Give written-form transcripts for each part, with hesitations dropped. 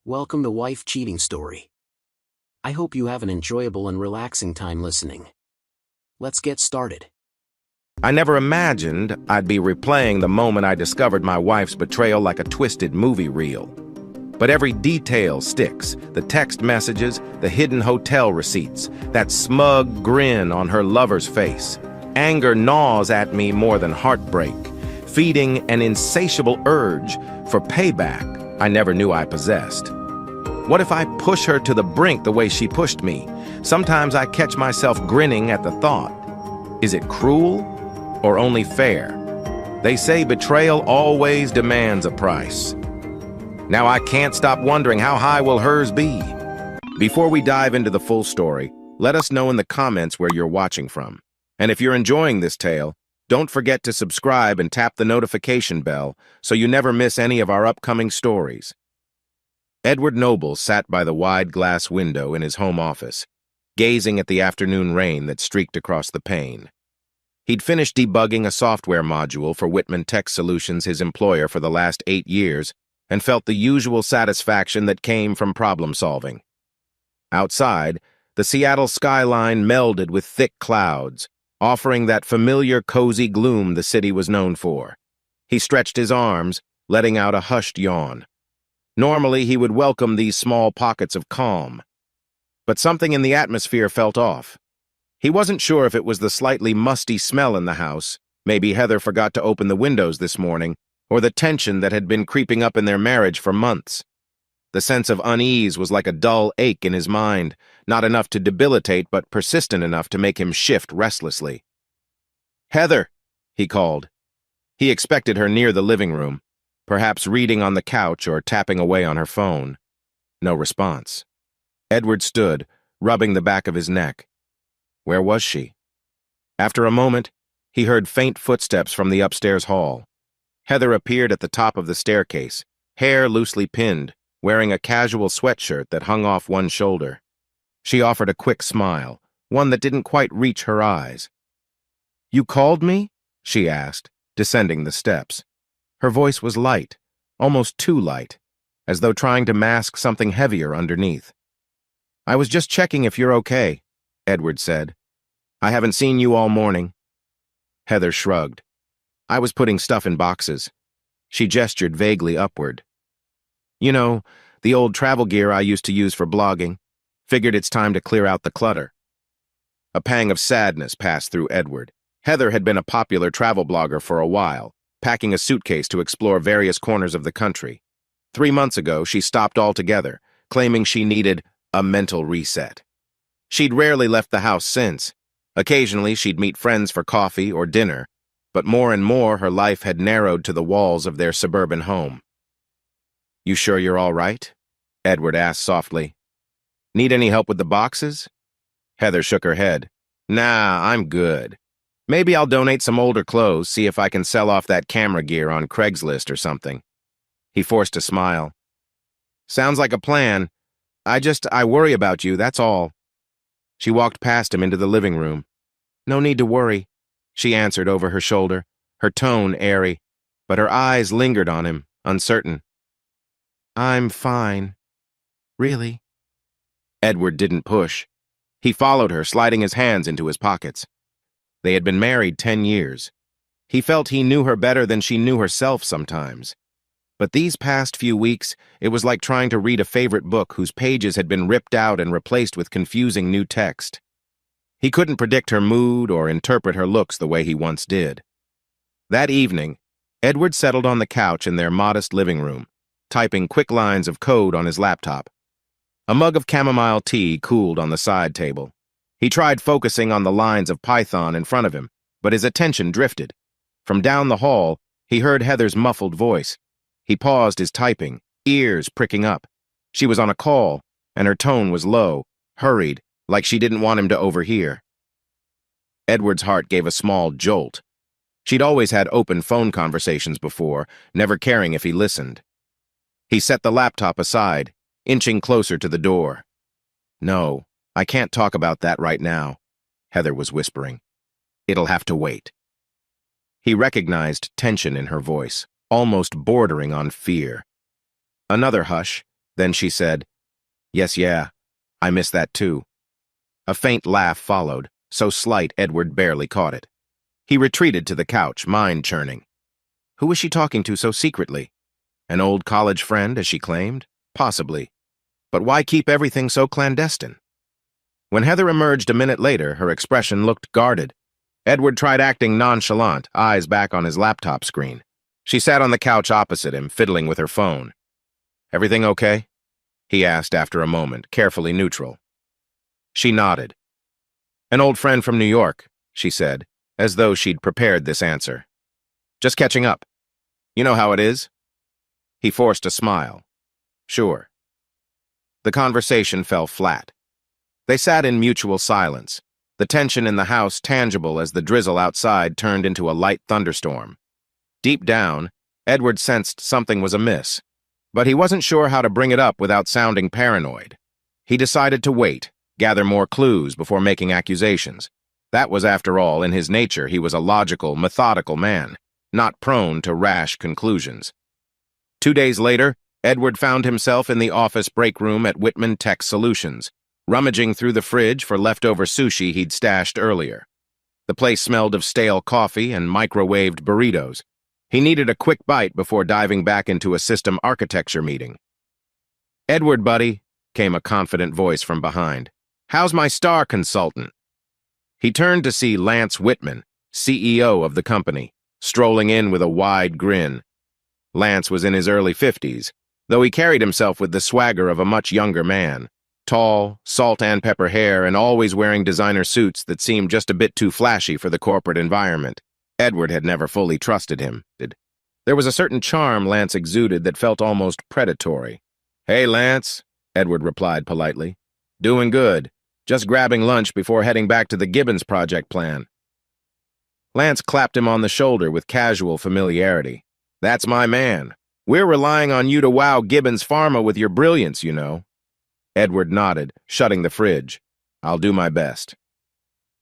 Welcome to Wife Cheating Story. I hope you have an enjoyable and relaxing time listening. Let's get started. I never imagined I'd be replaying the moment I discovered my wife's betrayal like a twisted movie reel. But every detail sticks: the text messages, the hidden hotel receipts, that smug grin on her lover's face. Anger gnaws at me more than heartbreak, feeding an insatiable urge for payback I never knew I possessed. What if I push her to the brink the way she pushed me? Sometimes I catch myself grinning at the thought. Is it cruel or only fair? They say betrayal always demands a price. Now I can't stop wondering, how high will hers be? Before we dive into the full story, let us know in the comments where you're watching from. And if you're enjoying this tale, don't forget to subscribe and tap the notification bell so you never miss any of our upcoming stories. Edward Noble sat by the wide glass window in his home office, gazing at the afternoon rain that streaked across the pane. He'd finished debugging a software module for Whitman Tech Solutions, his employer for the last 8 years, and felt the usual satisfaction that came from problem-solving. Outside, the Seattle skyline melded with thick clouds, offering that familiar cozy gloom the city was known for. He stretched his arms, letting out a hushed yawn. Normally, he would welcome these small pockets of calm. But something in the atmosphere felt off. He wasn't sure if it was the slightly musty smell in the house, maybe Heather forgot to open the windows this morning, or the tension that had been creeping up in their marriage for months. The sense of unease was like a dull ache in his mind, not enough to debilitate but persistent enough to make him shift restlessly. "Heather," he called. He expected her near the living room, perhaps reading on the couch or tapping away on her phone. No response. Edward stood, rubbing the back of his neck. Where was she? After a moment, he heard faint footsteps from the upstairs hall. Heather appeared at the top of the staircase, hair loosely pinned, wearing a casual sweatshirt that hung off one shoulder. She offered a quick smile, one that didn't quite reach her eyes. "You called me?" she asked, descending the steps. Her voice was light, almost too light, as though trying to mask something heavier underneath. "I was just checking if you're okay," Edward said. "I haven't seen you all morning." Heather shrugged. "I was putting stuff in boxes." She gestured vaguely upward. "You know, the old travel gear I used to use for blogging. Figured it's time to clear out the clutter." A pang of sadness passed through Edward. Heather had been a popular travel blogger for a while, packing a suitcase to explore various corners of the country. 3 months ago, she stopped altogether, claiming she needed a mental reset. She'd rarely left the house since. Occasionally, she'd meet friends for coffee or dinner, but more and more her life had narrowed to the walls of their suburban home. "You sure you're all right?" Edward asked softly. "Need any help with the boxes?" Heather shook her head. "Nah, I'm good. Maybe I'll donate some older clothes, see if I can sell off that camera gear on Craigslist or something." He forced a smile. "Sounds like a plan. I worry about you, that's all." She walked past him into the living room. "No need to worry," she answered over her shoulder, her tone airy, but her eyes lingered on him, uncertain. "I'm fine. Really?" Edward didn't push. He followed her, sliding his hands into his pockets. They had been married 10 years. He felt he knew her better than she knew herself sometimes. But these past few weeks, it was like trying to read a favorite book whose pages had been ripped out and replaced with confusing new text. He couldn't predict her mood or interpret her looks the way he once did. That evening, Edward settled on the couch in their modest living room, typing quick lines of code on his laptop. A mug of chamomile tea cooled on the side table. He tried focusing on the lines of Python in front of him, but his attention drifted. From down the hall, he heard Heather's muffled voice. He paused his typing, ears pricking up. She was on a call, and her tone was low, hurried, like she didn't want him to overhear. Edward's heart gave a small jolt. She'd always had open phone conversations before, never caring if he listened. He set the laptop aside, inching closer to the door. "No, I can't talk about that right now," Heather was whispering. "It'll have to wait." He recognized tension in her voice, almost bordering on fear. Another hush, Then she said, "Yes, yeah, I miss that too." A faint laugh followed, so slight Edward barely caught it. He retreated to the couch, mind churning. Who was she talking to so secretly? An old college friend, as she claimed? Possibly. But why keep everything so clandestine? When Heather emerged a minute later, her expression looked guarded. Edward tried acting nonchalant, eyes back on his laptop screen. She sat on the couch opposite him, fiddling with her phone. "Everything okay?" he asked after a moment, carefully neutral. She nodded. "An old friend from New York," she said, as though she'd prepared this answer. "Just catching up. You know how it is?" He forced a smile. "Sure." The conversation fell flat. They sat in mutual silence, the tension in the house tangible as the drizzle outside turned into a light thunderstorm. Deep down, Edward sensed something was amiss, but he wasn't sure how to bring it up without sounding paranoid. He decided to wait, gather more clues before making accusations. That was, after all, in his nature. He was a logical, methodical man, not prone to rash conclusions. 2 days later, Edward found himself in the office break room at Whitman Tech Solutions, rummaging through the fridge for leftover sushi he'd stashed earlier. The place smelled of stale coffee and microwaved burritos. He needed a quick bite before diving back into a system architecture meeting. "Edward, buddy," came a confident voice from behind. "How's my star consultant?" He turned to see Lance Whitman, CEO of the company, strolling in with a wide grin. Lance was in his early 50s, though he carried himself with the swagger of a much younger man. Tall, salt and pepper hair, and always wearing designer suits that seemed just a bit too flashy for the corporate environment. Edward had never fully trusted him. There was a certain charm Lance exuded that felt almost predatory. "Hey, Lance," Edward replied politely. "Doing good. Just grabbing lunch before heading back to the Gibbons project plan." Lance clapped him on the shoulder with casual familiarity. "That's my man. We're relying on you to wow Gibbons Pharma with your brilliance, you know." Edward nodded, shutting the fridge. "I'll do my best."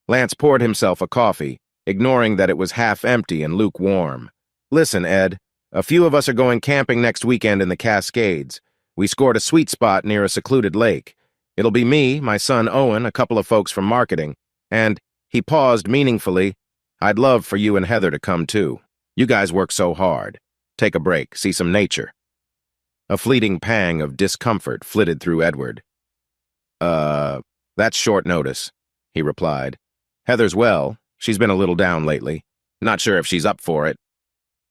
Lance poured himself a coffee, ignoring that it was half empty and lukewarm. "Listen, Ed, a few of us are going camping next weekend in the Cascades. We scored a sweet spot near a secluded lake. It'll be me, my son Owen, a couple of folks from marketing, and," he paused meaningfully, "I'd love for you and Heather to come too. You guys work so hard. Take a break, see some nature." A fleeting pang of discomfort flitted through Edward. That's short notice," he replied. "Heather's well. She's been a little down lately. Not sure if she's up for it."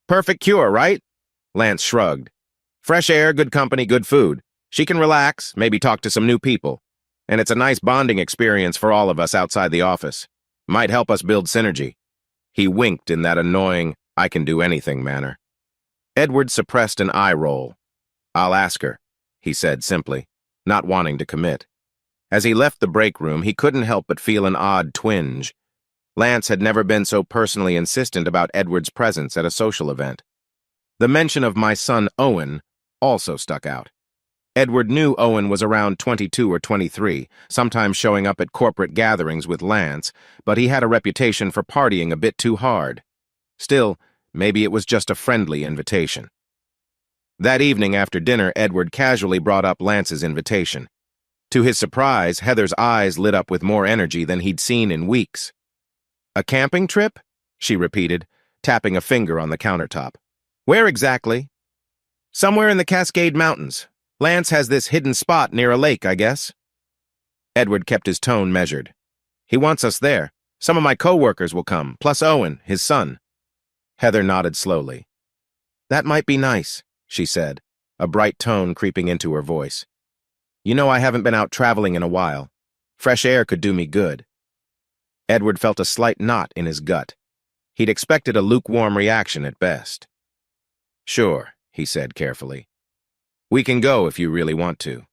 "Perfect cure, right?" Lance shrugged. "Fresh air, good company, good food. She can relax, maybe talk to some new people. And it's a nice bonding experience for all of us outside the office. Might help us build synergy." He winked in that annoying, I-can-do-anything manner. Edward suppressed an eye roll. "I'll ask her," he said simply, not wanting to commit. As he left the break room, he couldn't help but feel an odd twinge. Lance had never been so personally insistent about Edward's presence at a social event. The mention of "my son Owen" also stuck out. Edward knew Owen was around 22 or 23, sometimes showing up at corporate gatherings with Lance, but he had a reputation for partying a bit too hard. Still, maybe it was just a friendly invitation. That evening after dinner, Edward casually brought up Lance's invitation. To his surprise, Heather's eyes lit up with more energy than he'd seen in weeks. "A camping trip?" she repeated, tapping a finger on the countertop. "Where exactly?" "Somewhere in the Cascade Mountains. Lance has this hidden spot near a lake, I guess." Edward kept his tone measured. "He wants us there. Some of my co-workers will come, plus Owen, his son." Heather nodded slowly. "That might be nice," she said, a bright tone creeping into her voice. "You know I haven't been out traveling in a while. Fresh air could do me good." Edward felt a slight knot in his gut. He'd expected a lukewarm reaction at best. "Sure," he said carefully. "We can go if you really want to."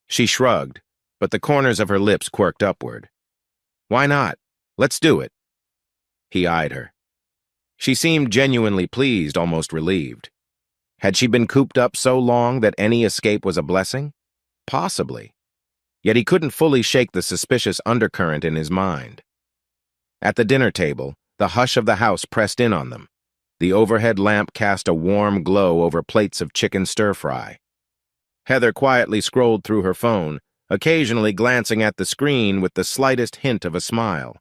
She shrugged, but the corners of her lips quirked upward. "Why not? Let's do it." He eyed her. She seemed genuinely pleased, almost relieved. Had she been cooped up so long that any escape was a blessing? Possibly. Yet he couldn't fully shake the suspicious undercurrent in his mind. At the dinner table, the hush of the house pressed in on them. The overhead lamp cast a warm glow over plates of chicken stir-fry. Heather quietly scrolled through her phone, occasionally glancing at the screen with the slightest hint of a smile.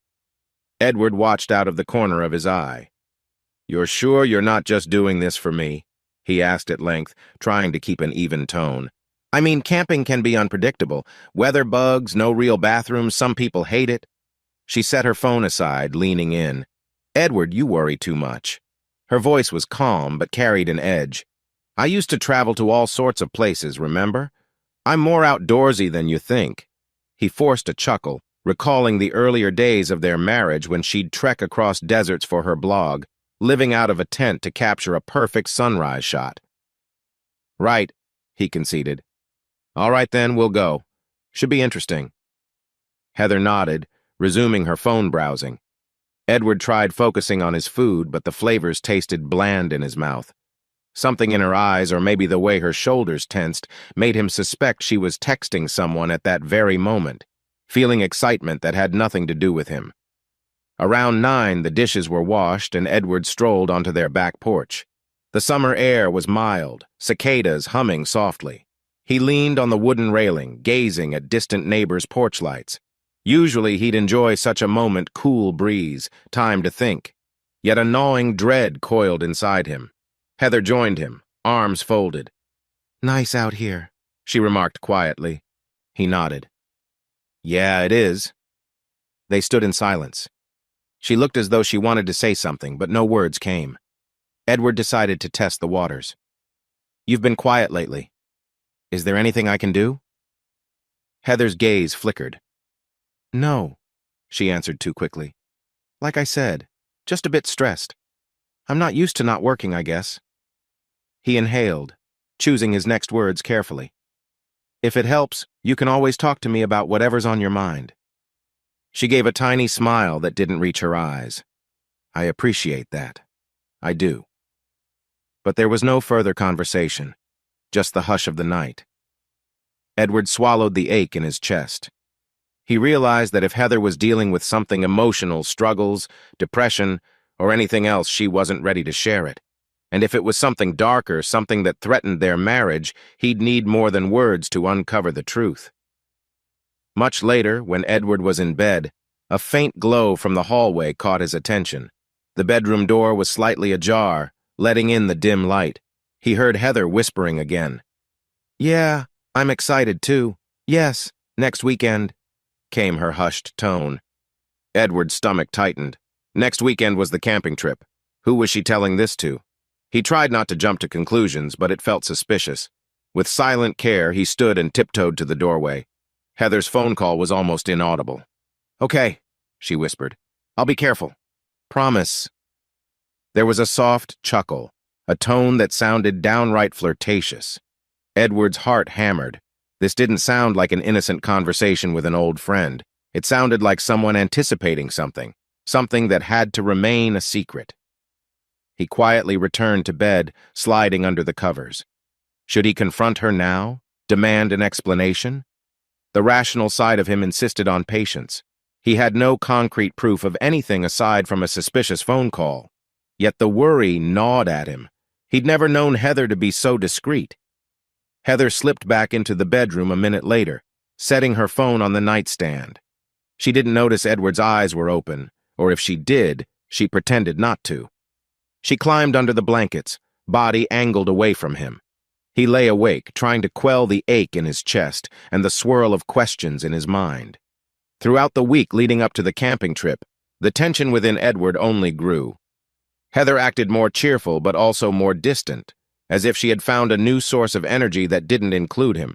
Edward watched out of the corner of his eye. "You're sure you're not just doing this for me?" he asked at length, trying to keep an even tone. "I mean, camping can be unpredictable. Weather bugs, no real bathrooms, some people hate it." She set her phone aside, leaning in. "Edward, you worry too much." Her voice was calm, but carried an edge. "I used to travel to all sorts of places, remember? I'm more outdoorsy than you think." He forced a chuckle, recalling the earlier days of their marriage when she'd trek across deserts for her blog, living out of a tent to capture a perfect sunrise shot. "Right," he conceded. "All right then, we'll go. Should be interesting." Heather nodded, resuming her phone browsing. Edward tried focusing on his food, but the flavors tasted bland in his mouth. Something in her eyes, or maybe the way her shoulders tensed, made him suspect she was texting someone at that very moment, feeling excitement that had nothing to do with him. Around 9, the dishes were washed, and Edward strolled onto their back porch. The summer air was mild, cicadas humming softly. He leaned on the wooden railing, gazing at distant neighbors' porch lights. Usually he'd enjoy such a moment, cool breeze, time to think. Yet a gnawing dread coiled inside him. Heather joined him, arms folded. "Nice out here," she remarked quietly. He nodded. "Yeah, it is." They stood in silence. She looked as though she wanted to say something, but no words came. Edward decided to test the waters. "You've been quiet lately. Is there anything I can do?" Heather's gaze flickered. "No," she answered too quickly. "Like I said, just a bit stressed. I'm not used to not working, I guess." He inhaled, choosing his next words carefully. "If it helps, you can always talk to me about whatever's on your mind." She gave a tiny smile that didn't reach her eyes. "I appreciate that. I do." But there was no further conversation, just the hush of the night. Edward swallowed the ache in his chest. He realized that if Heather was dealing with something emotional, struggles, depression, or anything else, she wasn't ready to share it. And if it was something darker, something that threatened their marriage, he'd need more than words to uncover the truth. Much later, when Edward was in bed, a faint glow from the hallway caught his attention. The bedroom door was slightly ajar, letting in the dim light. He heard Heather whispering again. "Yeah, I'm excited too. Yes, next weekend," came her hushed tone. Edward's stomach tightened. Next weekend was the camping trip. Who was she telling this to? He tried not to jump to conclusions, but it felt suspicious. With silent care, he stood and tiptoed to the doorway. Heather's phone call was almost inaudible. "Okay," she whispered. "I'll be careful. Promise." There was a soft chuckle, a tone that sounded downright flirtatious. Edward's heart hammered. This didn't sound like an innocent conversation with an old friend. It sounded like someone anticipating something, something that had to remain a secret. He quietly returned to bed, sliding under the covers. Should he confront her now? Demand an explanation? The rational side of him insisted on patience. He had no concrete proof of anything aside from a suspicious phone call. Yet the worry gnawed at him. He'd never known Heather to be so discreet. Heather slipped back into the bedroom a minute later, setting her phone on the nightstand. She didn't notice Edward's eyes were open, or if she did, she pretended not to. She climbed under the blankets, body angled away from him. He lay awake, trying to quell the ache in his chest and the swirl of questions in his mind. Throughout the week leading up to the camping trip, the tension within Edward only grew. Heather acted more cheerful but also more distant, as if she had found a new source of energy that didn't include him.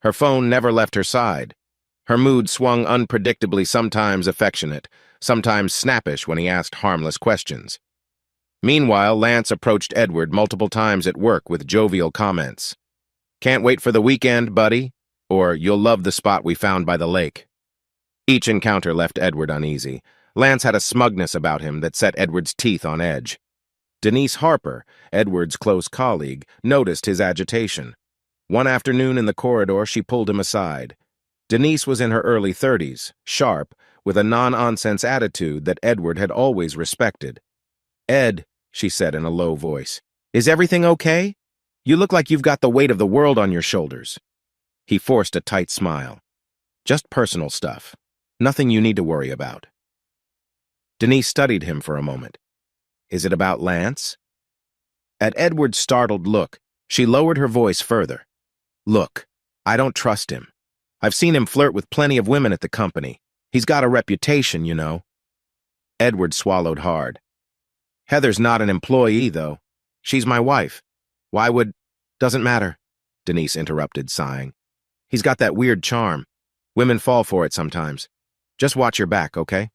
Her phone never left her side. Her mood swung unpredictably, sometimes affectionate, sometimes snappish when he asked harmless questions. Meanwhile, Lance approached Edward multiple times at work with jovial comments. "Can't wait for the weekend, buddy," or "You'll love the spot we found by the lake." Each encounter left Edward uneasy. Lance had a smugness about him that set Edward's teeth on edge. Denise Harper, Edward's close colleague, noticed his agitation. One afternoon in the corridor, she pulled him aside. Denise was in her early 30s, sharp, with a non-nonsense attitude that Edward had always respected. "Ed," she said in a low voice, "is everything okay?" You look like you've got the weight of the world on your shoulders. He forced a tight smile. Just personal stuff. Nothing you need to worry about. Denise studied him for a moment. Is it about Lance? At Edward's startled look, she lowered her voice further. Look, I don't trust him. I've seen him flirt with plenty of women at the company. He's got a reputation, you know. Edward swallowed hard. Heather's not an employee, though. She's my wife. Why would... Doesn't matter, Denise interrupted, sighing. He's got that weird charm. Women fall for it sometimes. Just watch your back, okay?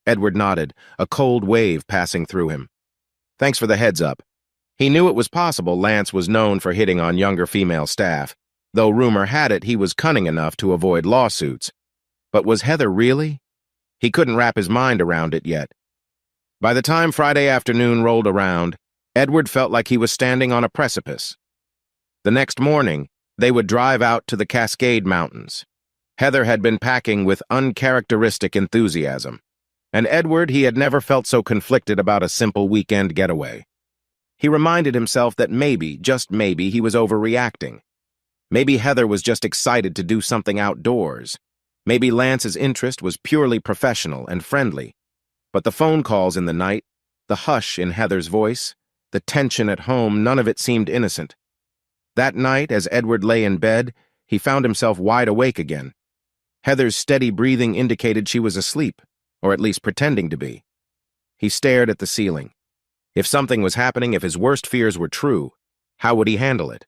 Edward nodded, a cold wave passing through him. Thanks for the heads up. He knew it was possible Lance was known for hitting on younger female staff, though rumor had it he was cunning enough to avoid lawsuits. But was Heather really? He couldn't wrap his mind around it yet. By the time Friday afternoon rolled around, Edward felt like he was standing on a precipice. The next morning, they would drive out to the Cascade Mountains. Heather had been packing with uncharacteristic enthusiasm, and Edward he had never felt so conflicted about a simple weekend getaway. He reminded himself that maybe, just maybe, he was overreacting. Maybe Heather was just excited to do something outdoors. Maybe Lance's interest was purely professional and friendly. But the phone calls in the night, the hush in Heather's voice, the tension at home, none of it seemed innocent. That night, as Edward lay in bed, he found himself wide awake again. Heather's steady breathing indicated she was asleep, or at least pretending to be. He stared at the ceiling. If something was happening, if his worst fears were true, how would he handle it?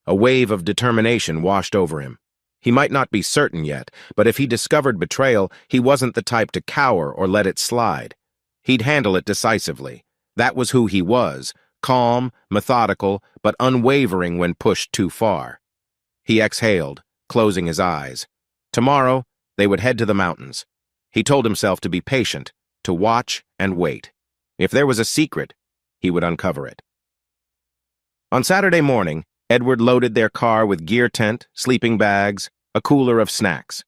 A wave of determination washed over him. He might not be certain yet, but if he discovered betrayal, he wasn't the type to cower or let it slide. He'd handle it decisively. That was who he was, calm, methodical, but unwavering when pushed too far. He exhaled, closing his eyes. Tomorrow, they would head to the mountains. He told himself to be patient, to watch and wait. If there was a secret, he would uncover it. On Saturday morning, Edward loaded their car with gear tent, sleeping bags, a cooler of snacks.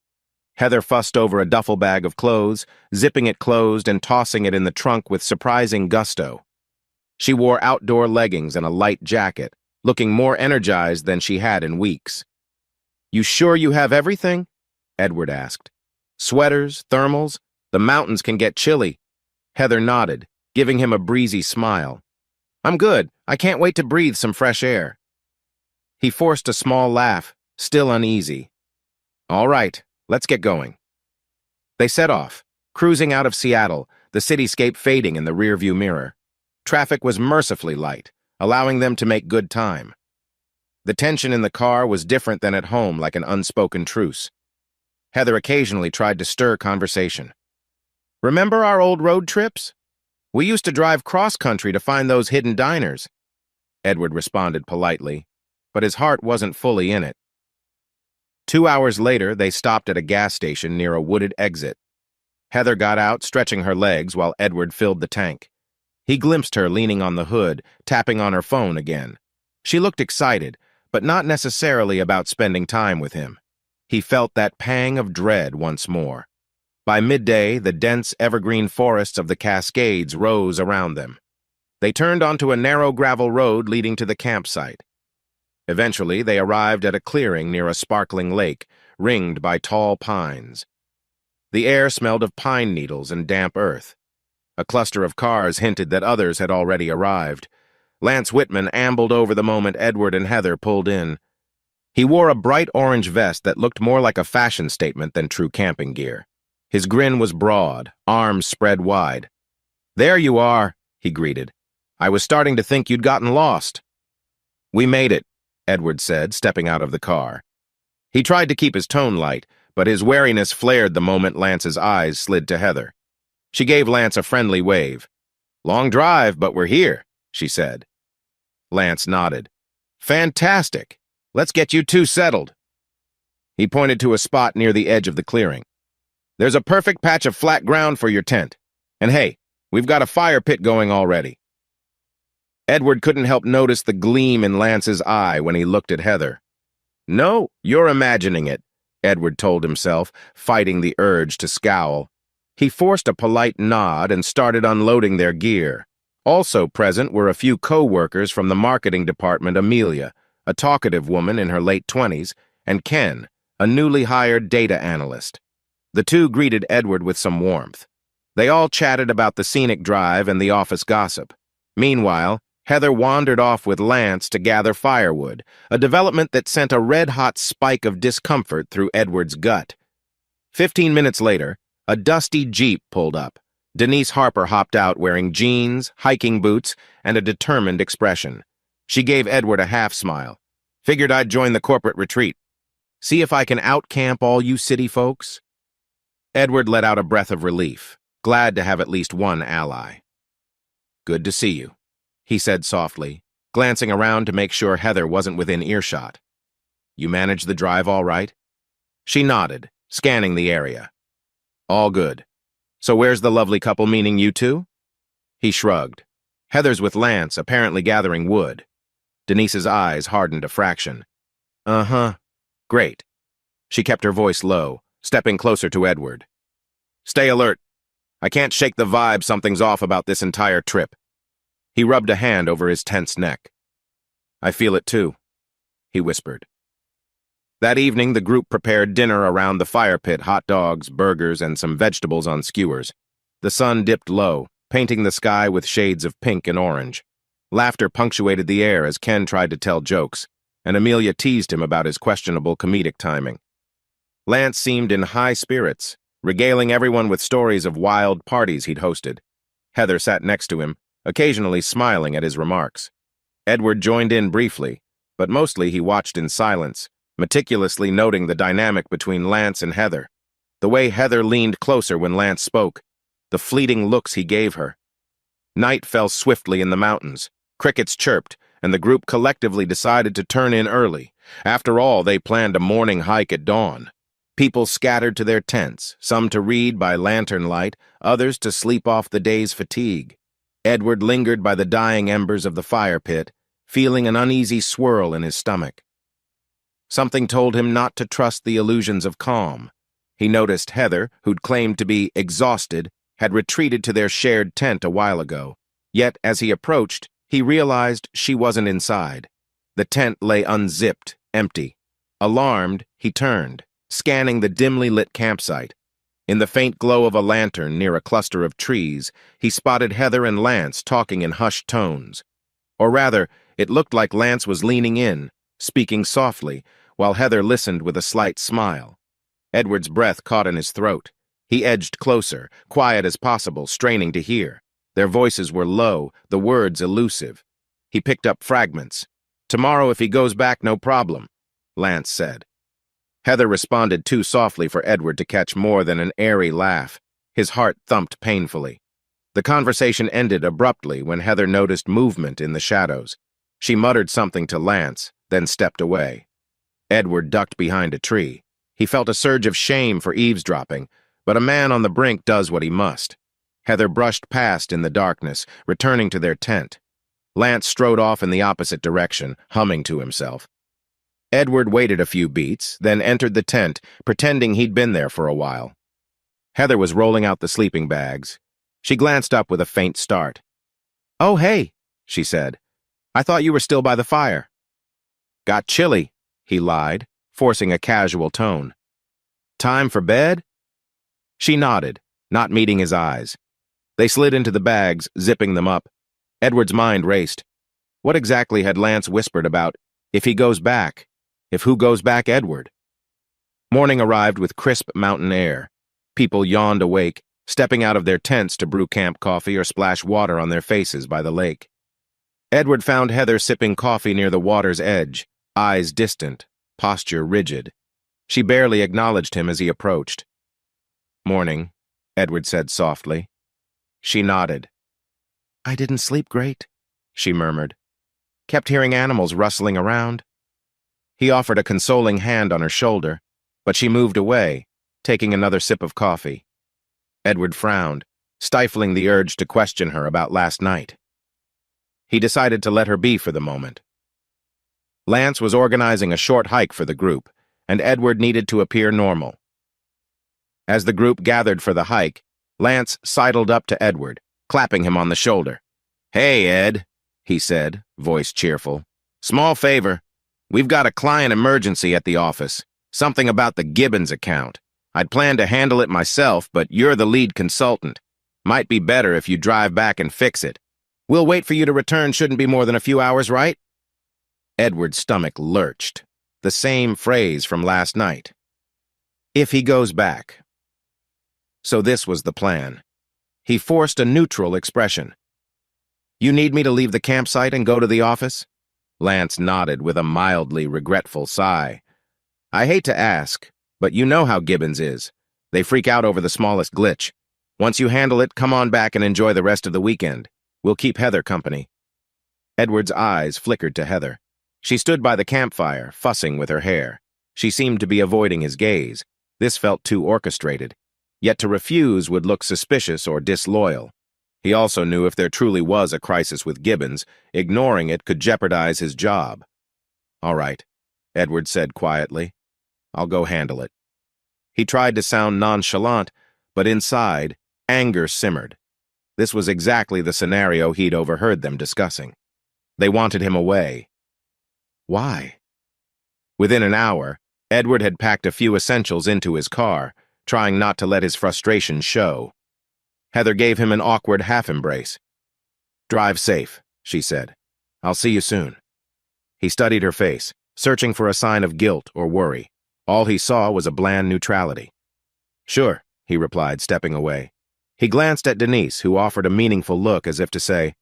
Heather fussed over a duffel bag of clothes, zipping it closed and tossing it in the trunk with surprising gusto. She wore outdoor leggings and a light jacket, looking more energized than she had in weeks. "You sure you have everything?" Edward asked. "Sweaters, thermals? The mountains can get chilly." Heather nodded, giving him a breezy smile. "I'm good. I can't wait to breathe some fresh air." He forced a small laugh, still uneasy. "All right, let's get going." They set off, cruising out of Seattle, the cityscape fading in the rearview mirror. Traffic was mercifully light, allowing them to make good time. The tension in the car was different than at home, like an unspoken truce. Heather occasionally tried to stir conversation. "Remember our old road trips? We used to drive cross-country to find those hidden diners." Edward responded politely, but his heart wasn't fully in it. 2 hours later, they stopped at a gas station near a wooded exit. Heather got out, stretching her legs while Edward filled the tank. He glimpsed her leaning on the hood, tapping on her phone again. She looked excited, but not necessarily about spending time with him. He felt that pang of dread once more. By midday, the dense evergreen forests of the Cascades rose around them. They turned onto a narrow gravel road leading to the campsite. Eventually, they arrived at a clearing near a sparkling lake, ringed by tall pines. The air smelled of pine needles and damp earth. A cluster of cars hinted that others had already arrived. Lance Whitman ambled over the moment Edward and Heather pulled in. He wore a bright orange vest that looked more like a fashion statement than true camping gear. His grin was broad, arms spread wide. "There you are," he greeted. "I was starting to think you'd gotten lost." "We made it," Edward said, stepping out of the car. He tried to keep his tone light, but his wariness flared the moment Lance's eyes slid to Heather. She gave Lance a friendly wave. "Long drive, but we're here," she said. Lance nodded. "Fantastic. Let's get you two settled." He pointed to a spot near the edge of the clearing. "There's a perfect patch of flat ground for your tent. And hey, we've got a fire pit going already." Edward couldn't help notice the gleam in Lance's eye when he looked at Heather. "No, you're imagining it," Edward told himself, fighting the urge to scowl. He forced a polite nod and started unloading their gear. Also present were a few co-workers from the marketing department: Amelia, a talkative woman in her late 20s, and Ken, a newly hired data analyst. The two greeted Edward with some warmth. They all chatted about the scenic drive and the office gossip. Meanwhile, Heather wandered off with Lance to gather firewood, a development that sent a red-hot spike of discomfort through Edward's gut. 15 minutes later, a dusty Jeep pulled up. Denise Harper hopped out wearing jeans, hiking boots, and a determined expression. She gave Edward a half-smile. "Figured I'd join the corporate retreat. See if I can out-camp all you city folks?" Edward let out a breath of relief, glad to have at least one ally. "Good to see you," he said softly, glancing around to make sure Heather wasn't within earshot. "You managed the drive all right?" She nodded, scanning the area. "All good. So where's the lovely couple, meaning you two?" He shrugged. "Heather's with Lance, apparently gathering wood." Denise's eyes hardened a fraction. "Uh-huh. Great." She kept her voice low, stepping closer to Edward. "Stay alert. I can't shake the vibe something's off about this entire trip." He rubbed a hand over his tense neck. "I feel it too," he whispered. That evening, the group prepared dinner around the fire pit: hot dogs, burgers, and some vegetables on skewers. The sun dipped low, painting the sky with shades of pink and orange. Laughter punctuated the air as Ken tried to tell jokes, and Amelia teased him about his questionable comedic timing. Lance seemed in high spirits, regaling everyone with stories of wild parties he'd hosted. Heather sat next to him, occasionally smiling at his remarks. Edward joined in briefly, but mostly he watched in silence, meticulously noting the dynamic between Lance and Heather. The way Heather leaned closer when Lance spoke, the fleeting looks he gave her. Night fell swiftly in the mountains. Crickets chirped, and the group collectively decided to turn in early. After all, they planned a morning hike at dawn. People scattered to their tents, some to read by lantern light, others to sleep off the day's fatigue. Edward lingered by the dying embers of the fire pit, feeling an uneasy swirl in his stomach. Something told him not to trust the illusions of calm. He noticed Heather, who'd claimed to be exhausted, had retreated to their shared tent a while ago. Yet, as he approached, he realized she wasn't inside. The tent lay unzipped, empty. Alarmed, he turned, scanning the dimly lit campsite. In the faint glow of a lantern near a cluster of trees, he spotted Heather and Lance talking in hushed tones. Or rather, it looked like Lance was leaning in, speaking softly, while Heather listened with a slight smile. Edward's breath caught in his throat. He edged closer, quiet as possible, straining to hear. Their voices were low, the words elusive. He picked up fragments. "Tomorrow if he goes back, no problem," Lance said. Heather responded too softly for Edward to catch more than an airy laugh. His heart thumped painfully. The conversation ended abruptly when Heather noticed movement in the shadows. She muttered something to Lance, then stepped away. Edward ducked behind a tree. He felt a surge of shame for eavesdropping, but a man on the brink does what he must. Heather brushed past in the darkness, returning to their tent. Lance strode off in the opposite direction, humming to himself. Edward waited a few beats, then entered the tent, pretending he'd been there for a while. Heather was rolling out the sleeping bags. She glanced up with a faint start. "Oh, hey," she said. "I thought you were still by the fire." "Got chilly," he lied, forcing a casual tone. "Time for bed?" She nodded, not meeting his eyes. They slid into the bags, zipping them up. Edward's mind raced. What exactly had Lance whispered about if he goes back? If who goes back, Edward? Morning arrived with crisp mountain air. People yawned awake, stepping out of their tents to brew camp coffee or splash water on their faces by the lake. Edward found Heather sipping coffee near the water's edge, eyes distant, posture rigid. She barely acknowledged him as he approached. "Morning," Edward said softly. She nodded. "I didn't sleep great," she murmured. "Kept hearing animals rustling around." He offered a consoling hand on her shoulder, but she moved away, taking another sip of coffee. Edward frowned, stifling the urge to question her about last night. He decided to let her be for the moment. Lance was organizing a short hike for the group, and Edward needed to appear normal. As the group gathered for the hike, Lance sidled up to Edward, clapping him on the shoulder. "Hey, Ed," he said, voice cheerful. "Small favor. We've got a client emergency at the office. Something about the Gibbons account. I'd planned to handle it myself, but you're the lead consultant. Might be better if you drive back and fix it. We'll wait for you to return, shouldn't be more than a few hours, right?" Edward's stomach lurched. The same phrase from last night. If he goes back. So this was the plan. He forced a neutral expression. "You need me to leave the campsite and go to the office?" Lance nodded with a mildly regretful sigh. "I hate to ask, but you know how Gibbons is. They freak out over the smallest glitch. Once you handle it, come on back and enjoy the rest of the weekend. We'll keep Heather company." Edward's eyes flickered to Heather. She stood by the campfire, fussing with her hair. She seemed to be avoiding his gaze. This felt too orchestrated. Yet to refuse would look suspicious or disloyal. He also knew if there truly was a crisis with Gibbons, ignoring it could jeopardize his job. "All right," Edward said quietly. "I'll go handle it." He tried to sound nonchalant, but inside, anger simmered. This was exactly the scenario he'd overheard them discussing. They wanted him away. Why? Within an hour, Edward had packed a few essentials into his car, trying not to let his frustration show. Heather gave him an awkward half-embrace. "Drive safe," she said. "I'll see you soon." He studied her face, searching for a sign of guilt or worry. All he saw was a bland neutrality. "Sure," he replied, stepping away. He glanced at Denise, who offered a meaningful look as if to say,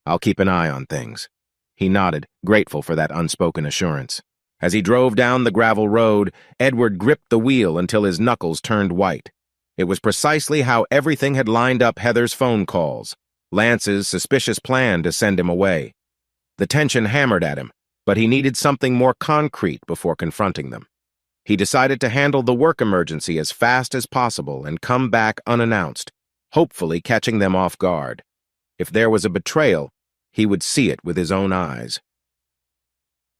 "I'll keep an eye on things." He nodded, grateful for that unspoken assurance. As he drove down the gravel road, Edward gripped the wheel until his knuckles turned white. It was precisely how everything had lined up Heather's phone calls, Lance's suspicious plan to send him away. The tension hammered at him, but he needed something more concrete before confronting them. He decided to handle the work emergency as fast as possible and come back unannounced, hopefully catching them off guard. If there was a betrayal, he would see it with his own eyes.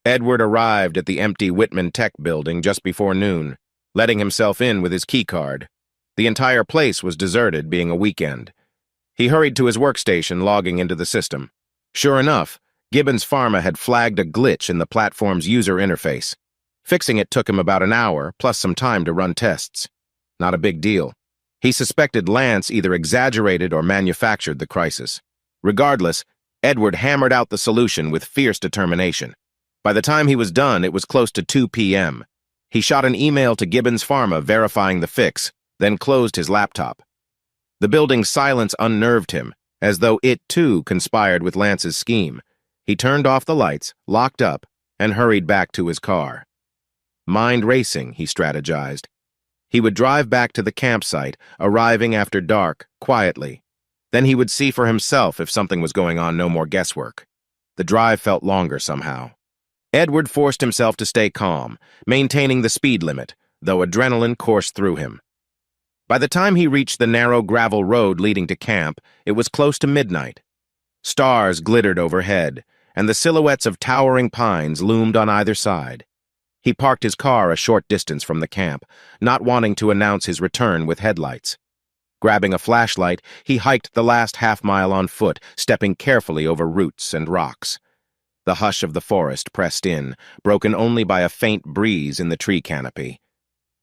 Edward arrived at the empty Whitman Tech building just before noon, letting himself in with his keycard. The entire place was deserted, being a weekend. He hurried to his workstation, logging into the system. Sure enough, Gibbons Pharma had flagged a glitch in the platform's user interface. Fixing it took him about an hour, plus some time to run tests. Not a big deal. He suspected Lance either exaggerated or manufactured the crisis. Regardless, Edward hammered out the solution with fierce determination. By the time he was done, it was close to 2 p.m. He shot an email to Gibbons Pharma verifying the fix, then closed his laptop. The building's silence unnerved him, as though it too conspired with Lance's scheme. He turned off the lights, locked up, and hurried back to his car. Mind racing, he strategized. He would drive back to the campsite, arriving after dark, quietly. Then he would see for himself if something was going on, no more guesswork. The drive felt longer somehow. Edward forced himself to stay calm, maintaining the speed limit, though adrenaline coursed through him. By the time he reached the narrow gravel road leading to camp, it was close to midnight. Stars glittered overhead, and the silhouettes of towering pines loomed on either side. He parked his car a short distance from the camp, not wanting to announce his return with headlights. Grabbing a flashlight, he hiked the last half-mile on foot, stepping carefully over roots and rocks. The hush of the forest pressed in, broken only by a faint breeze in the tree canopy.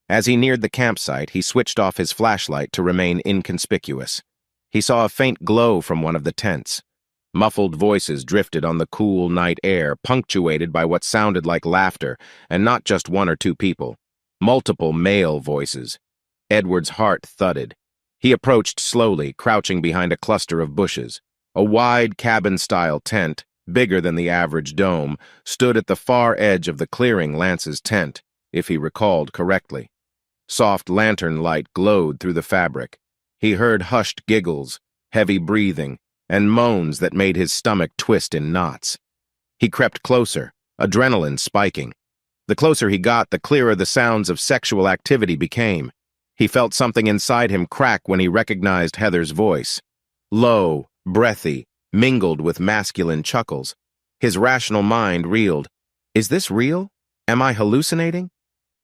As he neared the campsite, he switched off his flashlight to remain inconspicuous. He saw a faint glow from one of the tents. Muffled voices drifted on the cool night air, punctuated by what sounded like laughter, and not just one or two people. Multiple male voices. Edward's heart thudded. He approached slowly, crouching behind a cluster of bushes. A wide cabin-style tent, bigger than the average dome, stood at the far edge of the clearing Lance's tent, if he recalled correctly. Soft lantern light glowed through the fabric. He heard hushed giggles, heavy breathing, and moans that made his stomach twist in knots. He crept closer, adrenaline spiking. The closer he got, the clearer the sounds of sexual activity became. He felt something inside him crack when he recognized Heather's voice. Low, breathy, mingled with masculine chuckles. His rational mind reeled. Is this real? Am I hallucinating?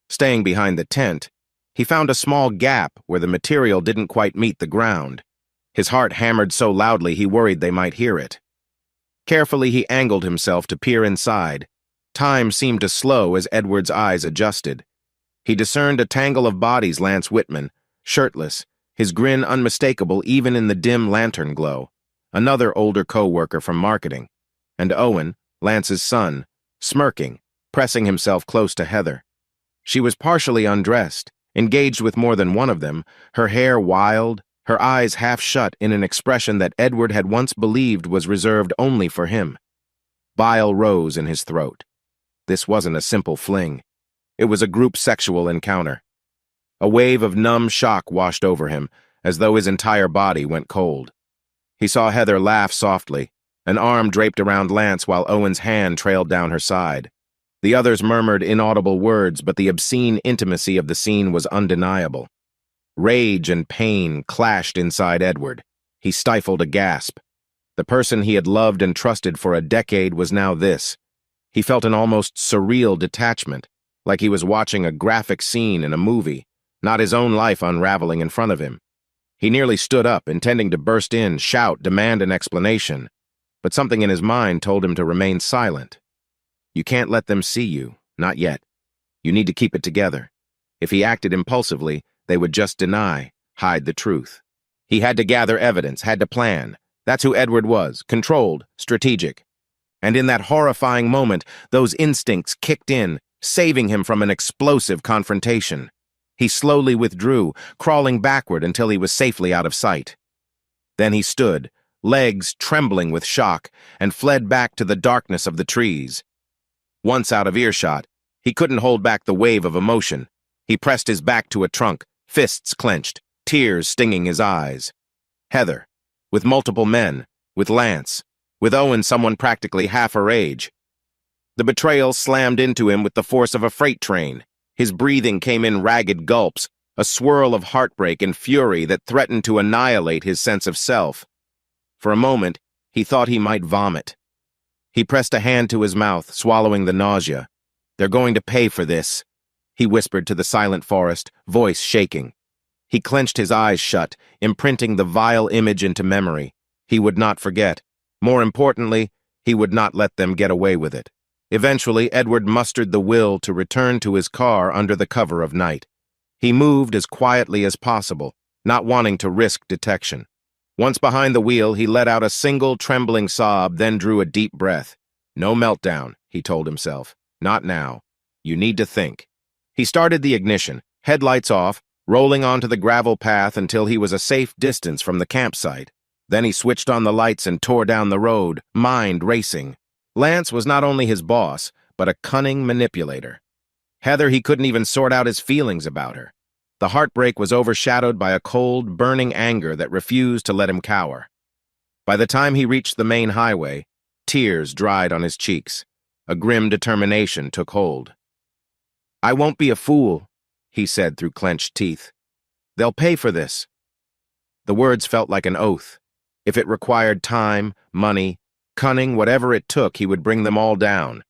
Staying behind the tent, he found a small gap where the material didn't quite meet the ground. His heart hammered so loudly he worried they might hear it. Carefully, he angled himself to peer inside. Time seemed to slow as Edward's eyes adjusted. He discerned a tangle of bodies: Lance Whitman, shirtless, his grin unmistakable even in the dim lantern glow, another older co-worker from marketing, and Owen, Lance's son, smirking, pressing himself close to Heather. She was partially undressed, engaged with more than one of them, her hair wild, her eyes half shut in an expression that Edward had once believed was reserved only for him. Bile rose in his throat. This wasn't a simple fling. It was a group sexual encounter. A wave of numb shock washed over him, as though his entire body went cold. He saw Heather laugh softly, an arm draped around Lance while Owen's hand trailed down her side. The others murmured inaudible words, but the obscene intimacy of the scene was undeniable. Rage and pain clashed inside Edward. He stifled a gasp. The person he had loved and trusted for a decade was now this. He felt an almost surreal detachment, like he was watching a graphic scene in a movie, not his own life unraveling in front of him. He nearly stood up, intending to burst in, shout, demand an explanation, but something in his mind told him to remain silent. You can't let them see you, not yet. You need to keep it together. If he acted impulsively, they would just deny, hide the truth. He had to gather evidence, had to plan. That's who Edward was, controlled, strategic. And in that horrifying moment, those instincts kicked in, saving him from an explosive confrontation. He slowly withdrew, crawling backward until he was safely out of sight. Then he stood, legs trembling with shock, and fled back to the darkness of the trees. Once out of earshot, he couldn't hold back the wave of emotion. He pressed his back to a trunk, fists clenched, tears stinging his eyes. Heather, with multiple men, with Lance, with Owen, someone practically half her age. The betrayal slammed into him with the force of a freight train. His breathing came in ragged gulps, a swirl of heartbreak and fury that threatened to annihilate his sense of self. For a moment, he thought he might vomit. He pressed a hand to his mouth, swallowing the nausea. They're going to pay for this, he whispered to the silent forest, voice shaking. He clenched his eyes shut, imprinting the vile image into memory. He would not forget. More importantly, he would not let them get away with it. Eventually, Edward mustered the will to return to his car under the cover of night. He moved as quietly as possible, not wanting to risk detection. Once behind the wheel, he let out a single trembling sob, then drew a deep breath. No meltdown, he told himself. Not now. You need to think. He started the ignition, headlights off, rolling onto the gravel path until he was a safe distance from the campsite. Then he switched on the lights and tore down the road, mind racing. Lance was not only his boss, but a cunning manipulator. Heather, he couldn't even sort out his feelings about her. The heartbreak was overshadowed by a cold, burning anger that refused to let him cower. By the time he reached the main highway, tears dried on his cheeks. A grim determination took hold. I won't be a fool, he said through clenched teeth. They'll pay for this. The words felt like an oath. If it required time, money, cunning, whatever it took, he would bring them all down.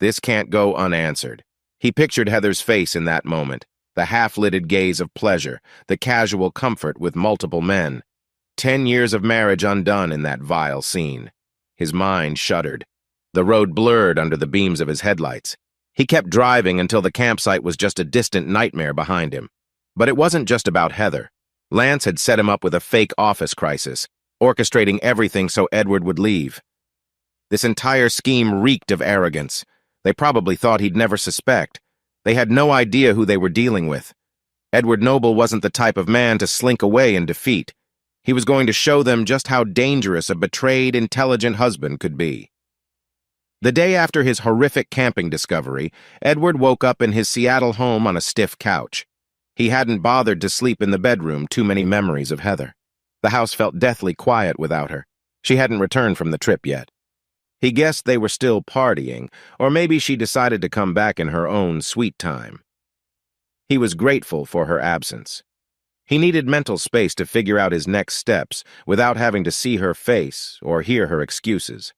This can't go unanswered. He pictured Heather's face in that moment, the half-lidded gaze of pleasure, the casual comfort with multiple men. 10 years of marriage undone in that vile scene. His mind shuddered. The road blurred under the beams of his headlights. He kept driving until the campsite was just a distant nightmare behind him. But it wasn't just about Heather. Lance had set him up with a fake office crisis, orchestrating everything so Edward would leave. This entire scheme reeked of arrogance. They probably thought he'd never suspect. They had no idea who they were dealing with. Edward Noble wasn't the type of man to slink away in defeat. He was going to show them just how dangerous a betrayed, intelligent husband could be. The day after his horrific camping discovery, Edward woke up in his Seattle home on a stiff couch. He hadn't bothered to sleep in the bedroom, too many memories of Heather. The house felt deathly quiet without her. She hadn't returned from the trip yet. He guessed they were still partying, or maybe she decided to come back in her own sweet time. He was grateful for her absence. He needed mental space to figure out his next steps without having to see her face or hear her excuses.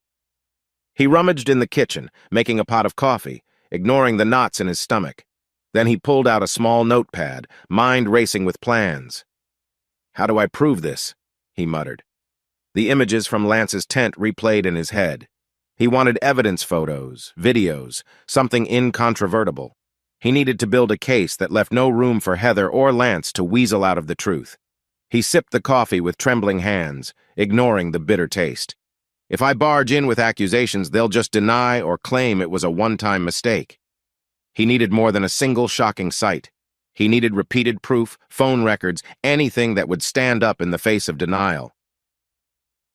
He rummaged in the kitchen, making a pot of coffee, ignoring the knots in his stomach. Then he pulled out a small notepad, mind racing with plans. How do I prove this? He muttered. The images from Lance's tent replayed in his head. He wanted evidence photos, videos, something incontrovertible. He needed to build a case that left no room for Heather or Lance to weasel out of the truth. He sipped the coffee with trembling hands, ignoring the bitter taste. If I barge in with accusations, they'll just deny or claim it was a one-time mistake. He needed more than a single shocking sight. He needed repeated proof, phone records, anything that would stand up in the face of denial.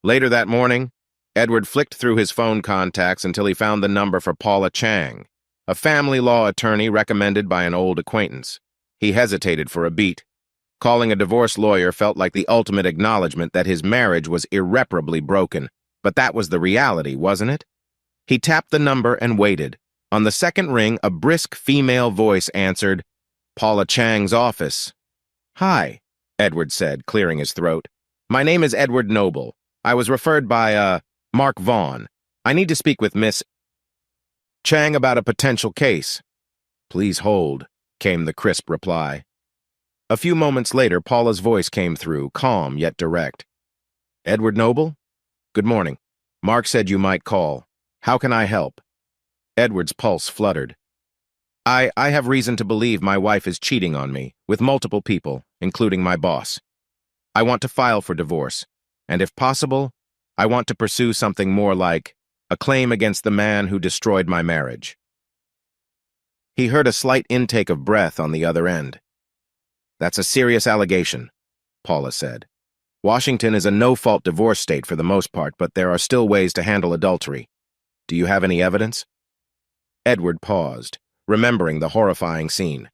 Later that morning, Edward flicked through his phone contacts until he found the number for Paula Chang, a family law attorney recommended by an old acquaintance. He hesitated for a beat. Calling a divorce lawyer felt like the ultimate acknowledgement that his marriage was irreparably broken, but that was the reality, wasn't it? He tapped the number and waited. On the second ring, a brisk female voice answered, "Paula Chang's office." "Hi," Edward said, clearing his throat. "My name is Edward Noble. I was referred by, Mark Vaughn. I need to speak with Miss Chang about a potential case." "Please hold," came the crisp reply. A few moments later, Paula's voice came through, calm yet direct. "Edward Noble? Good morning. Mark said you might call. How can I help?" Edward's pulse fluttered. I have reason to believe my wife is cheating on me, with multiple people, including my boss. I want to file for divorce, and if possible, I want to pursue something more like a claim against the man who destroyed my marriage." He heard a slight intake of breath on the other end. "That's a serious allegation," Paula said. "Washington is a no-fault divorce state for the most part, but there are still ways to handle adultery. Do you have any evidence?" Edward paused, remembering the horrifying scene.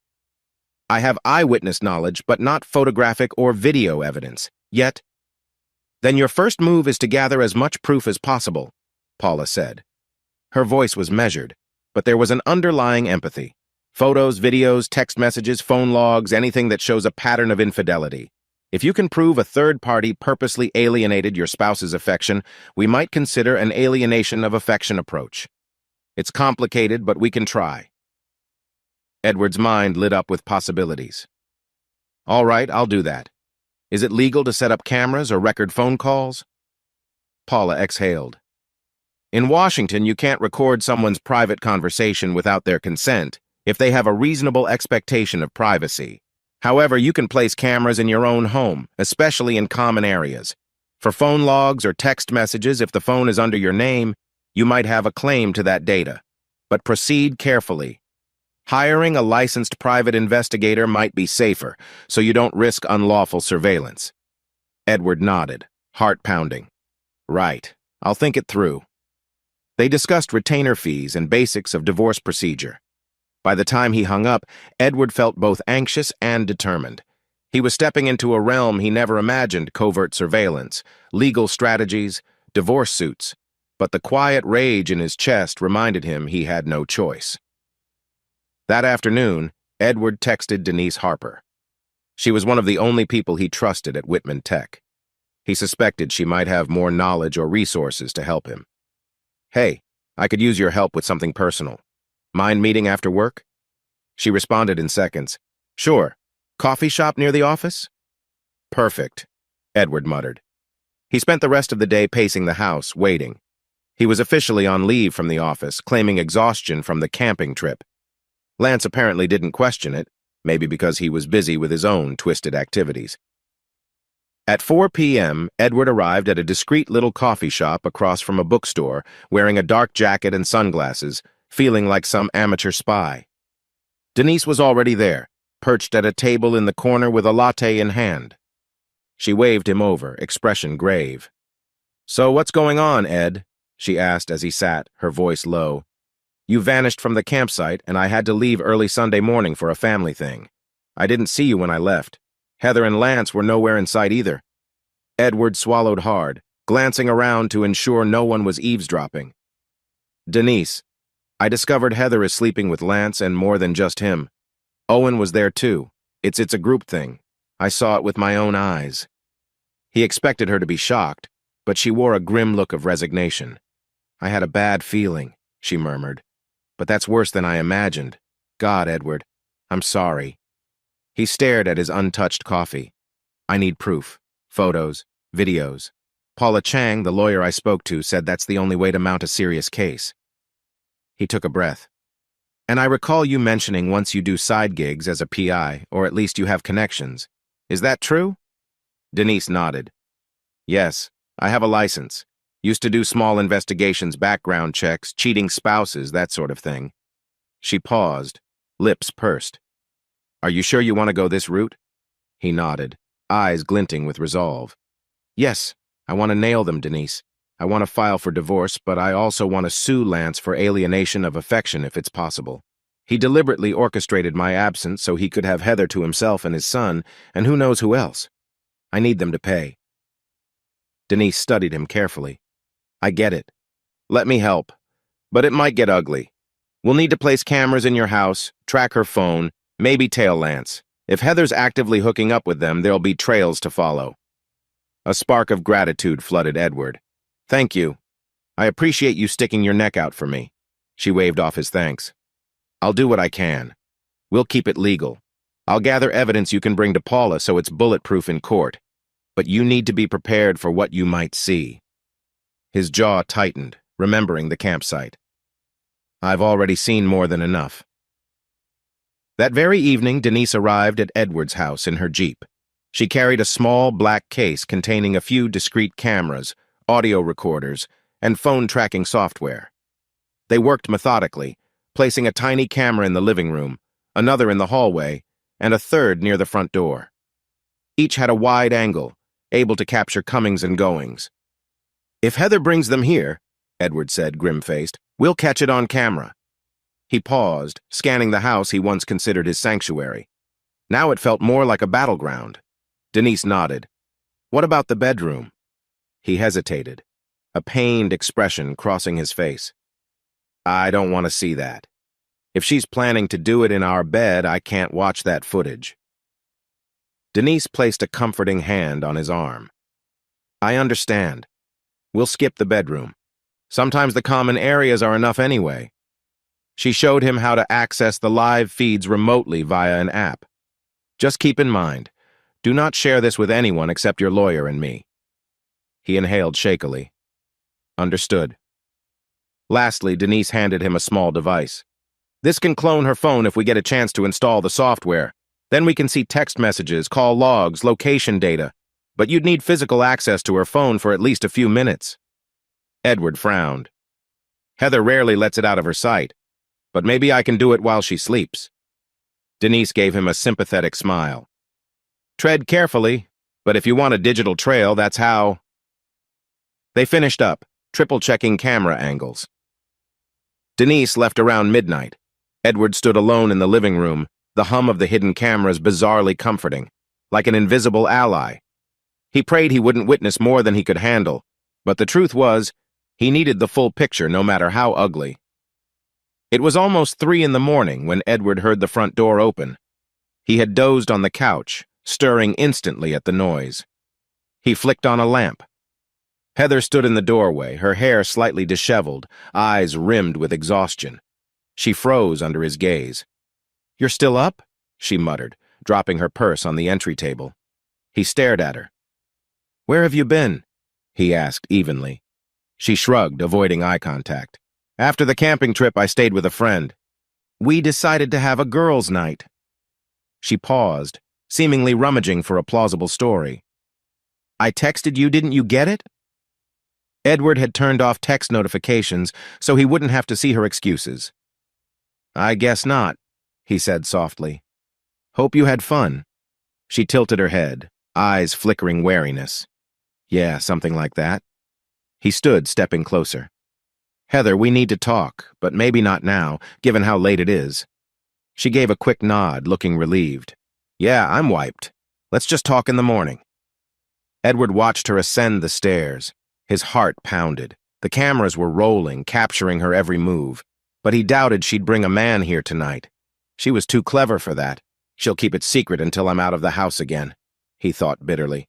"I have eyewitness knowledge, but not photographic or video evidence. Yet." "Then your first move is to gather as much proof as possible," Paula said. Her voice was measured, but there was an underlying empathy. Photos, videos, text messages, phone logs, anything that shows a pattern of infidelity. If you can prove a third party purposely alienated your spouse's affection, we might consider an alienation of affection approach. It's complicated, but we can try. Edward's mind lit up with possibilities. "All right, I'll do that. Is it legal to set up cameras or record phone calls?" Paula exhaled. "In Washington, you can't record someone's private conversation without their consent if they have a reasonable expectation of privacy. However, you can place cameras in your own home, especially in common areas. For phone logs or text messages, if the phone is under your name, you might have a claim to that data. But proceed carefully. Hiring a licensed private investigator might be safer, so you don't risk unlawful surveillance." Edward nodded, heart pounding. "Right, I'll think it through." They discussed retainer fees and basics of divorce procedure. By the time he hung up, Edward felt both anxious and determined. He was stepping into a realm he never imagined: covert surveillance, legal strategies, divorce suits. But the quiet rage in his chest reminded him he had no choice. That afternoon, Edward texted Denise Harper. She was one of the only people he trusted at Whitman Tech. He suspected she might have more knowledge or resources to help him. "Hey, I could use your help with something personal. Mind meeting after work?" She responded in seconds. "Sure. Coffee shop near the office?" "Perfect," Edward muttered. He spent the rest of the day pacing the house, waiting. He was officially on leave from the office, claiming exhaustion from the camping trip. Lance apparently didn't question it, maybe because he was busy with his own twisted activities. At 4 p.m., Edward arrived at a discreet little coffee shop across from a bookstore, wearing a dark jacket and sunglasses, feeling like some amateur spy. Denise was already there, perched at a table in the corner with a latte in hand. She waved him over, expression grave. "So what's going on, Ed?" she asked as he sat, her voice low. "You vanished from the campsite, and I had to leave early Sunday morning for a family thing. I didn't see you when I left. Heather and Lance were nowhere in sight either." Edward swallowed hard, glancing around to ensure no one was eavesdropping. "Denise, I discovered Heather is sleeping with Lance and more than just him. Owen was there too. It's a group thing. I saw it with my own eyes." He expected her to be shocked, but she wore a grim look of resignation. "I had a bad feeling," she murmured. "But that's worse than I imagined. God, Edward, I'm sorry." He stared at his untouched coffee. "I need proof. Photos, videos. Paula Chang, the lawyer I spoke to, said that's the only way to mount a serious case. He took a breath. And I recall you mentioning once you do side gigs as a PI, or at least you have connections. Is that true? Denise nodded. Yes, I have a license. Used to do small investigations, background checks, cheating spouses, that sort of thing. She paused, lips pursed. Are you sure you want to go this route? He nodded, eyes glinting with resolve. Yes, I want to nail them, Denise. I want to file for divorce, but I also want to sue Lance for alienation of affection if it's possible. He deliberately orchestrated my absence so he could have Heather to himself and his son, and who knows who else. I need them to pay. Denise studied him carefully. I get it. Let me help. But it might get ugly. We'll need to place cameras in your house, track her phone, maybe tail Lance. If Heather's actively hooking up with them, there'll be trails to follow. A spark of gratitude flooded Edward. Thank you. I appreciate you sticking your neck out for me. She waved off his thanks. I'll do what I can. We'll keep it legal. I'll gather evidence you can bring to Paula so it's bulletproof in court. But you need to be prepared for what you might see. His jaw tightened, remembering the campsite. I've already seen more than enough. That very evening, Denise arrived at Edward's house in her Jeep. She carried a small black case containing a few discrete cameras, audio recorders, and phone tracking software. They worked methodically, placing a tiny camera in the living room, another in the hallway, and a third near the front door. Each had a wide angle, able to capture comings and goings. If Heather brings them here, Edward said, grim-faced, we'll catch it on camera. He paused, scanning the house he once considered his sanctuary. Now it felt more like a battleground. Denise nodded. What about the bedroom? He hesitated, a pained expression crossing his face. I don't want to see that. If she's planning to do it in our bed, I can't watch that footage. Denise placed a comforting hand on his arm. I understand. We'll skip the bedroom. Sometimes the common areas are enough anyway. She showed him how to access the live feeds remotely via an app. Just keep in mind, do not share this with anyone except your lawyer and me. He inhaled shakily. Understood. Lastly, Denise handed him a small device. This can clone her phone if we get a chance to install the software. Then we can see text messages, call logs, location data. But you'd need physical access to her phone for at least a few minutes. Edward frowned. Heather rarely lets it out of her sight, but maybe I can do it while she sleeps. Denise gave him a sympathetic smile. Tread carefully, but if you want a digital trail, that's how. They finished up, triple-checking camera angles. Denise left around midnight. Edward stood alone in the living room, the hum of the hidden cameras bizarrely comforting, like an invisible ally. He prayed he wouldn't witness more than he could handle, but the truth was, he needed the full picture no matter how ugly. It was almost 3 in the morning when Edward heard the front door open. He had dozed on the couch, stirring instantly at the noise. He flicked on a lamp. Heather stood in the doorway, her hair slightly disheveled, eyes rimmed with exhaustion. She froze under his gaze. You're still up? She muttered, dropping her purse on the entry table. He stared at her. Where have you been? He asked evenly. She shrugged, avoiding eye contact. After the camping trip, I stayed with a friend. We decided to have a girls' night. She paused, seemingly rummaging for a plausible story. I texted you, didn't you get it? Edward had turned off text notifications so he wouldn't have to see her excuses. I guess not, he said softly. Hope you had fun. She tilted her head, eyes flickering wariness. Yeah, something like that. He stood, stepping closer. Heather, we need to talk, but maybe not now, given how late it is. She gave a quick nod, looking relieved. Yeah, I'm wiped. Let's just talk in the morning. Edward watched her ascend the stairs. His heart pounded. The cameras were rolling, capturing her every move. But he doubted she'd bring a man here tonight. She was too clever for that. She'll keep it secret until I'm out of the house again, he thought bitterly.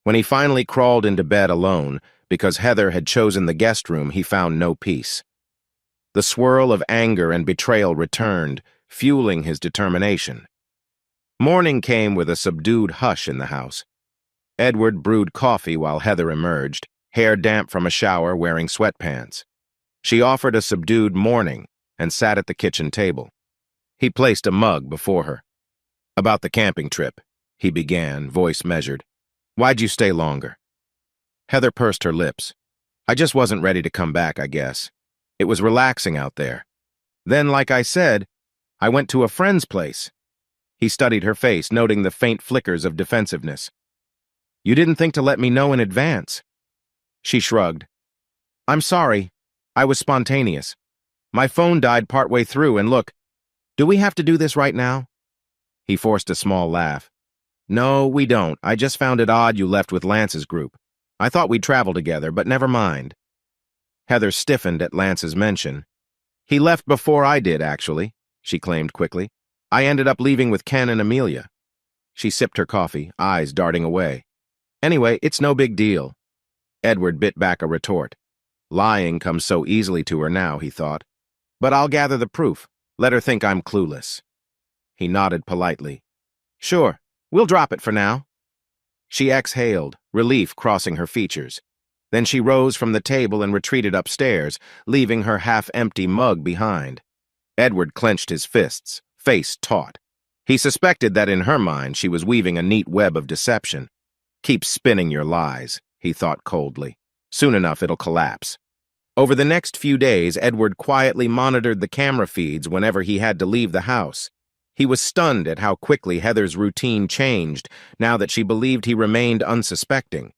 When he finally crawled into bed alone, because Heather had chosen the guest room, he found no peace. The swirl of anger and betrayal returned, fueling his determination. Morning came with a subdued hush in the house. Edward brewed coffee while Heather emerged, hair damp from a shower, wearing sweatpants. She offered a subdued morning and sat at the kitchen table. He placed a mug before her. "About the camping trip," he began, voice measured. "Why'd you stay longer?" Heather pursed her lips. "I just wasn't ready to come back, I guess. It was relaxing out there. Then, like I said, I went to a friend's place." He studied her face, noting the faint flickers of defensiveness. "You didn't think to let me know in advance." She shrugged. "I'm sorry. I was spontaneous. My phone died partway through, and look, do we have to do this right now?" He forced a small laugh. "No, we don't. I just found it odd you left with Lance's group. I thought we'd travel together, but never mind." Heather stiffened at Lance's mention. "He left before I did, actually," she claimed quickly. "I ended up leaving with Ken and Amelia." She sipped her coffee, eyes darting away. "Anyway, it's no big deal." Edward bit back a retort. Lying comes so easily to her now, he thought. "But I'll gather the proof. Let her think I'm clueless." He nodded politely. "Sure, we'll drop it for now." She exhaled, relief crossing her features. Then she rose from the table and retreated upstairs, leaving her half-empty mug behind. Edward clenched his fists, face taut. He suspected that in her mind she was weaving a neat web of deception. "Keep spinning your lies," he thought coldly. "Soon enough it'll collapse." Over the next few days, Edward quietly monitored the camera feeds whenever he had to leave the house. He was stunned at how quickly Heather's routine changed now that she believed he remained unsuspecting.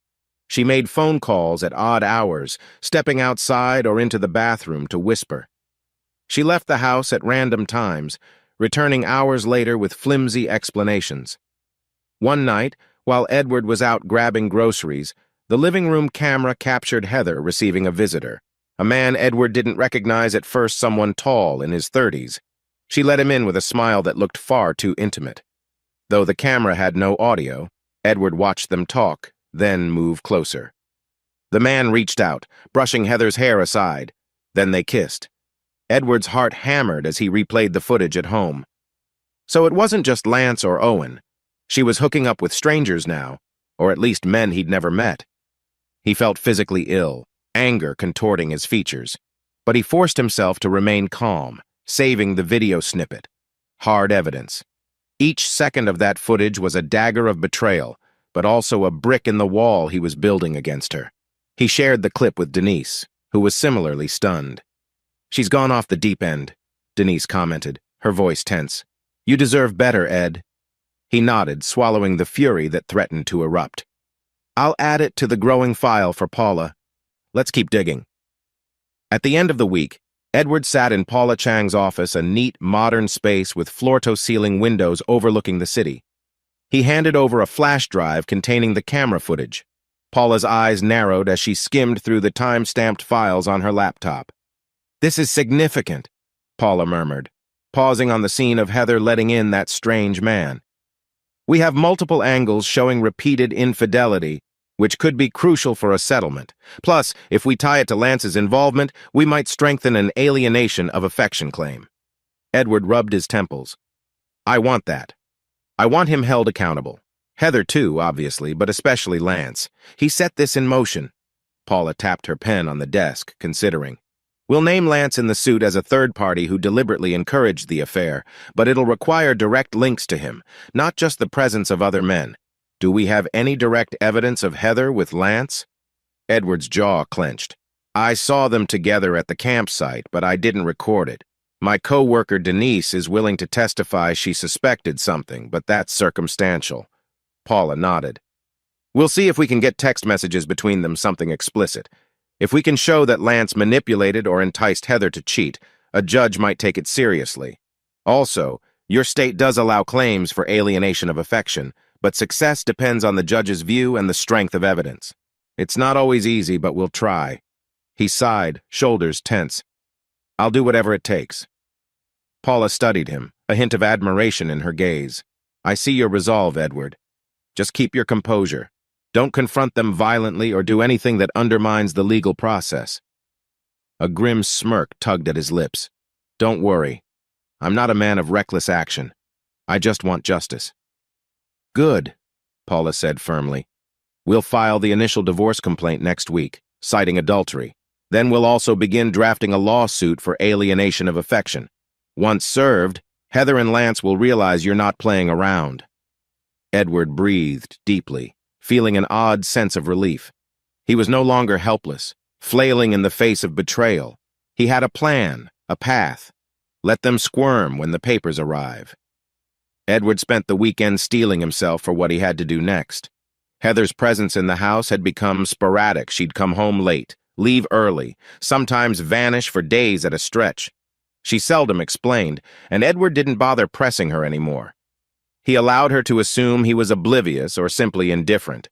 She made phone calls at odd hours, stepping outside or into the bathroom to whisper. She left the house at random times, returning hours later with flimsy explanations. One night, while Edward was out grabbing groceries, the living room camera captured Heather receiving a visitor, a man Edward didn't recognize at first, someone tall in his 30s. She let him in with a smile that looked far too intimate. Though the camera had no audio, Edward watched them talk, then move closer. The man reached out, brushing Heather's hair aside. Then they kissed. Edward's heart hammered as he replayed the footage at home. So it wasn't just Lance or Owen. She was hooking up with strangers now, or at least men he'd never met. He felt physically ill, anger contorting his features. But he forced himself to remain calm, saving the video snippet. Hard evidence. Each second of that footage was a dagger of betrayal, but also a brick in the wall he was building against her. He shared the clip with Denise, who was similarly stunned. "She's gone off the deep end," Denise commented, her voice tense. "You deserve better, Ed." He nodded, swallowing the fury that threatened to erupt. "I'll add it to the growing file for Paula. Let's keep digging." At the end of the week, Edward sat in Paula Chang's office, a neat, modern space with floor-to-ceiling windows overlooking the city. He handed over a flash drive containing the camera footage. Paula's eyes narrowed as she skimmed through the time-stamped files on her laptop. "This is significant," Paula murmured, pausing on the scene of Heather letting in that strange man. "We have multiple angles showing repeated infidelity, which could be crucial for a settlement. Plus, if we tie it to Lance's involvement, we might strengthen an alienation of affection claim." Edward rubbed his temples. "I want that. I want him held accountable. Heather too, obviously, but especially Lance. He set this in motion." Paula tapped her pen on the desk, considering. "We'll name Lance in the suit as a third party who deliberately encouraged the affair, but it'll require direct links to him, not just the presence of other men. Do we have any direct evidence of Heather with Lance?" Edward's jaw clenched. "I saw them together at the campsite, but I didn't record it. My co-worker Denise is willing to testify she suspected something, but that's circumstantial." Paula nodded. "We'll see if we can get text messages between them, something explicit. If we can show that Lance manipulated or enticed Heather to cheat, a judge might take it seriously. Also, your state does allow claims for alienation of affection, but success depends on the judge's view and the strength of evidence. It's not always easy, but we'll try." He sighed, shoulders tense. "I'll do whatever it takes." Paula studied him, a hint of admiration in her gaze. "I see your resolve, Edward. Just keep your composure. Don't confront them violently or do anything that undermines the legal process." A grim smirk tugged at his lips. "Don't worry. I'm not a man of reckless action. I just want justice." "Good," Paula said firmly. We'll file the initial divorce complaint next week, citing adultery. Then we'll also begin drafting a lawsuit for alienation of affection. Once served, Heather and Lance will realize you're not playing around." Edward breathed deeply, feeling an odd sense of relief. He was no longer helpless, flailing in the face of betrayal. He had a plan, a path. Let them squirm when the papers arrive. Edward spent the weekend steeling himself for what he had to do next. Heather's presence in the house had become sporadic. She'd come home late, leave early, sometimes vanish for days at a stretch. She seldom explained, and Edward didn't bother pressing her anymore. He allowed her to assume he was oblivious or simply indifferent.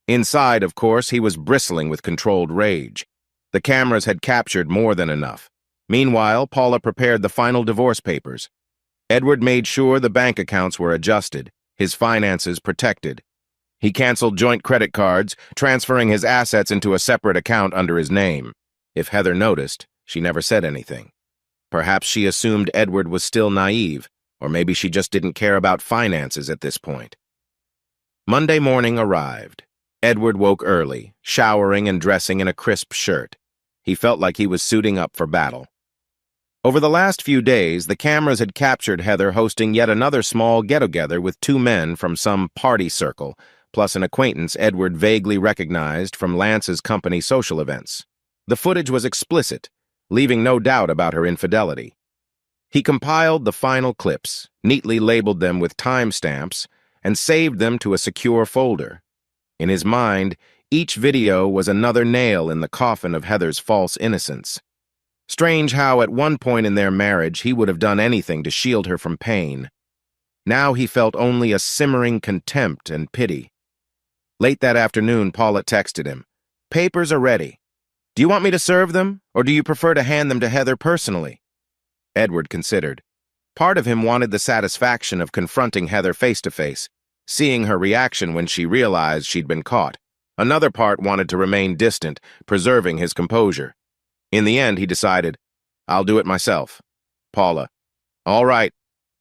Inside, of course, he was bristling with controlled rage. The cameras had captured more than enough. Meanwhile, Paula prepared the final divorce papers. Edward made sure the bank accounts were adjusted, his finances protected. He canceled joint credit cards, transferring his assets into a separate account under his name. If Heather noticed, she never said anything. Perhaps she assumed Edward was still naive, or maybe she just didn't care about finances at this point. Monday morning arrived. Edward woke early, showering and dressing in a crisp shirt. He felt like he was suiting up for battle. Over the last few days, the cameras had captured Heather hosting yet another small get-together with two men from some party circle, plus an acquaintance Edward vaguely recognized from Lance's company social events. The footage was explicit, leaving no doubt about her infidelity. He compiled the final clips, neatly labeled them with timestamps, and saved them to a secure folder. In his mind, each video was another nail in the coffin of Heather's false innocence. Strange how, at one point in their marriage, he would have done anything to shield her from pain. Now he felt only a simmering contempt and pity. Late that afternoon, Paula texted him, "Papers are ready. Do you want me to serve them, or do you prefer to hand them to Heather personally?" Edward considered. Part of him wanted the satisfaction of confronting Heather face-to-face, seeing her reaction when she realized she'd been caught. Another part wanted to remain distant, preserving his composure. In the end, he decided, "I'll do it myself." Paula, "All right.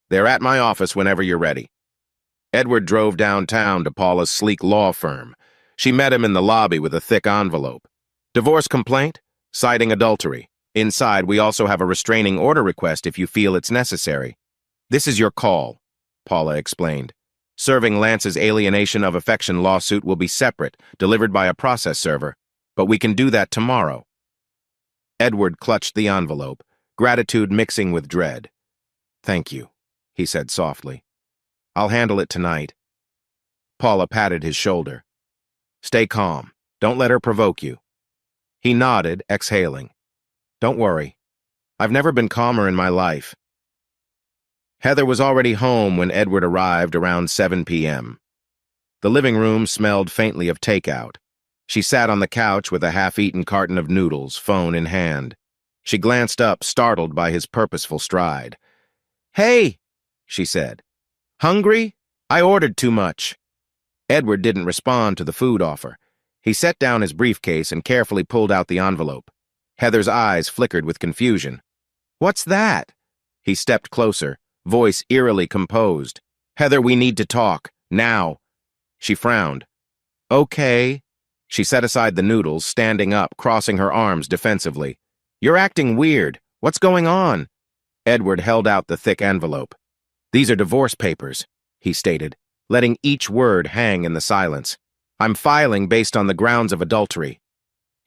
They're at my office whenever you're ready." Edward drove downtown to Paula's sleek law firm. She met him in the lobby with a thick envelope. "Divorce complaint? Citing adultery. Inside, we also have a restraining order request if you feel it's necessary." "This is your call," Paula explained. "Serving Lance's alienation of affection lawsuit will be separate, delivered by a process server, but we can do that tomorrow." Edward clutched the envelope, gratitude mixing with dread. "Thank you," he said softly. "I'll handle it tonight." Paula patted his shoulder. "Stay calm. Don't let her provoke you." He nodded, exhaling. "Don't worry. I've never been calmer in my life." Heather was already home when Edward arrived around 7 p.m. The living room smelled faintly of takeout. She sat on the couch with a half-eaten carton of noodles, phone in hand. She glanced up, startled by his purposeful stride. "Hey," she said. "Hungry? I ordered too much." Edward didn't respond to the food offer. He set down his briefcase and carefully pulled out the envelope. Heather's eyes flickered with confusion. "What's that?" He stepped closer, voice eerily composed. "Heather, we need to talk. Now." She frowned. "Okay." She set aside the noodles, standing up, crossing her arms defensively. "You're acting weird. What's going on?" Edward held out the thick envelope. "These are divorce papers," he stated, letting each word hang in the silence. "I'm filing based on the grounds of adultery."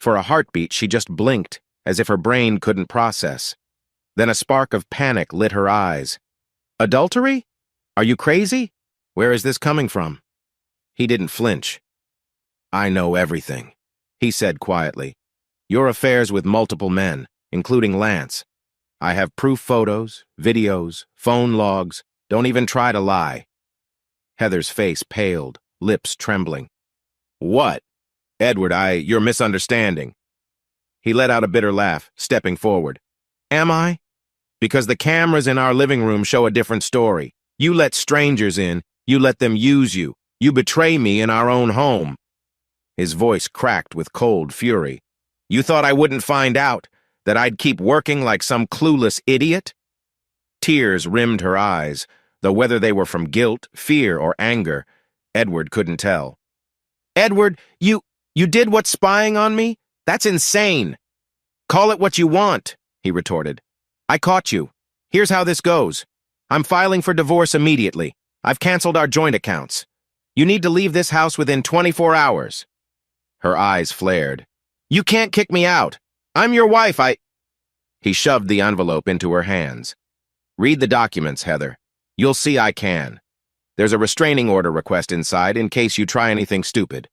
For a heartbeat, she just blinked, as if her brain couldn't process. Then a spark of panic lit her eyes. "Adultery? Are you crazy? Where is this coming from?" He didn't flinch. "I know everything," he said quietly. "Your affairs with multiple men, including Lance. I have proof photos, videos, phone logs. Don't even try to lie." Heather's face paled, lips trembling. "What?" "Edward, you're misunderstanding." He let out a bitter laugh, stepping forward. "Am I? Because the cameras in our living room show a different story. You let strangers in. You let them use you. You betray me in our own home." His voice cracked with cold fury. "You thought I wouldn't find out? That I'd keep working like some clueless idiot?" Tears rimmed her eyes, though whether they were from guilt, fear, or anger, Edward couldn't tell. Edward, you did what, spying on me? That's insane. Call it what you want, he retorted. I caught you. Here's how this goes. I'm filing for divorce immediately. I've canceled our joint accounts. You need to leave this house within 24 hours. Her eyes flared. You can't kick me out. I'm your wife, He shoved the envelope into her hands. Read the documents, Heather. You'll see I can. There's a restraining order request inside in case you try anything stupid.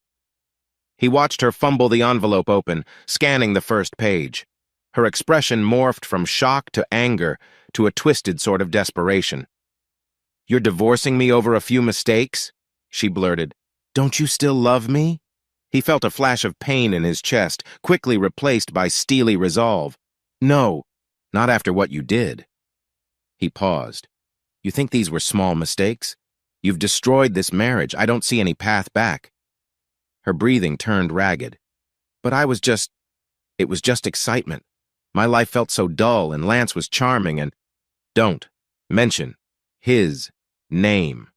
He watched her fumble the envelope open, scanning the first page. Her expression morphed from shock to anger to a twisted sort of desperation. You're divorcing me over a few mistakes? She blurted. Don't you still love me? He felt a flash of pain in his chest, quickly replaced by steely resolve. No, not after what you did. He paused. You think these were small mistakes? You've destroyed this marriage. I don't see any path back. Her breathing turned ragged. But it was just excitement. My life felt so dull, and Lance was charming, and... Don't mention his name.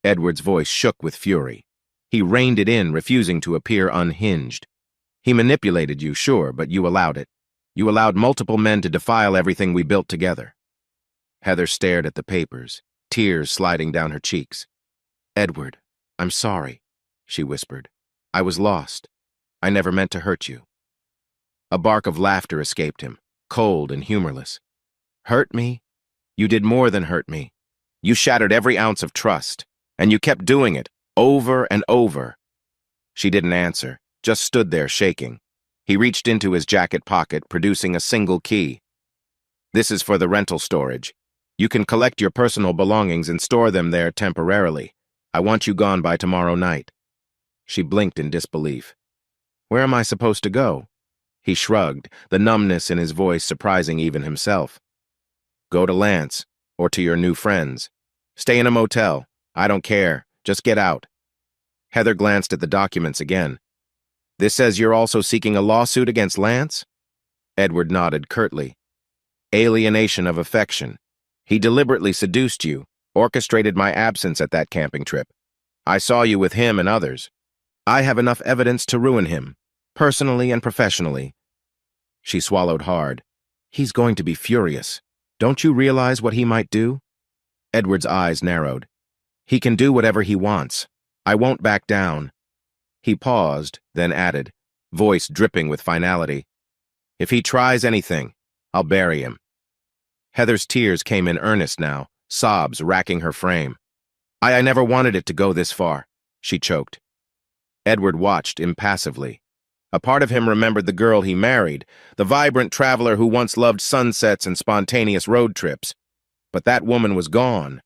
Edward's voice shook with fury. He reined it in, refusing to appear unhinged. He manipulated you, sure, but you allowed it. You allowed multiple men to defile everything we built together. Heather stared at the papers, tears sliding down her cheeks. Edward, I'm sorry, she whispered. I was lost. I never meant to hurt you. A bark of laughter escaped him, cold and humorless. Hurt me? You did more than hurt me. You shattered every ounce of trust, and you kept doing it, over and over. She didn't answer, just stood there shaking. He reached into his jacket pocket, producing a single key. This is for the rental storage. You can collect your personal belongings and store them there temporarily. I want you gone by tomorrow night. She blinked in disbelief. Where am I supposed to go? He shrugged, the numbness in his voice surprising even himself. Go to Lance, or to your new friends. Stay in a motel. I don't care. Just get out. Heather glanced at the documents again. This says you're also seeking a lawsuit against Lance? Edward nodded curtly. Alienation of affection. He deliberately seduced you, orchestrated my absence at that camping trip. I saw you with him and others. I have enough evidence to ruin him, personally and professionally. She swallowed hard. He's going to be furious. Don't you realize what he might do? Edward's eyes narrowed. He can do whatever he wants. I won't back down. He paused, then added, voice dripping with finality. If he tries anything, I'll bury him. Heather's tears came in earnest now, sobs racking her frame. I never wanted it to go this far, she choked. Edward watched impassively. A part of him remembered the girl he married, the vibrant traveler who once loved sunsets and spontaneous road trips. But that woman was gone.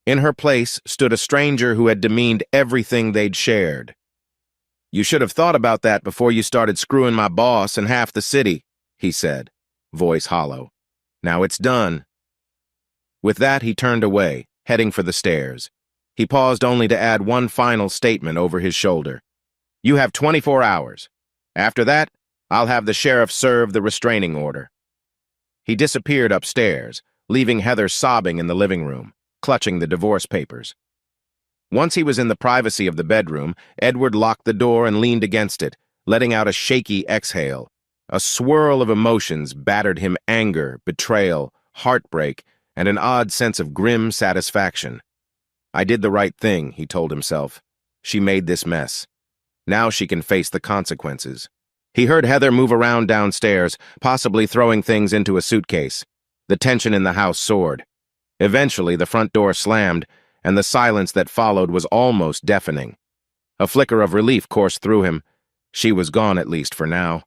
In her place stood a stranger who had demeaned everything they'd shared. You should have thought about that before you started screwing my boss and half the city, he said, voice hollow. Now it's done. With that, he turned away, heading for the stairs. He paused only to add one final statement over his shoulder. You have 24 hours. After that, I'll have the sheriff serve the restraining order. He disappeared upstairs, leaving Heather sobbing in the living room, clutching the divorce papers. Once he was in the privacy of the bedroom, Edward locked the door and leaned against it, letting out a shaky exhale. A swirl of emotions battered him: anger, betrayal, heartbreak, and an odd sense of grim satisfaction. I did the right thing, he told himself. She made this mess. Now she can face the consequences. He heard Heather move around downstairs, possibly throwing things into a suitcase. The tension in the house soared. Eventually, the front door slammed, and the silence that followed was almost deafening. A flicker of relief coursed through him. She was gone, at least for now.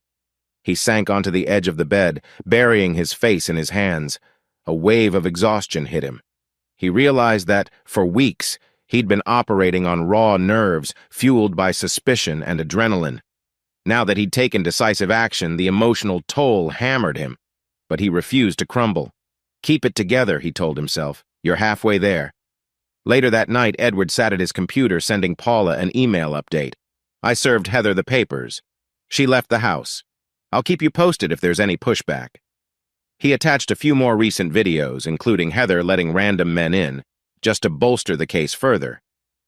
He sank onto the edge of the bed, burying his face in his hands. A wave of exhaustion hit him. He realized that, for weeks, he'd been operating on raw nerves, fueled by suspicion and adrenaline. Now that he'd taken decisive action, the emotional toll hammered him. But he refused to crumble. Keep it together, he told himself. You're halfway there. Later that night, Edward sat at his computer sending Paula an email update. I served Heather the papers. She left the house. I'll keep you posted if there's any pushback. He attached a few more recent videos, including Heather letting random men in, just to bolster the case further.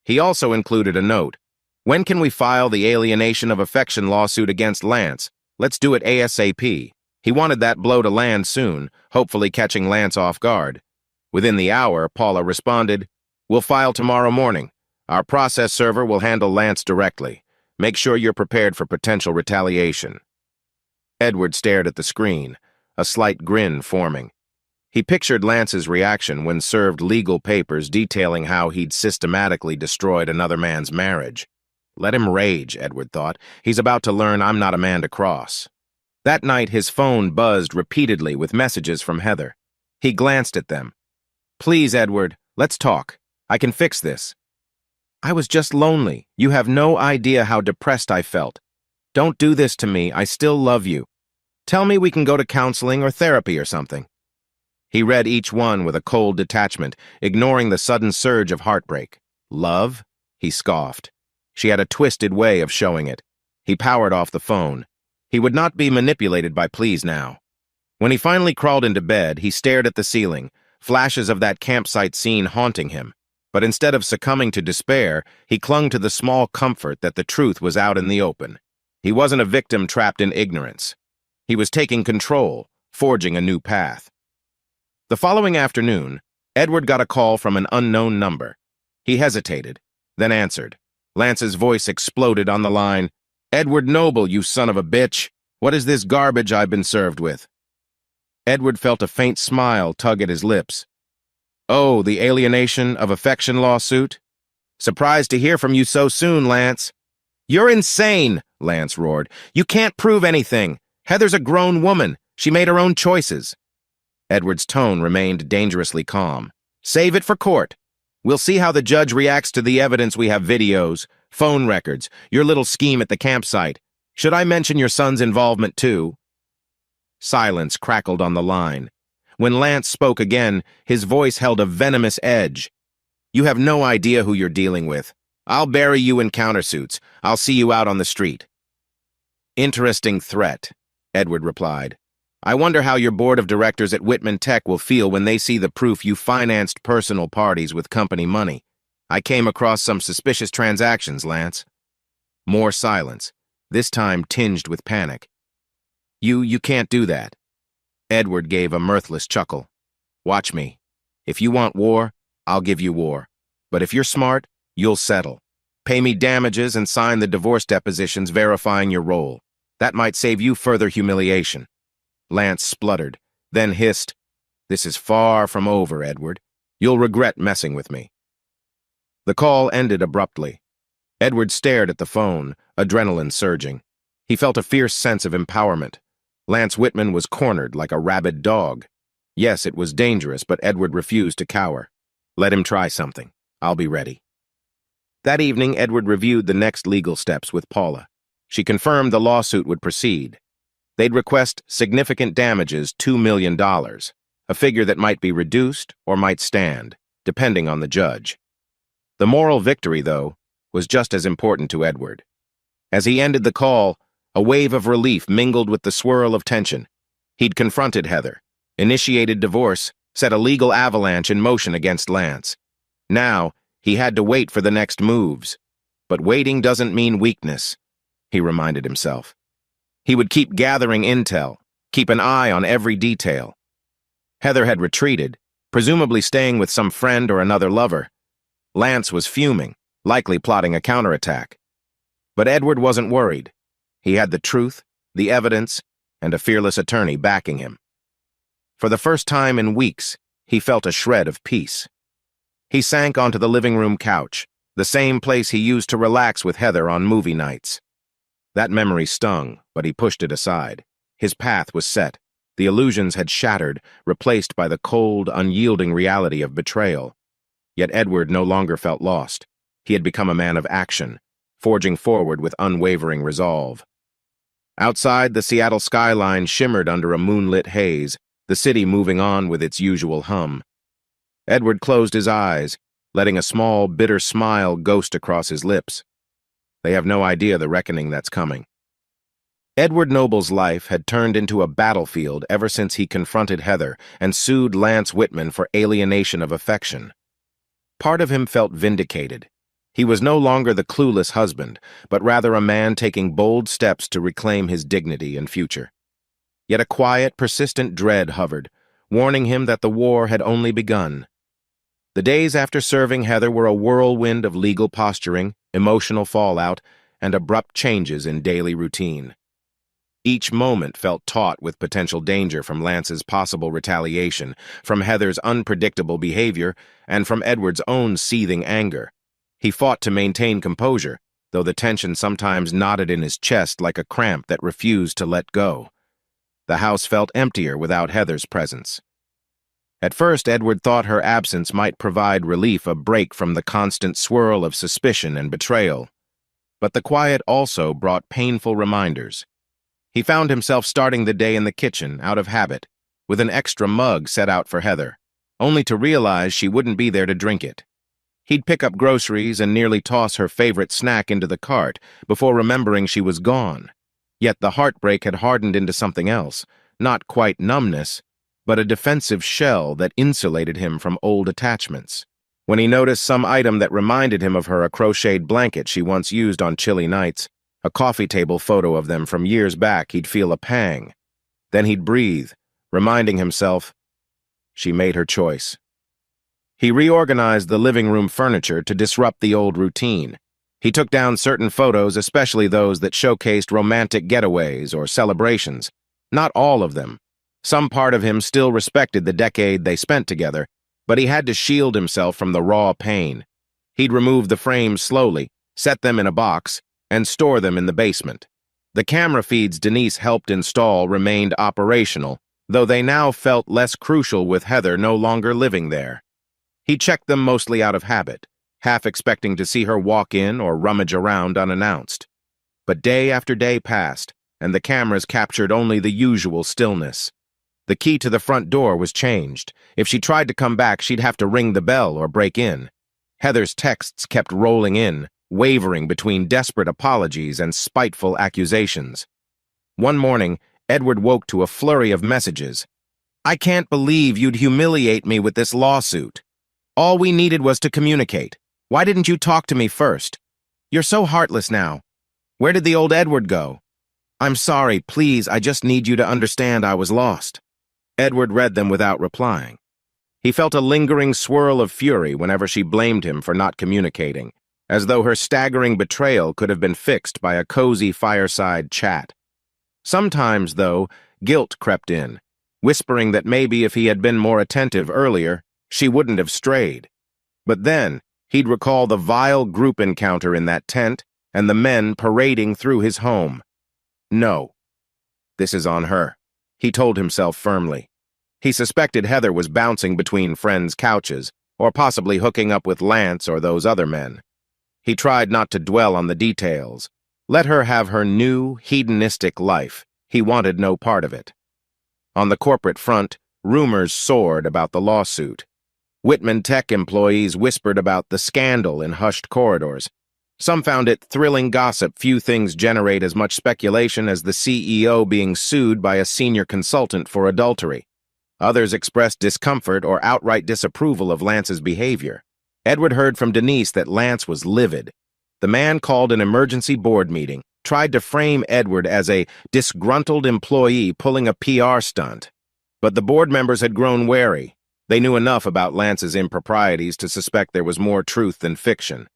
He also included a note. When can we file the alienation of affection lawsuit against Lance? Let's do it ASAP. He wanted that blow to land soon, hopefully catching Lance off guard. Within the hour, Paula responded, "We'll file tomorrow morning. Our process server will handle Lance directly. Make sure you're prepared for potential retaliation." Edward stared at the screen, a slight grin forming. He pictured Lance's reaction when served legal papers detailing how he'd systematically destroyed another man's marriage. Let him rage, Edward thought. He's about to learn I'm not a man to cross. That night, his phone buzzed repeatedly with messages from Heather. He glanced at them. "Please, Edward, let's talk. I can fix this." "I was just lonely. You have no idea how depressed I felt. Don't do this to me. I still love you. Tell me we can go to counseling or therapy or something." He read each one with a cold detachment, ignoring the sudden surge of heartbreak. Love? He scoffed. She had a twisted way of showing it. He powered off the phone. He would not be manipulated by pleas now. When he finally crawled into bed, he stared at the ceiling, flashes of that campsite scene haunting him. But instead of succumbing to despair, he clung to the small comfort that the truth was out in the open. He wasn't a victim trapped in ignorance. He was taking control, forging a new path. The following afternoon, Edward got a call from an unknown number. He hesitated, then answered. Lance's voice exploded on the line. "Edward Noble, you son of a bitch! What is this garbage I've been served with?" Edward felt a faint smile tug at his lips. "Oh, the alienation of affection lawsuit? Surprised to hear from you so soon, Lance." "You're insane," Lance roared. "You can't prove anything. Heather's a grown woman. She made her own choices." Edward's tone remained dangerously calm. "Save it for court. We'll see how the judge reacts to the evidence. We have videos, phone records, your little scheme at the campsite. Should I mention your son's involvement too?" Silence crackled on the line. When Lance spoke again, his voice held a venomous edge. "You have no idea who you're dealing with. I'll bury you in countersuits. I'll see you out on the street." "Interesting threat," Edward replied. "I wonder how your board of directors at Whitman Tech will feel when they see the proof you financed personal parties with company money. I came across some suspicious transactions, Lance." More silence, this time tinged with panic. You can't do that." Edward gave a mirthless chuckle. "Watch me. If you want war, I'll give you war. But if you're smart, you'll settle. Pay me damages and sign the divorce depositions verifying your role. That might save you further humiliation." Lance spluttered, then hissed, "This is far from over, Edward. You'll regret messing with me." The call ended abruptly. Edward stared at the phone, adrenaline surging. He felt a fierce sense of empowerment. Lance Whitman was cornered like a rabid dog. Yes, it was dangerous, but Edward refused to cower. Let him try something. I'll be ready. That evening, Edward reviewed the next legal steps with Paula. She confirmed the lawsuit would proceed. They'd request significant damages, $2 million, a figure that might be reduced or might stand, depending on the judge. The moral victory, though, was just as important to Edward. As he ended the call, a wave of relief mingled with the swirl of tension. He'd confronted Heather, initiated divorce, set a legal avalanche in motion against Lance. Now, he had to wait for the next moves. But waiting doesn't mean weakness, he reminded himself. He would keep gathering intel, keep an eye on every detail. Heather had retreated, presumably staying with some friend or another lover. Lance was fuming, likely plotting a counterattack. But Edward wasn't worried. He had the truth, the evidence, and a fearless attorney backing him. For the first time in weeks, he felt a shred of peace. He sank onto the living room couch, the same place he used to relax with Heather on movie nights. That memory stung, but he pushed it aside. His path was set. The illusions had shattered, replaced by the cold, unyielding reality of betrayal. Yet Edward no longer felt lost. He had become a man of action, forging forward with unwavering resolve. Outside, the Seattle skyline shimmered under a moonlit haze, the city moving on with its usual hum. Edward closed his eyes, letting a small, bitter smile ghost across his lips. They have no idea the reckoning that's coming. Edward Noble's life had turned into a battlefield ever since he confronted Heather and sued Lance Whitman for alienation of affection. Part of him felt vindicated. He was no longer the clueless husband, but rather a man taking bold steps to reclaim his dignity and future. Yet a quiet, persistent dread hovered, warning him that the war had only begun. The days after serving Heather were a whirlwind of legal posturing, emotional fallout, and abrupt changes in daily routine. Each moment felt taut with potential danger from Lance's possible retaliation, from Heather's unpredictable behavior, and from Edward's own seething anger. He fought to maintain composure, though the tension sometimes knotted in his chest like a cramp that refused to let go. The house felt emptier without Heather's presence. At first, Edward thought her absence might provide relief, a break from the constant swirl of suspicion and betrayal. But the quiet also brought painful reminders. He found himself starting the day in the kitchen, out of habit, with an extra mug set out for Heather, only to realize she wouldn't be there to drink it. He'd pick up groceries and nearly toss her favorite snack into the cart before remembering she was gone. Yet the heartbreak had hardened into something else, not quite numbness, but a defensive shell that insulated him from old attachments. When he noticed some item that reminded him of her, a crocheted blanket she once used on chilly nights, a coffee table photo of them from years back, he'd feel a pang. Then he'd breathe, reminding himself, she made her choice. He reorganized the living room furniture to disrupt the old routine. He took down certain photos, especially those that showcased romantic getaways or celebrations. Not all of them. Some part of him still respected the decade they spent together, but he had to shield himself from the raw pain. He'd remove the frames slowly, set them in a box, and store them in the basement. The camera feeds Denise helped install remained operational, though they now felt less crucial with Heather no longer living there. He checked them mostly out of habit, half expecting to see her walk in or rummage around unannounced. But day after day passed, and the cameras captured only the usual stillness. The key to the front door was changed. If she tried to come back, she'd have to ring the bell or break in. Heather's texts kept rolling in, wavering between desperate apologies and spiteful accusations. One morning, Edward woke to a flurry of messages. "I can't believe you'd humiliate me with this lawsuit. All we needed was to communicate. Why didn't you talk to me first? You're so heartless now. Where did the old Edward go? I'm sorry, please, I just need you to understand I was lost." Edward read them without replying. He felt a lingering swirl of fury whenever she blamed him for not communicating, as though her staggering betrayal could have been fixed by a cozy fireside chat. Sometimes, though, guilt crept in, whispering that maybe if he had been more attentive earlier, she wouldn't have strayed. But then, he'd recall the vile group encounter in that tent and the men parading through his home. No, this is on her, he told himself firmly. He suspected Heather was bouncing between friends' couches, or possibly hooking up with Lance or those other men. He tried not to dwell on the details. Let her have her new, hedonistic life. He wanted no part of it. On the corporate front, rumors soared about the lawsuit. Whitman Tech employees whispered about the scandal in hushed corridors. Some found it thrilling gossip. Few things generate as much speculation as the CEO being sued by a senior consultant for adultery. Others expressed discomfort or outright disapproval of Lance's behavior. Edward heard from Denise that Lance was livid. The man called an emergency board meeting, tried to frame Edward as a disgruntled employee pulling a PR stunt. But the board members had grown wary. They knew enough about Lance's improprieties to suspect there was more truth than fiction.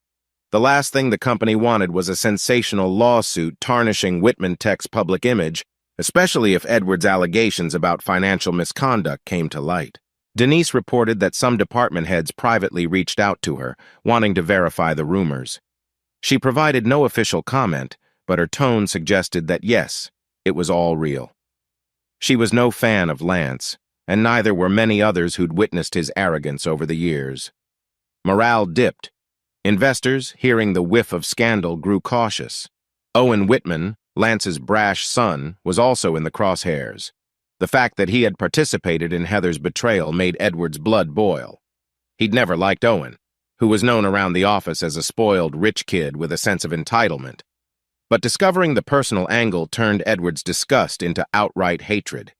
The last thing the company wanted was a sensational lawsuit tarnishing Whitman Tech's public image, especially if Edward's allegations about financial misconduct came to light. Denise reported that some department heads privately reached out to her, wanting to verify the rumors. She provided no official comment, but her tone suggested that yes, it was all real. She was no fan of Lance, and neither were many others who'd witnessed his arrogance over the years. Morale dipped. Investors, hearing the whiff of scandal, grew cautious. Owen Whitman, Lance's brash son, was also in the crosshairs. The fact that he had participated in Heather's betrayal made Edward's blood boil. He'd never liked Owen, who was known around the office as a spoiled rich kid with a sense of entitlement. But discovering the personal angle turned Edward's disgust into outright hatred.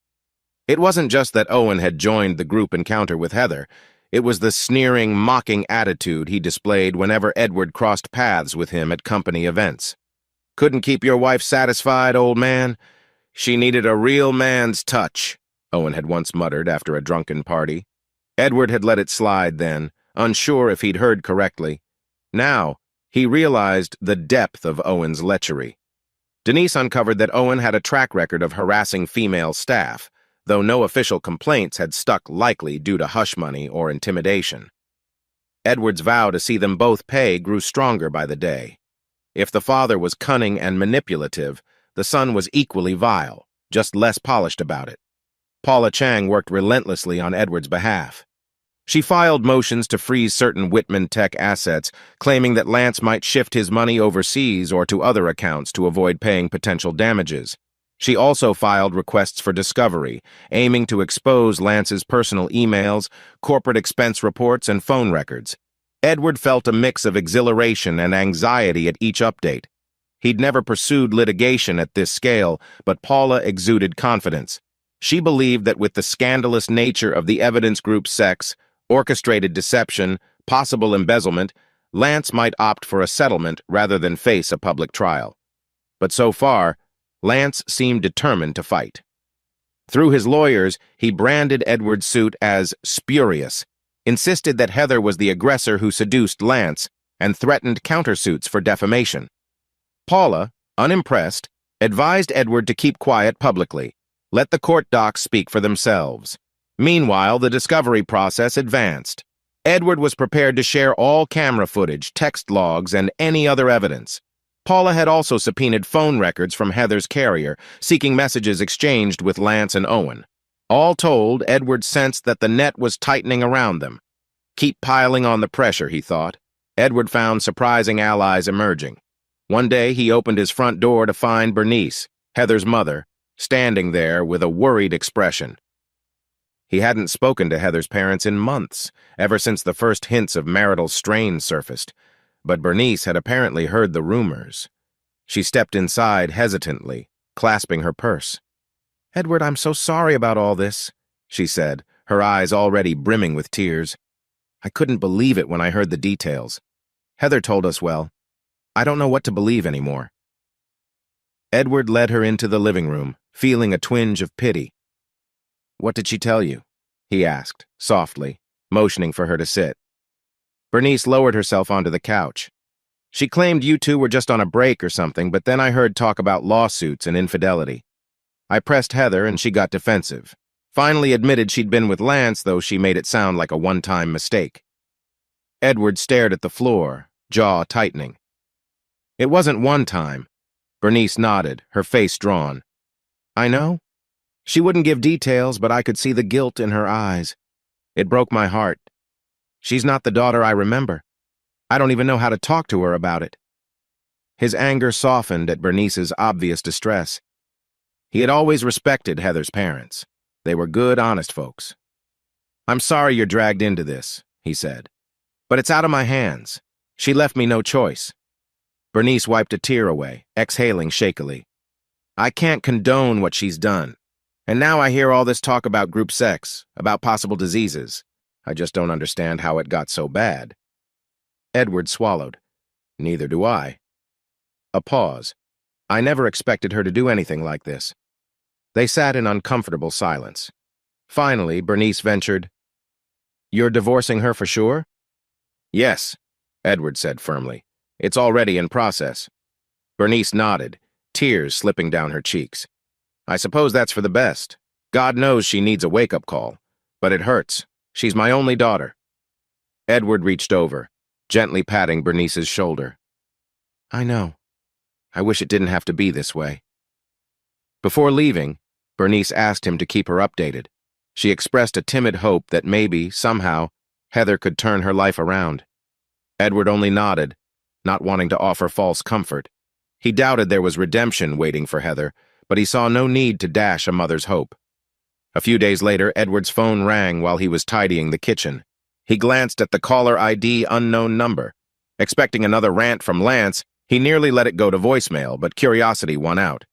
It wasn't just that Owen had joined the group encounter with Heather. It was the sneering, mocking attitude he displayed whenever Edward crossed paths with him at company events. "Couldn't keep your wife satisfied, old man? She needed a real man's touch," Owen had once muttered after a drunken party. Edward had let it slide then, unsure if he'd heard correctly. Now, he realized the depth of Owen's lechery. Denise uncovered that Owen had a track record of harassing female staff, though no official complaints had stuck, likely due to hush money or intimidation. Edward's vow to see them both pay grew stronger by the day. If the father was cunning and manipulative, the son was equally vile, just less polished about it. Paula Chang worked relentlessly on Edward's behalf. She filed motions to freeze certain Whitman Tech assets, claiming that Lance might shift his money overseas or to other accounts to avoid paying potential damages. She also filed requests for discovery, aiming to expose Lance's personal emails, corporate expense reports, and phone records. Edward felt a mix of exhilaration and anxiety at each update. He'd never pursued litigation at this scale, but Paula exuded confidence. She believed that with the scandalous nature of the evidence group's sex, orchestrated deception, possible embezzlement, Lance might opt for a settlement rather than face a public trial. But so far, Lance seemed determined to fight. Through his lawyers, he branded Edward's suit as spurious, insisted that Heather was the aggressor who seduced Lance, and threatened countersuits for defamation. Paula, unimpressed, advised Edward to keep quiet publicly, let the court docs speak for themselves. Meanwhile, the discovery process advanced. Edward was prepared to share all camera footage, text logs, and any other evidence. Paula had also subpoenaed phone records from Heather's carrier, seeking messages exchanged with Lance and Owen. All told, Edward sensed that the net was tightening around them. Keep piling on the pressure, he thought. Edward found surprising allies emerging. One day, he opened his front door to find Bernice, Heather's mother, standing there with a worried expression. He hadn't spoken to Heather's parents in months, ever since the first hints of marital strain surfaced, but Bernice had apparently heard the rumors. She stepped inside hesitantly, clasping her purse. "Edward, I'm so sorry about all this," she said, her eyes already brimming with tears. "I couldn't believe it when I heard the details. Heather told us well. I don't know what to believe anymore." Edward led her into the living room, feeling a twinge of pity. "What did she tell you?" he asked, softly, motioning for her to sit. Bernice lowered herself onto the couch. "She claimed you two were just on a break or something, but then I heard talk about lawsuits and infidelity. I pressed Heather and she got defensive. Finally admitted she'd been with Lance, though she made it sound like a one-time mistake." Edward stared at the floor, jaw tightening. "It wasn't one time." Bernice nodded, her face drawn. "I know. She wouldn't give details, but I could see the guilt in her eyes. It broke my heart. She's not the daughter I remember. I don't even know how to talk to her about it." His anger softened at Bernice's obvious distress. He had always respected Heather's parents. They were good, honest folks. "I'm sorry you're dragged into this," he said. "But it's out of my hands. She left me no choice." Bernice wiped a tear away, exhaling shakily. "I can't condone what she's done. And now I hear all this talk about group sex, about possible diseases. I just don't understand how it got so bad." Edward swallowed. "Neither do I." A pause. "I never expected her to do anything like this." They sat in uncomfortable silence. Finally, Bernice ventured, "You're divorcing her for sure?" "Yes," Edward said firmly. "It's already in process." Bernice nodded, tears slipping down her cheeks. "I suppose that's for the best. God knows she needs a wake-up call. But it hurts. She's my only daughter." Edward reached over, gently patting Bernice's shoulder. "I know. I wish it didn't have to be this way." Before leaving, Bernice asked him to keep her updated. She expressed a timid hope that maybe, somehow, Heather could turn her life around. Edward only nodded, not wanting to offer false comfort. He doubted there was redemption waiting for Heather, but he saw no need to dash a mother's hope. A few days later, Edward's phone rang while he was tidying the kitchen. He glanced at the caller ID unknown number. Expecting another rant from Lance, he nearly let it go to voicemail, but curiosity won out.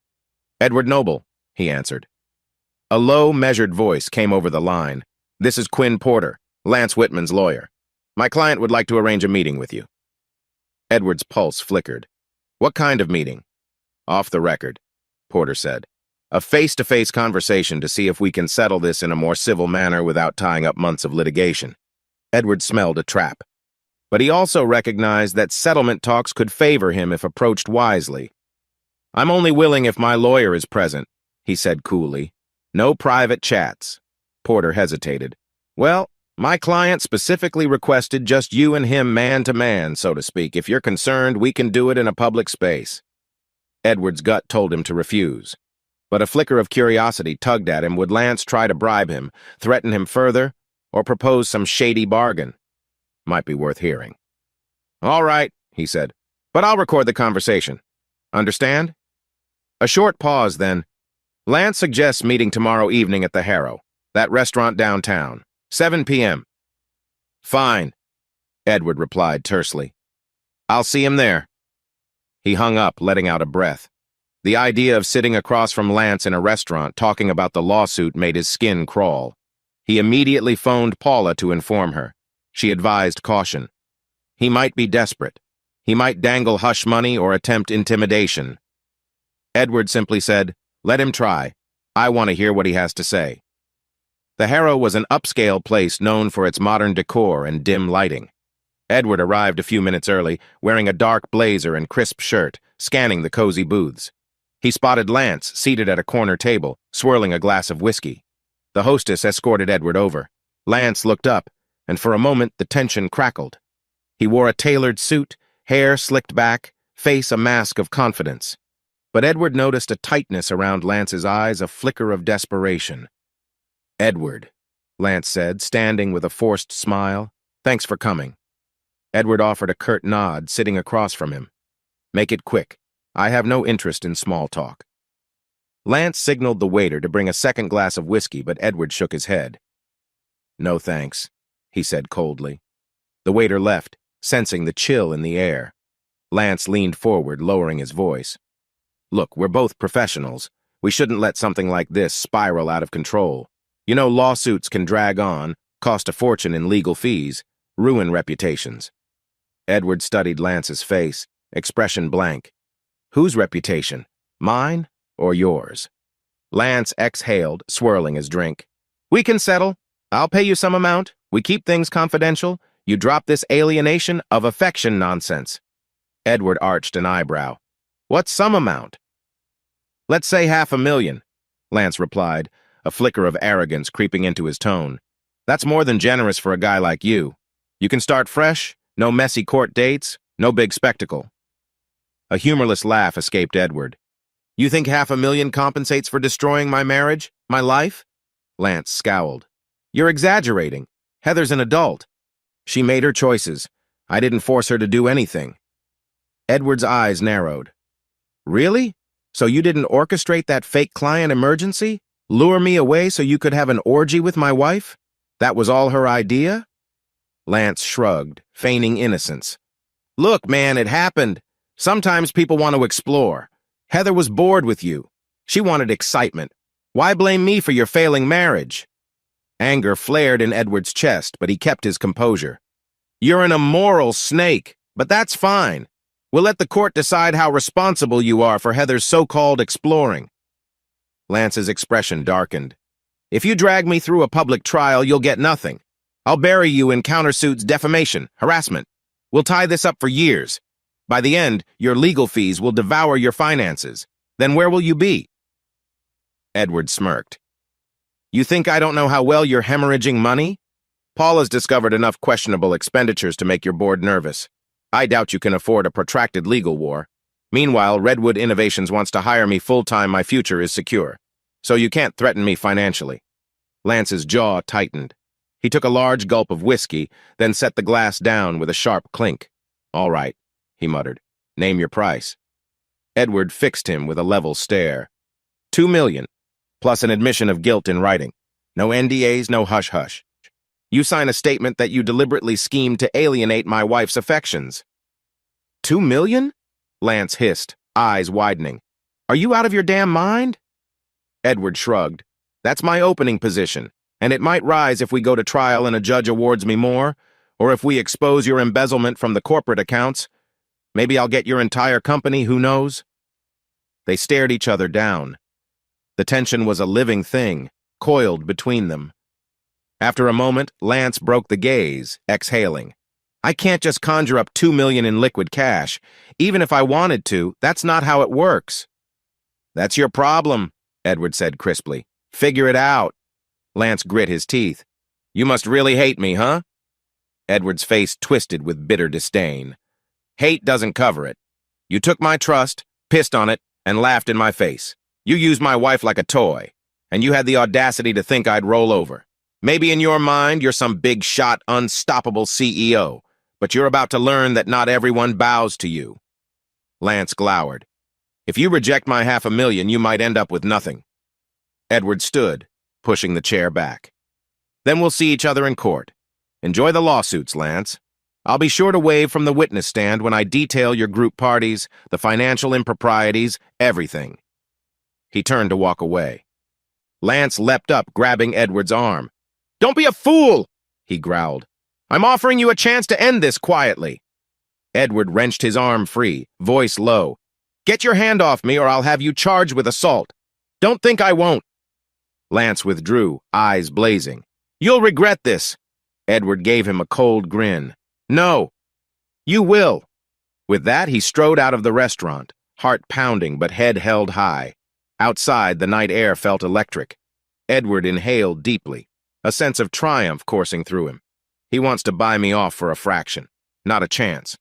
"Edward Noble," he answered. A low, measured voice came over the line. "This is Quinn Porter. Lance Whitman's lawyer. My client would like to arrange a meeting with you. Edward's pulse flickered. What kind of meeting? Off the record, Porter said. A face-to-face conversation to see if we can settle this in a more civil manner without tying up months of litigation. Edward smelled a trap. But he also recognized that settlement talks could favor him if approached wisely. I'm only willing if my lawyer is present, he said coolly. No private chats. Porter hesitated. Well, my client specifically requested just you and him man to man, so to speak. If you're concerned, we can do it in a public space. Edward's gut told him to refuse. But a flicker of curiosity tugged at him. Would Lance try to bribe him, threaten him further, or propose some shady bargain? Might be worth hearing. All right, he said, but I'll record the conversation. Understand? A short pause, then. Lance suggests meeting tomorrow evening at the Harrow, that restaurant downtown, 7 p.m. Fine, Edward replied tersely. I'll see him there. He hung up, letting out a breath. The idea of sitting across from Lance in a restaurant talking about the lawsuit made his skin crawl. He immediately phoned Paula to inform her. She advised caution. He might be desperate. He might dangle hush money or attempt intimidation. Edward simply said, "Let him try. I want to hear what he has to say." The Harrow was an upscale place known for its modern decor and dim lighting. Edward arrived a few minutes early, wearing a dark blazer and crisp shirt, scanning the cozy booths. He spotted Lance seated at a corner table, swirling a glass of whiskey. The hostess escorted Edward over. Lance looked up, and for a moment the tension crackled. He wore a tailored suit, hair slicked back, face a mask of confidence. But Edward noticed a tightness around Lance's eyes, a flicker of desperation. "Edward," Lance said, standing with a forced smile. "Thanks for coming." Edward offered a curt nod, sitting across from him. "Make it quick. I have no interest in small talk." Lance signaled the waiter to bring a second glass of whiskey, but Edward shook his head. "No thanks," he said coldly. The waiter left, sensing the chill in the air. Lance leaned forward, lowering his voice. "Look, we're both professionals. We shouldn't let something like this spiral out of control. You know, lawsuits can drag on, cost a fortune in legal fees, ruin reputations." Edward studied Lance's face, expression blank. "Whose reputation? Mine or yours?" Lance exhaled, swirling his drink. "We can settle. I'll pay you some amount. We keep things confidential. You drop this alienation of affection nonsense." Edward arched an eyebrow. "What's some amount?" "Let's say $500,000, Lance replied, a flicker of arrogance creeping into his tone. "That's more than generous for a guy like you. You can start fresh, no messy court dates, no big spectacle." A humorless laugh escaped Edward. "You think $500,000 compensates for destroying my marriage, my life?" Lance scowled. "You're exaggerating. Heather's an adult. She made her choices. I didn't force her to do anything." Edward's eyes narrowed. "Really? So you didn't orchestrate that fake client emergency? Lure me away so you could have an orgy with my wife? That was all her idea?" Lance shrugged, feigning innocence. "Look, man, it happened. Sometimes people want to explore. Heather was bored with you. She wanted excitement. Why blame me for your failing marriage?" Anger flared in Edward's chest, but he kept his composure. "You're an immoral snake, but that's fine. We'll let the court decide how responsible you are for Heather's so-called exploring." Lance's expression darkened. "If you drag me through a public trial, you'll get nothing. I'll bury you in countersuits, defamation, harassment. We'll tie this up for years. By the end, your legal fees will devour your finances. Then where will you be?" Edward smirked. "You think I don't know how well you're hemorrhaging money? Paula's discovered enough questionable expenditures to make your board nervous. I doubt you can afford a protracted legal war. Meanwhile, Redwood Innovations wants to hire me full-time. My future is secure. So you can't threaten me financially." Lance's jaw tightened. He took a large gulp of whiskey, then set the glass down with a sharp clink. "All right," he muttered. "Name your price." Edward fixed him with a level stare. $2 million, plus an admission of guilt in writing. No NDAs, no hush-hush. You sign a statement that you deliberately schemed to alienate my wife's affections." $2 million? Lance hissed, eyes widening. "Are you out of your damn mind?" Edward shrugged. "That's my opening position. And it might rise if we go to trial and a judge awards me more, or if we expose your embezzlement from the corporate accounts. Maybe I'll get your entire company, who knows? They stared each other down. The tension was a living thing, coiled between them. After a moment, Lance broke the gaze, exhaling. I can't just conjure up $2 million in liquid cash. Even if I wanted to, that's not how it works. That's your problem, Edward said crisply. Figure it out. Lance grit his teeth. You must really hate me, huh? Edward's face twisted with bitter disdain. Hate doesn't cover it. You took my trust, pissed on it, and laughed in my face. You used my wife like a toy, and you had the audacity to think I'd roll over. Maybe in your mind, you're some big-shot, unstoppable CEO, but you're about to learn that not everyone bows to you. Lance glowered. If you reject my $500,000, you might end up with nothing. Edward stood, pushing the chair back. Then we'll see each other in court. Enjoy the lawsuits, Lance. I'll be sure to wave from the witness stand when I detail your group parties, the financial improprieties, everything. He turned to walk away. Lance leapt up, grabbing Edward's arm. Don't be a fool, he growled. I'm offering you a chance to end this quietly. Edward wrenched his arm free, voice low. Get your hand off me or I'll have you charged with assault. Don't think I won't. Lance withdrew, eyes blazing. You'll regret this. Edward gave him a cold grin. No. You will. With that, he strode out of the restaurant, heart pounding but head held high. Outside, the night air felt electric. Edward inhaled deeply, a sense of triumph coursing through him. He wants to buy me off for a fraction. Not a chance.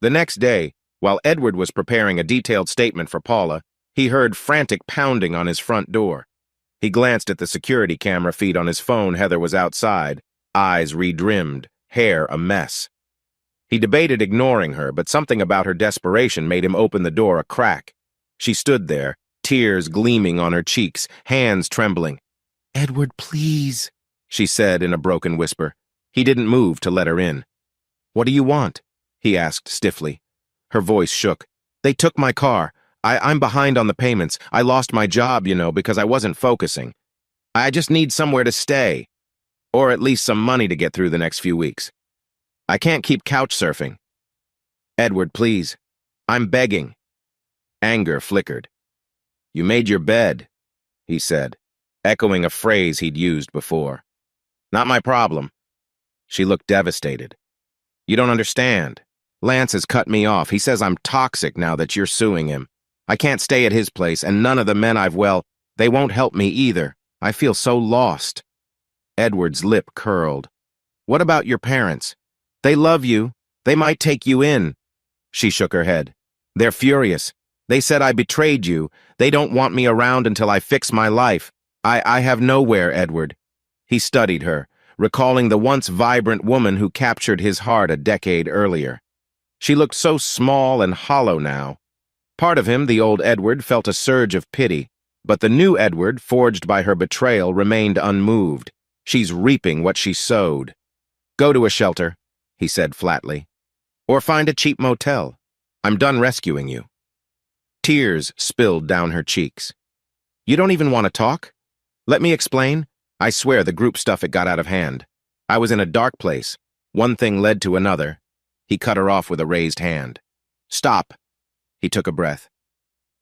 The next day, while Edward was preparing a detailed statement for Paula, he heard frantic pounding on his front door. He glanced at the security camera feed on his phone. Heather was outside, eyes redrimmed, hair a mess. He debated ignoring her, but something about her desperation made him open the door a crack. She stood there, tears gleaming on her cheeks, hands trembling. Edward, please, she said in a broken whisper. He didn't move to let her in. What do you want? He asked stiffly. Her voice shook. They took my car. I'm behind on the payments. I lost my job, because I wasn't focusing. I just need somewhere to stay. Or at least some money to get through the next few weeks. I can't keep couch surfing. Edward, please. I'm begging. Anger flickered. You made your bed, he said, echoing a phrase he'd used before. Not my problem. She looked devastated. You don't understand. Lance has cut me off. He says I'm toxic now that you're suing him. I can't stay at his place, and none of the men they won't help me either. I feel so lost. Edward's lip curled. What about your parents? They love you. They might take you in. She shook her head. They're furious. They said I betrayed you. They don't want me around until I fix my life. I have nowhere, Edward. He studied her, recalling the once vibrant woman who captured his heart a decade earlier. She looked so small and hollow now. Part of him, the old Edward, felt a surge of pity, but the new Edward, forged by her betrayal, remained unmoved. She's reaping what she sowed. Go to a shelter, he said flatly. Or find a cheap motel. I'm done rescuing you. Tears spilled down her cheeks. You don't even want to talk? Let me explain. I swear the group stuff, it got out of hand. I was in a dark place. One thing led to another. He cut her off with a raised hand. Stop. He took a breath.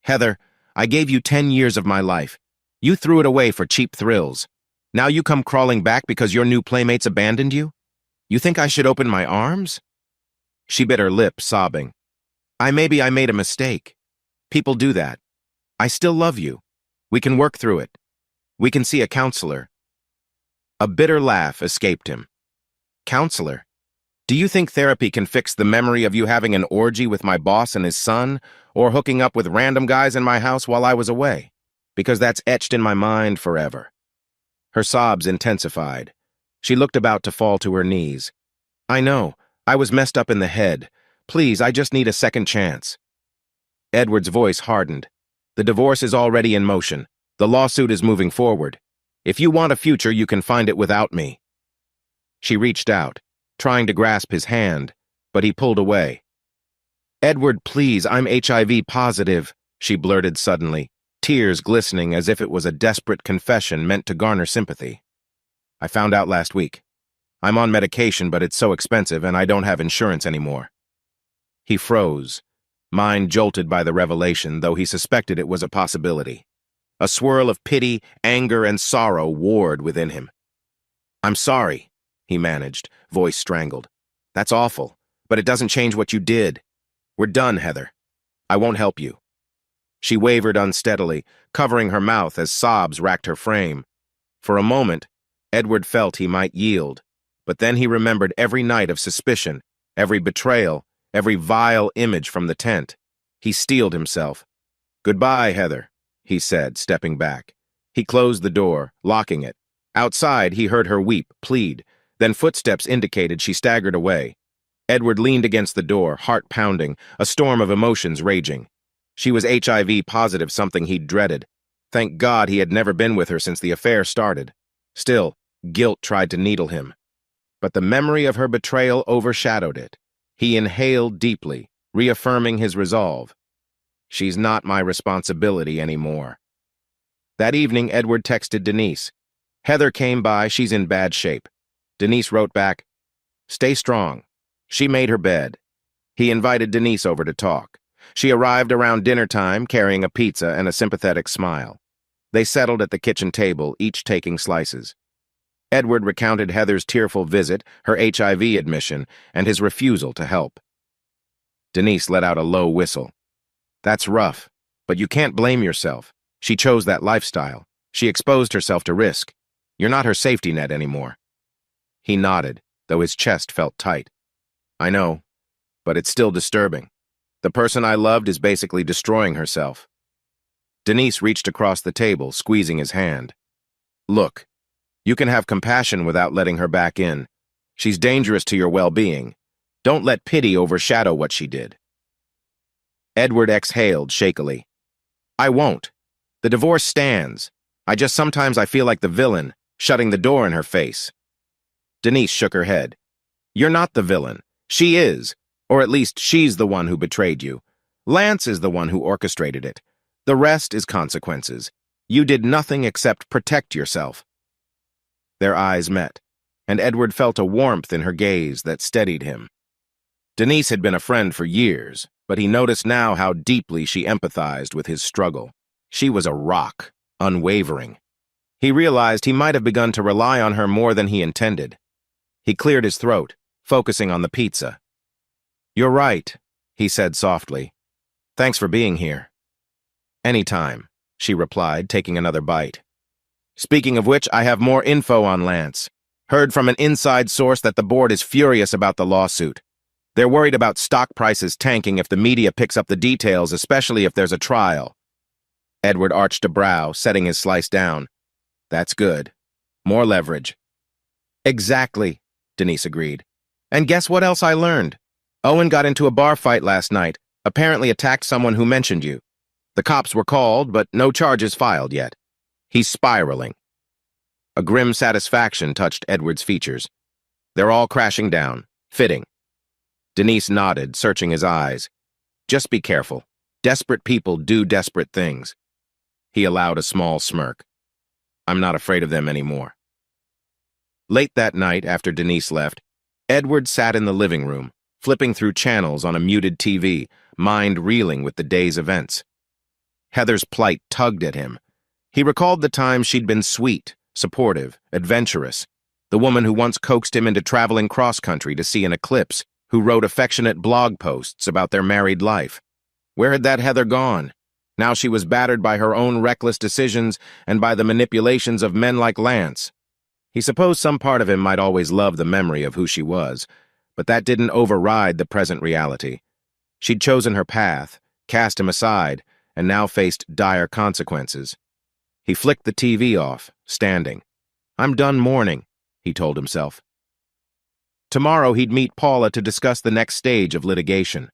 Heather, I gave you 10 years of my life. You threw it away for cheap thrills. Now you come crawling back because your new playmates abandoned you? You think I should open my arms? She bit her lip, sobbing. Maybe I made a mistake. People do that. I still love you. We can work through it. We can see a counselor. A bitter laugh escaped him. Counselor? Do you think therapy can fix the memory of you having an orgy with my boss and his son, or hooking up with random guys in my house while I was away? Because that's etched in my mind forever. Her sobs intensified. She looked about to fall to her knees. I know. I was messed up in the head. Please, I just need a second chance. Edward's voice hardened. The divorce is already in motion. The lawsuit is moving forward. If you want a future, you can find it without me. She reached out, trying to grasp his hand, but he pulled away. Edward, please, I'm HIV positive, she blurted suddenly, tears glistening as if it was a desperate confession meant to garner sympathy. I found out last week. I'm on medication, but it's so expensive and I don't have insurance anymore. He froze, mind jolted by the revelation, though he suspected it was a possibility. A swirl of pity, anger, and sorrow warred within him. I'm sorry, he managed, voice strangled. That's awful, but it doesn't change what you did. We're done, Heather. I won't help you. She wavered unsteadily, covering her mouth as sobs racked her frame. For a moment, Edward felt he might yield, but then he remembered every night of suspicion, every betrayal, every vile image from the tent. He steeled himself. Goodbye, Heather, he said, stepping back. He closed the door, locking it. Outside, he heard her weep, plead. Then footsteps indicated she staggered away. Edward leaned against the door, heart pounding, a storm of emotions raging. She was HIV positive, something he'd dreaded. Thank God he had never been with her since the affair started. Still, guilt tried to needle him. But the memory of her betrayal overshadowed it. He inhaled deeply, reaffirming his resolve. She's not my responsibility anymore. That evening, Edward texted Denise. Heather came by, she's in bad shape. Denise wrote back, stay strong. She made her bed. He invited Denise over to talk. She arrived around dinner time, carrying a pizza and a sympathetic smile. They settled at the kitchen table, each taking slices. Edward recounted Heather's tearful visit, her HIV admission, and his refusal to help. Denise let out a low whistle. That's rough, but you can't blame yourself. She chose that lifestyle. She exposed herself to risk. You're not her safety net anymore. He nodded, though his chest felt tight. I know, but it's still disturbing. The person I loved is basically destroying herself. Denise reached across the table, squeezing his hand. Look, you can have compassion without letting her back in. She's dangerous to your well-being. Don't let pity overshadow what she did. Edward exhaled shakily. I won't. The divorce stands. Sometimes I feel like the villain, shutting the door in her face. Denise shook her head. You're not the villain. She is. Or at least she's the one who betrayed you. Lance is the one who orchestrated it. The rest is consequences. You did nothing except protect yourself. Their eyes met, and Edward felt a warmth in her gaze that steadied him. Denise had been a friend for years, but he noticed now how deeply she empathized with his struggle. She was a rock, unwavering. He realized he might have begun to rely on her more than he intended. He cleared his throat, focusing on the pizza. You're right, he said softly. Thanks for being here. Anytime, she replied, taking another bite. Speaking of which, I have more info on Lance. Heard from an inside source that the board is furious about the lawsuit. They're worried about stock prices tanking if the media picks up the details, especially if there's a trial. Edward arched a brow, setting his slice down. That's good. More leverage. Exactly, Denise agreed. And guess what else I learned? Owen got into a bar fight last night, apparently attacked someone who mentioned you. The cops were called, but no charges filed yet. He's spiraling. A grim satisfaction touched Edward's features. They're all crashing down. Fitting. Denise nodded, searching his eyes. Just be careful. Desperate people do desperate things. He allowed a small smirk. I'm not afraid of them anymore. Late that night, after Denise left, Edward sat in the living room, flipping through channels on a muted TV, mind reeling with the day's events. Heather's plight tugged at him. He recalled the times she'd been sweet, supportive, adventurous, the woman who once coaxed him into traveling cross-country to see an eclipse, who wrote affectionate blog posts about their married life. Where had that Heather gone? Now she was battered by her own reckless decisions and by the manipulations of men like Lance. He supposed some part of him might always love the memory of who she was, but that didn't override the present reality. She'd chosen her path, cast him aside, and now faced dire consequences. He flicked the TV off, standing. I'm done mourning, he told himself. Tomorrow he'd meet Paula to discuss the next stage of litigation.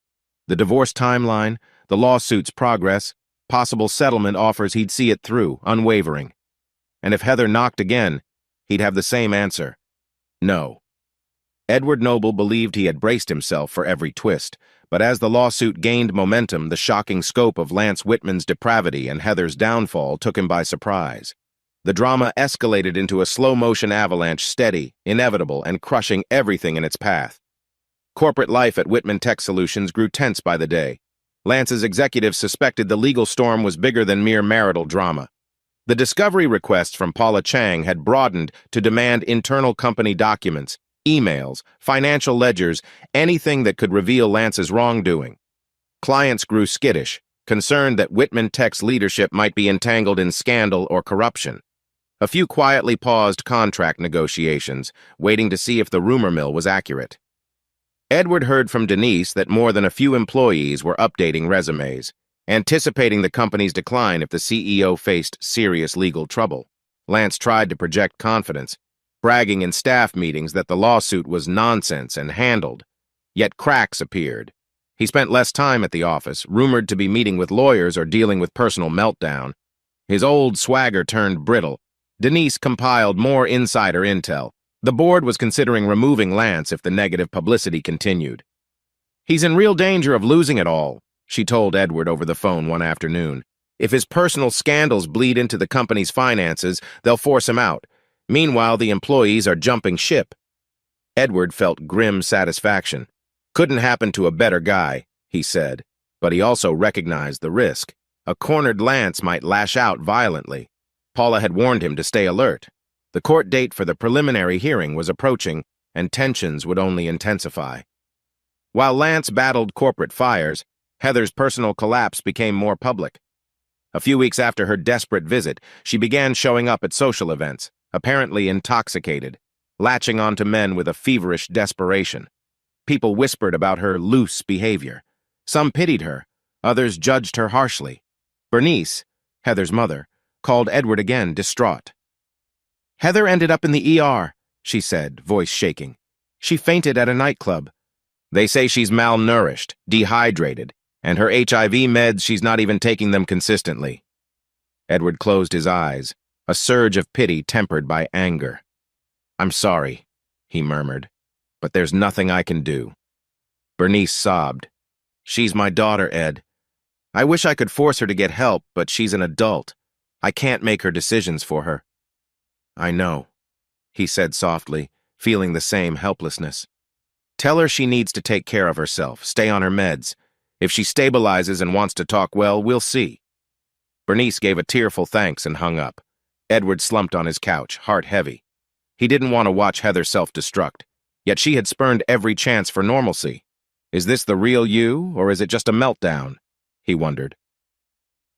The divorce timeline, the lawsuit's progress, possible settlement offers. He'd see it through, unwavering. And if Heather knocked again, he'd have the same answer. No. Edward Noble believed he had braced himself for every twist, but as the lawsuit gained momentum, the shocking scope of Lance Whitman's depravity and Heather's downfall took him by surprise. The drama escalated into a slow-motion avalanche, steady, inevitable, and crushing everything in its path. Corporate life at Whitman Tech Solutions grew tense by the day. Lance's executives suspected the legal storm was bigger than mere marital drama. The discovery requests from Paula Chang had broadened to demand internal company documents, emails, financial ledgers, anything that could reveal Lance's wrongdoing. Clients grew skittish, concerned that Whitman Tech's leadership might be entangled in scandal or corruption. A few quietly paused contract negotiations, waiting to see if the rumor mill was accurate. Edward heard from Denise that more than a few employees were updating resumes, anticipating the company's decline if the CEO faced serious legal trouble. Lance tried to project confidence, bragging in staff meetings that the lawsuit was nonsense and handled. Yet cracks appeared. He spent less time at the office, rumored to be meeting with lawyers or dealing with personal meltdown. His old swagger turned brittle. Denise compiled more insider intel. The board was considering removing Lance if the negative publicity continued. "He's in real danger of losing it all," she told Edward over the phone one afternoon. "If his personal scandals bleed into the company's finances, they'll force him out. Meanwhile, the employees are jumping ship." Edward felt grim satisfaction. "Couldn't happen to a better guy," he said, but he also recognized the risk. A cornered Lance might lash out violently. Paula had warned him to stay alert. The court date for the preliminary hearing was approaching, and tensions would only intensify. While Lance battled corporate fires, Heather's personal collapse became more public. A few weeks after her desperate visit, she began showing up at social events, apparently intoxicated, latching onto men with a feverish desperation. People whispered about her loose behavior. Some pitied her, others judged her harshly. Bernice, Heather's mother, called Edward again, distraught. "Heather ended up in the ER," she said, voice shaking. "She fainted at a nightclub. They say she's malnourished, dehydrated, and her HIV meds, she's not even taking them consistently." Edward closed his eyes, a surge of pity tempered by anger. "I'm sorry," he murmured, "but there's nothing I can do." Bernice sobbed. "She's my daughter, Ed. I wish I could force her to get help, but she's an adult. I can't make her decisions for her." "I know," he said softly, feeling the same helplessness. "Tell her she needs to take care of herself, stay on her meds. If she stabilizes and wants to talk, well, we'll see." Bernice gave a tearful thanks and hung up. Edward slumped on his couch, heart heavy. He didn't want to watch Heather self-destruct, yet she had spurned every chance for normalcy. Is this the real you, or is it just a meltdown? He wondered.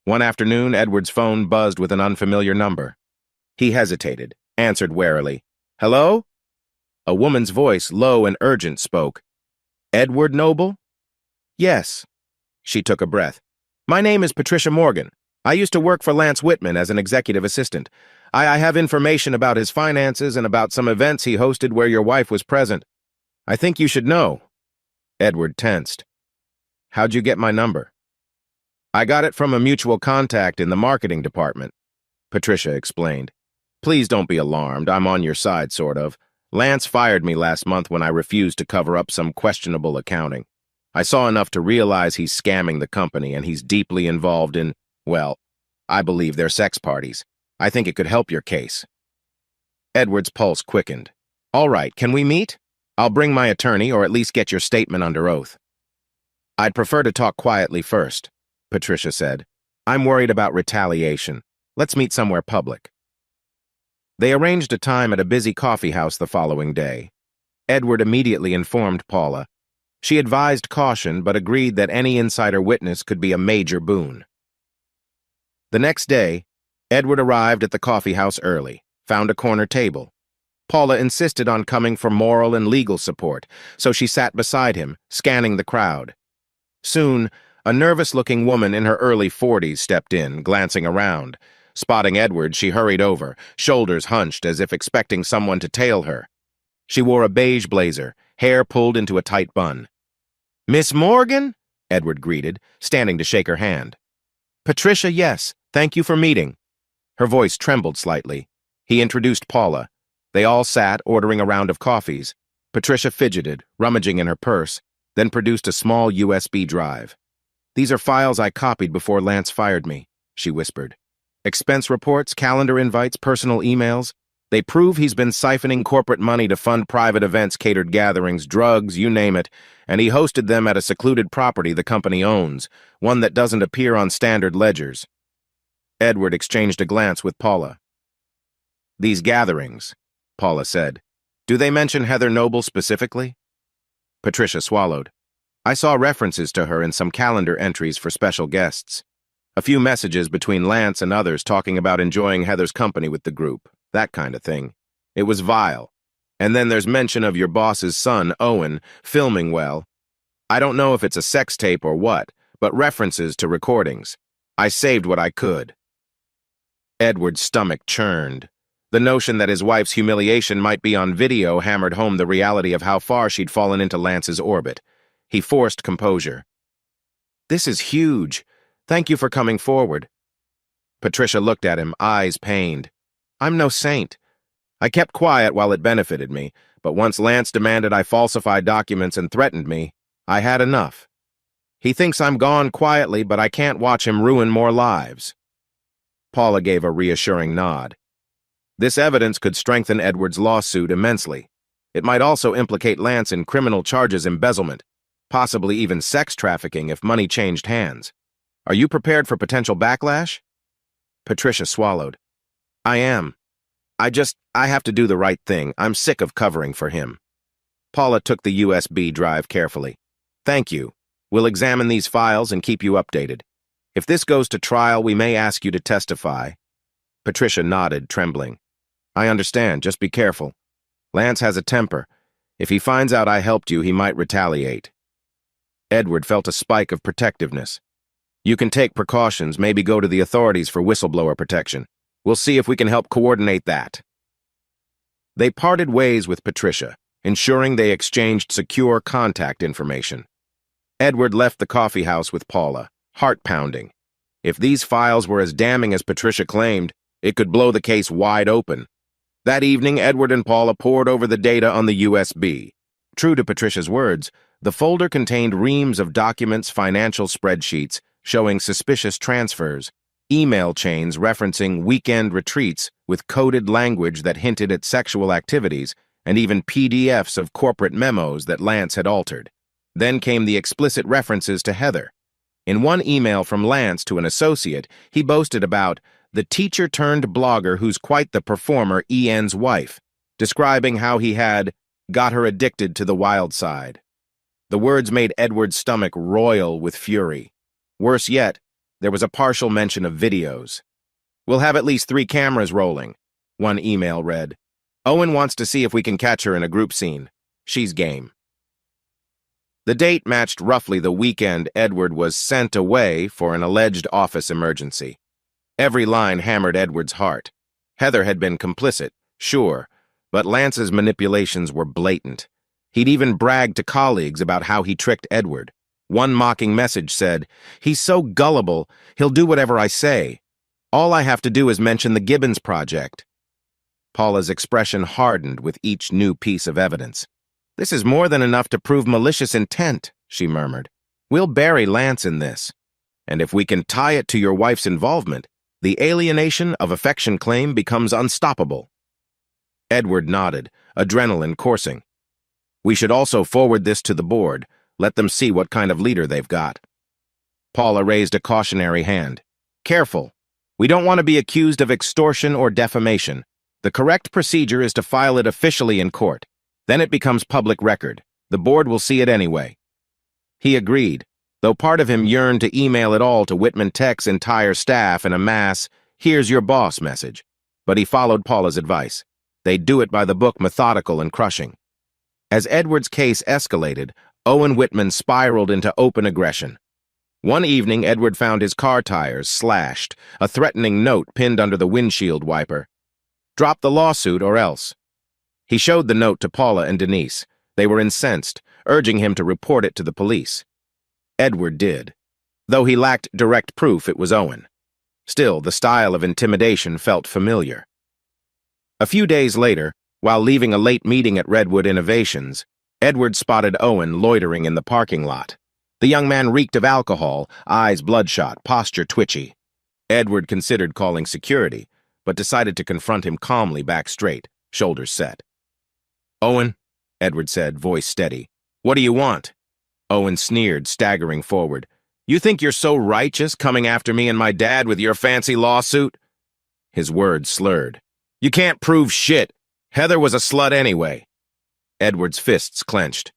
One afternoon, Edward's phone buzzed with an unfamiliar number. He hesitated, answered warily. "Hello?" A woman's voice, low and urgent, spoke. "Edward Noble?" "Yes." She took a breath. "My name is Patricia Morgan. I used to work for Lance Whitman as an executive assistant. I have information about his finances and about some events he hosted where your wife was present. I think you should know." Edward tensed. "How'd you get my number?" "I got it from a mutual contact in the marketing department," Patricia explained. "Please don't be alarmed. I'm on your side, sort of. Lance fired me last month when I refused to cover up some questionable accounting. I saw enough to realize he's scamming the company and he's deeply involved in, well, I believe they're sex parties. I think it could help your case." Edward's pulse quickened. "All right, can we meet? I'll bring my attorney or at least get your statement under oath." "I'd prefer to talk quietly first," Patricia said. "I'm worried about retaliation. Let's meet somewhere public." They arranged a time at a busy coffee house the following day. Edward immediately informed Paula. She advised caution but agreed that any insider witness could be a major boon. The next day, Edward arrived at the coffee house early, found a corner table. Paula insisted on coming for moral and legal support, so she sat beside him, scanning the crowd. Soon, a nervous-looking woman in her early 40s stepped in, glancing around. Spotting Edward, she hurried over, shoulders hunched as if expecting someone to tail her. She wore a beige blazer, hair pulled into a tight bun. "Miss Morgan?" Edward greeted, standing to shake her hand. "Patricia, yes. Thank you for meeting." Her voice trembled slightly. He introduced Paula. They all sat, ordering a round of coffees. Patricia fidgeted, rummaging in her purse, then produced a small USB drive. "These are files I copied before Lance fired me," she whispered. Expense reports, calendar invites, personal emails. They prove he's been siphoning corporate money to fund private events, catered gatherings, drugs, you name it, and he hosted them at a secluded property the company owns, one that doesn't appear on standard ledgers. Edward exchanged a glance with Paula. "These gatherings," Paula said, "do they mention Heather Noble specifically?" Patricia swallowed. "I saw references to her in some calendar entries for special guests. A few messages between Lance and others talking about enjoying Heather's company with the group, that kind of thing. It was vile. And then there's mention of your boss's son, Owen, filming well. I don't know if it's a sex tape or what, but references to recordings. I saved what I could." Edward's stomach churned. The notion that his wife's humiliation might be on video hammered home the reality of how far she'd fallen into Lance's orbit. He forced composure. "This is huge. Thank you for coming forward." Patricia looked at him, eyes pained. "I'm no saint. I kept quiet while it benefited me, but once Lance demanded I falsify documents and threatened me, I had enough. He thinks I'm gone quietly, but I can't watch him ruin more lives." Paula gave a reassuring nod. This evidence could strengthen Edward's lawsuit immensely. It might also implicate Lance in criminal charges, embezzlement, possibly even sex trafficking if money changed hands. "Are you prepared for potential backlash?" Patricia swallowed. "I am. I have to do the right thing. I'm sick of covering for him." Paula took the USB drive carefully. "Thank you. We'll examine these files and keep you updated. If this goes to trial, we may ask you to testify." Patricia nodded, trembling. "I understand. Just be careful. Lance has a temper. If he finds out I helped you, he might retaliate." Edward felt a spike of protectiveness. "You can take precautions, maybe go to the authorities for whistleblower protection. We'll see if we can help coordinate that." They parted ways with Patricia, ensuring they exchanged secure contact information. Edward left the coffee house with Paula, heart pounding. If these files were as damning as Patricia claimed, it could blow the case wide open. That evening, Edward and Paula pored over the data on the USB. True to Patricia's words, the folder contained reams of documents, financial spreadsheets showing suspicious transfers, email chains referencing weekend retreats with coded language that hinted at sexual activities, and even PDFs of corporate memos that Lance had altered. Then came the explicit references to Heather. In one email from Lance to an associate, he boasted about the teacher-turned-blogger who's quite the performer, Ian's wife, describing how he had got her addicted to the wild side. The words made Edward's stomach roil with fury. Worse yet, there was a partial mention of videos. "We'll have at least 3 cameras rolling," one email read. "Owen wants to see if we can catch her in a group scene. She's game." The date matched roughly the weekend Edward was sent away for an alleged office emergency. Every line hammered Edward's heart. Heather had been complicit, sure, but Lance's manipulations were blatant. He'd even bragged to colleagues about how he tricked Edward. One mocking message said, "He's so gullible, he'll do whatever I say. All I have to do is mention the Gibbons project." Paula's expression hardened with each new piece of evidence. "This is more than enough to prove malicious intent," she murmured. "We'll bury Lance in this. And if we can tie it to your wife's involvement, the alienation of affection claim becomes unstoppable." Edward nodded, adrenaline coursing. "We should also forward this to the board. Let them see what kind of leader they've got." Paula raised a cautionary hand. "Careful. We don't want to be accused of extortion or defamation. The correct procedure is to file it officially in court. Then it becomes public record. The board will see it anyway." He agreed, though part of him yearned to email it all to Whitman Tech's entire staff in a mass, "Here's your boss" message. But he followed Paula's advice. They'd do it by the book, methodical and crushing. As Edward's case escalated, Owen Whitman spiraled into open aggression. One evening, Edward found his car tires slashed, a threatening note pinned under the windshield wiper. "Drop the lawsuit or else." He showed the note to Paula and Denise. They were incensed, urging him to report it to the police. Edward did. Though he lacked direct proof it was Owen. Still, the style of intimidation felt familiar. A few days later, while leaving a late meeting at Redwood Innovations, Edward spotted Owen loitering in the parking lot. The young man reeked of alcohol, eyes bloodshot, posture twitchy. Edward considered calling security, but decided to confront him calmly back straight, shoulders set. "Owen," Edward said, voice steady. "What do you want?" Owen sneered, staggering forward. "You think you're so righteous coming after me and my dad with your fancy lawsuit?" His words slurred. "You can't prove shit. Heather was a slut anyway." Edward's fists clenched.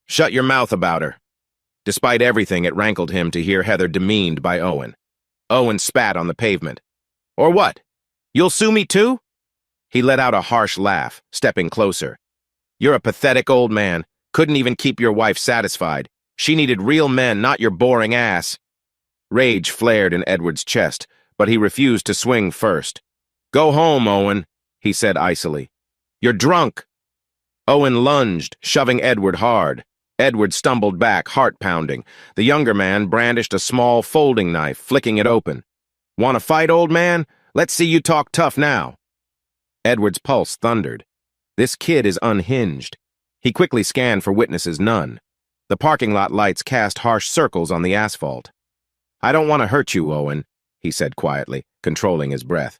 "Shut your mouth about her." Despite everything, it rankled him to hear Heather demeaned by Owen. Owen spat on the pavement. "Or what? You'll sue me too?" He let out a harsh laugh, stepping closer. "You're a pathetic old man. Couldn't even keep your wife satisfied. She needed real men, not your boring ass." Rage flared in Edward's chest, but he refused to swing first. "Go home, Owen," he said icily. "You're drunk." Owen lunged, shoving Edward hard. Edward stumbled back, heart pounding. The younger man brandished a small folding knife, flicking it open. "Want to fight, old man? Let's see you talk tough now." Edward's pulse thundered. This kid is unhinged. He quickly scanned for witnesses, none. The parking lot lights cast harsh circles on the asphalt. "I don't want to hurt you, Owen," he said quietly, controlling his breath.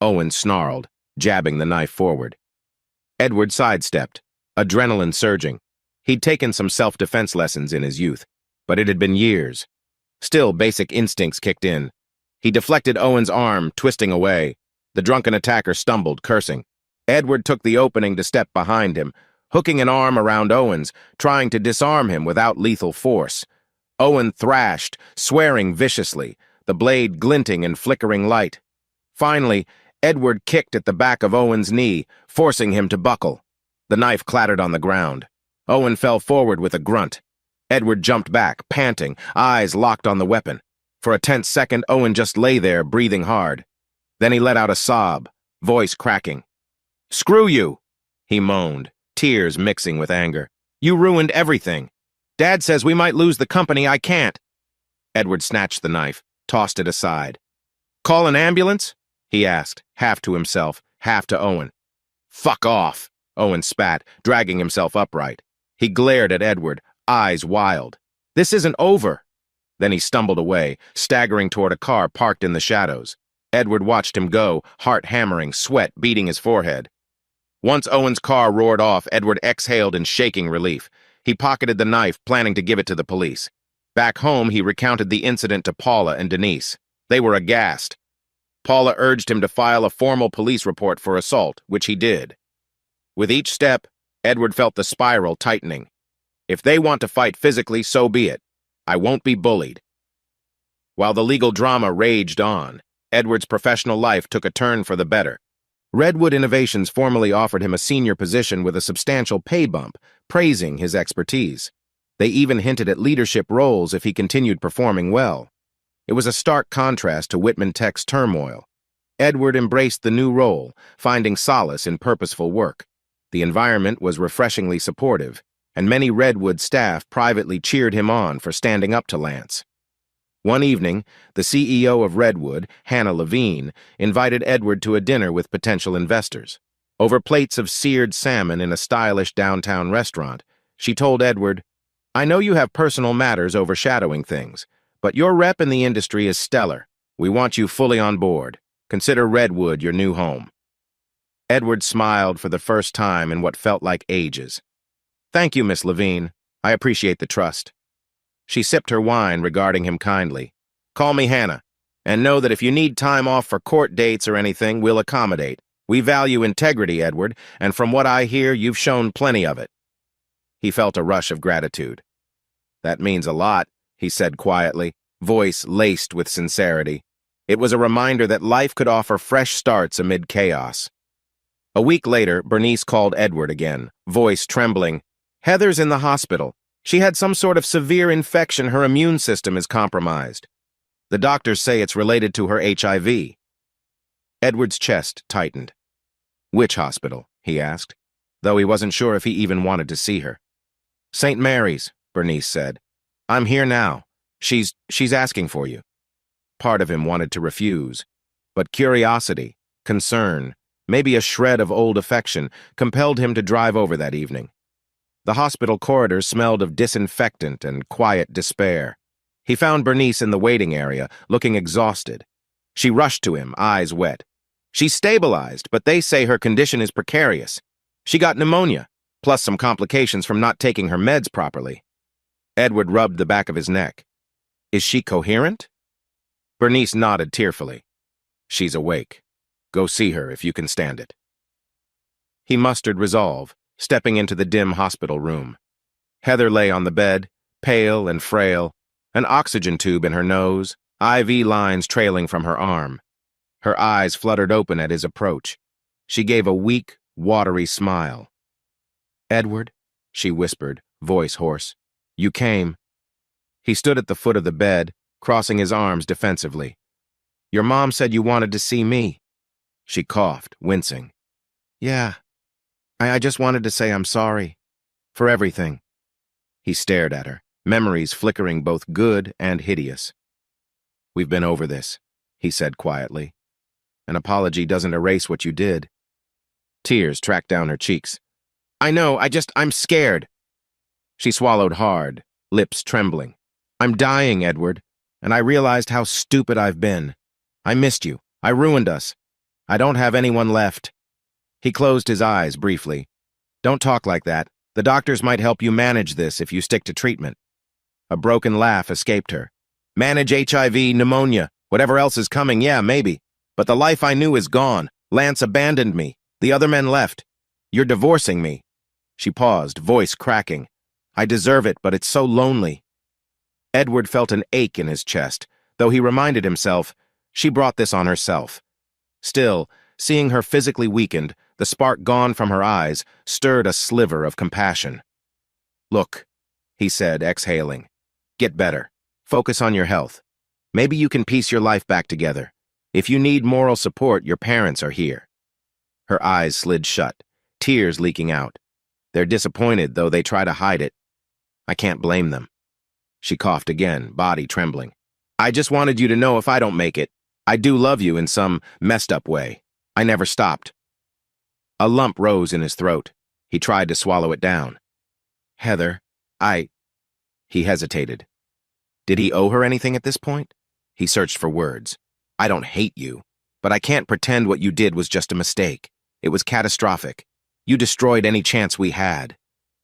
Owen snarled, jabbing the knife forward. Edward sidestepped, adrenaline surging. He'd taken some self-defense lessons in his youth, but it had been years. Still, basic instincts kicked in. He deflected Owen's arm, twisting away. The drunken attacker stumbled, cursing. Edward took the opening to step behind him, hooking an arm around Owen's, trying to disarm him without lethal force. Owen thrashed, swearing viciously, the blade glinting in flickering light. Finally, Edward kicked at the back of Owen's knee, forcing him to buckle. The knife clattered on the ground. Owen fell forward with a grunt. Edward jumped back, panting, eyes locked on the weapon. For a tense second, Owen just lay there, breathing hard. Then he let out a sob, voice cracking. "Screw you," he moaned, tears mixing with anger. "You ruined everything. Dad says we might lose the company. I can't." Edward snatched the knife, tossed it aside. "Call an ambulance?" he asked, half to himself, half to Owen. "Fuck off," Owen spat, dragging himself upright. He glared at Edward, eyes wild. "This isn't over." Then he stumbled away, staggering toward a car parked in the shadows. Edward watched him go, heart hammering, sweat beating his forehead. Once Owen's car roared off, Edward exhaled in shaking relief. He pocketed the knife, planning to give it to the police. Back home, he recounted the incident to Paula and Denise. They were aghast. Paula urged him to file a formal police report for assault, which he did. With each step, Edward felt the spiral tightening. If they want to fight physically, so be it. I won't be bullied. While the legal drama raged on, Edward's professional life took a turn for the better. Redwood Innovations formally offered him a senior position with a substantial pay bump, praising his expertise. They even hinted at leadership roles if he continued performing well. It was a stark contrast to Whitman Tech's turmoil. Edward embraced the new role, finding solace in purposeful work. The environment was refreshingly supportive, and many Redwood staff privately cheered him on for standing up to Lance. One evening, the CEO of Redwood, Hannah Levine, invited Edward to a dinner with potential investors. Over plates of seared salmon in a stylish downtown restaurant, she told Edward, "I know you have personal matters overshadowing things, but your rep in the industry is stellar. We want you fully on board. Consider Redwood your new home." Edward smiled for the first time in what felt like ages. "Thank you, Miss Levine. I appreciate the trust." She sipped her wine, regarding him kindly. "Call me Hannah, and know that if you need time off for court dates or anything, we'll accommodate. We value integrity, Edward, and from what I hear, you've shown plenty of it." He felt a rush of gratitude. "That means a lot," he said quietly, voice laced with sincerity. It was a reminder that life could offer fresh starts amid chaos. A week later, Bernice called Edward again, voice trembling. "Heather's in the hospital. She had some sort of severe infection. Her immune system is compromised. The doctors say it's related to her HIV. Edward's chest tightened. "Which hospital?" he asked, though he wasn't sure if he even wanted to see her. "St. Mary's," Bernice said. "I'm here now. She's asking for you." Part of him wanted to refuse, but curiosity, concern, maybe a shred of old affection, compelled him to drive over that evening. The hospital corridors smelled of disinfectant and quiet despair. He found Bernice in the waiting area, looking exhausted. She rushed to him, eyes wet. She's stabilized, but they say her condition is precarious. She got pneumonia, plus some complications from not taking her meds properly. Edward rubbed the back of his neck. Is she coherent? Bernice nodded tearfully. She's awake. Go see her if you can stand it. He mustered resolve, stepping into the dim hospital room. Heather lay on the bed, pale and frail, an oxygen tube in her nose, IV lines trailing from her arm. Her eyes fluttered open at his approach. She gave a weak, watery smile. "Edward," she whispered, voice hoarse. "You came." He stood at the foot of the bed, crossing his arms defensively. "Your mom said you wanted to see me." She coughed, wincing. "Yeah. I just wanted to say I'm sorry. For everything." He stared at her, memories flickering both good and hideous. "We've been over this," he said quietly. "An apology doesn't erase what you did." Tears tracked down her cheeks. "I know, I'm scared." She swallowed hard, lips trembling. "I'm dying, Edward, and I realized how stupid I've been. I missed you. I ruined us. I don't have anyone left." He closed his eyes briefly. "Don't talk like that. The doctors might help you manage this if you stick to treatment." A broken laugh escaped her. "Manage HIV, pneumonia, whatever else is coming, yeah, maybe. But the life I knew is gone. Lance abandoned me. The other men left. You're divorcing me." She paused, voice cracking. "I deserve it, but it's so lonely." Edward felt an ache in his chest, though he reminded himself, she brought this on herself. Still, seeing her physically weakened, the spark gone from her eyes, stirred a sliver of compassion. "Look," he said, exhaling. "Get better. Focus on your health. Maybe you can piece your life back together. If you need moral support, your parents are here." Her eyes slid shut, tears leaking out. "They're disappointed, though they try to hide it. I can't blame them." She coughed again, body trembling. "I just wanted you to know if I don't make it, I do love you in some messed-up way. I never stopped." A lump rose in his throat. He tried to swallow it down. "Heather, He hesitated. Did he owe her anything at this point? He searched for words. "I don't hate you, but I can't pretend what you did was just a mistake. It was catastrophic. You destroyed any chance we had."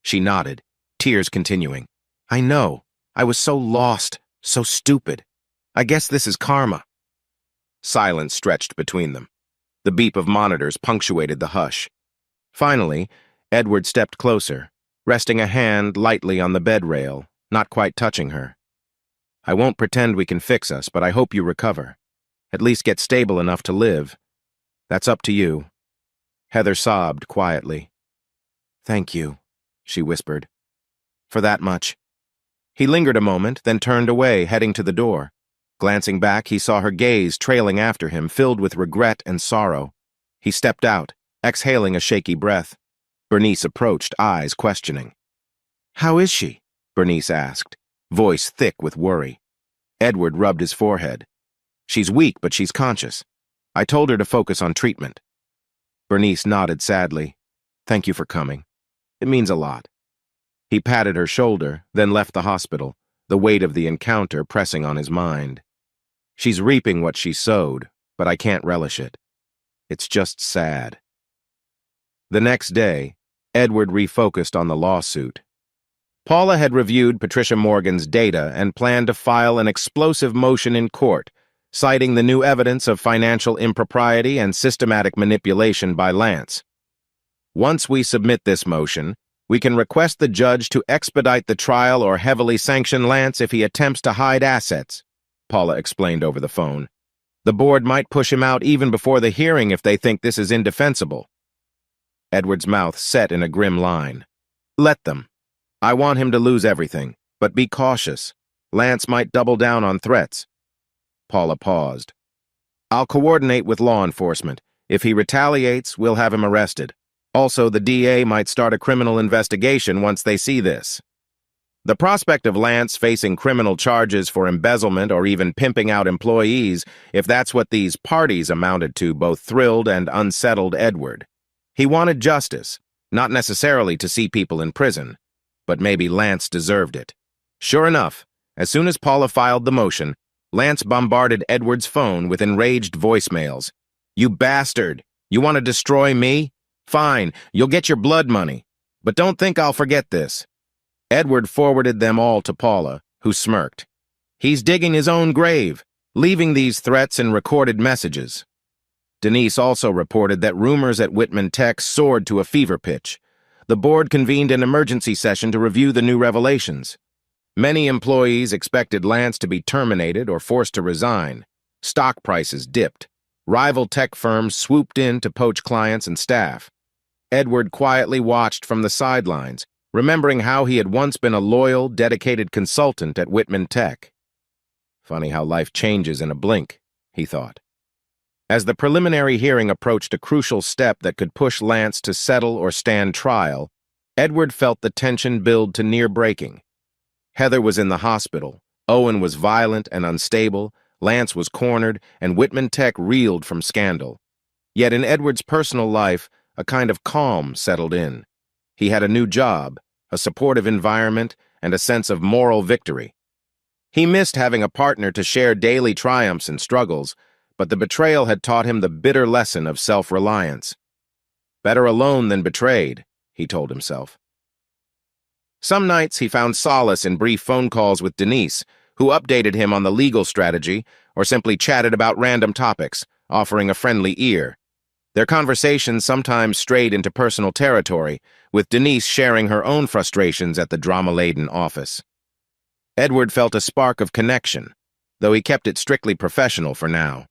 She nodded, tears continuing. "I know. I was so lost, so stupid. I guess this is karma." Silence stretched between them. The beep of monitors punctuated the hush. Finally, Edward stepped closer, resting a hand lightly on the bed rail, not quite touching her. "I won't pretend we can fix us, but I hope you recover. At least get stable enough to live. That's up to you." Heather sobbed quietly. "Thank you," she whispered. "For that much." He lingered a moment, then turned away, heading to the door. Glancing back, he saw her gaze trailing after him, filled with regret and sorrow. He stepped out, exhaling a shaky breath. Bernice approached, eyes questioning. "How is she?" Bernice asked, voice thick with worry. Edward rubbed his forehead. "She's weak, but she's conscious. I told her to focus on treatment." Bernice nodded sadly. "Thank you for coming. It means a lot." He patted her shoulder, then left the hospital, the weight of the encounter pressing on his mind. "She's reaping what she sowed, but I can't relish it. It's just sad." The next day, Edward refocused on the lawsuit. Paula had reviewed Patricia Morgan's data and planned to file an explosive motion in court, citing the new evidence of financial impropriety and systematic manipulation by Lance. "Once we submit this motion, we can request the judge to expedite the trial or heavily sanction Lance if he attempts to hide assets," Paula explained over the phone. "The board might push him out even before the hearing if they think this is indefensible." Edward's mouth set in a grim line. "Let them. I want him to lose everything, but be cautious. Lance might double down on threats." Paula paused. "I'll coordinate with law enforcement. If he retaliates, we'll have him arrested. Also, the DA might start a criminal investigation once they see this." The prospect of Lance facing criminal charges for embezzlement or even pimping out employees, if that's what these parties amounted to, both thrilled and unsettled Edward. He wanted justice, not necessarily to see people in prison, but maybe Lance deserved it. Sure enough, as soon as Paula filed the motion, Lance bombarded Edward's phone with enraged voicemails. "You bastard! You want to destroy me? Fine, you'll get your blood money. But don't think I'll forget this." Edward forwarded them all to Paula, who smirked. "He's digging his own grave," leaving these threats in recorded messages. Denise also reported that rumors at Whitman Tech soared to a fever pitch. The board convened an emergency session to review the new revelations. Many employees expected Lance to be terminated or forced to resign. Stock prices dipped. Rival tech firms swooped in to poach clients and staff. Edward quietly watched from the sidelines, remembering how he had once been a loyal, dedicated consultant at Whitman Tech. Funny how life changes in a blink, he thought. As the preliminary hearing approached a crucial step that could push Lance to settle or stand trial, Edward felt the tension build to near breaking. Heather was in the hospital, Owen was violent and unstable, Lance was cornered, and Whitman Tech reeled from scandal. Yet in Edward's personal life, a kind of calm settled in. He had a new job, a supportive environment, and a sense of moral victory. He missed having a partner to share daily triumphs and struggles, but the betrayal had taught him the bitter lesson of self-reliance. Better alone than betrayed, he told himself. Some nights he found solace in brief phone calls with Denise, who updated him on the legal strategy or simply chatted about random topics, offering a friendly ear. Their conversations sometimes strayed into personal territory, with Denise sharing her own frustrations at the drama-laden office. Edward felt a spark of connection, though he kept it strictly professional for now.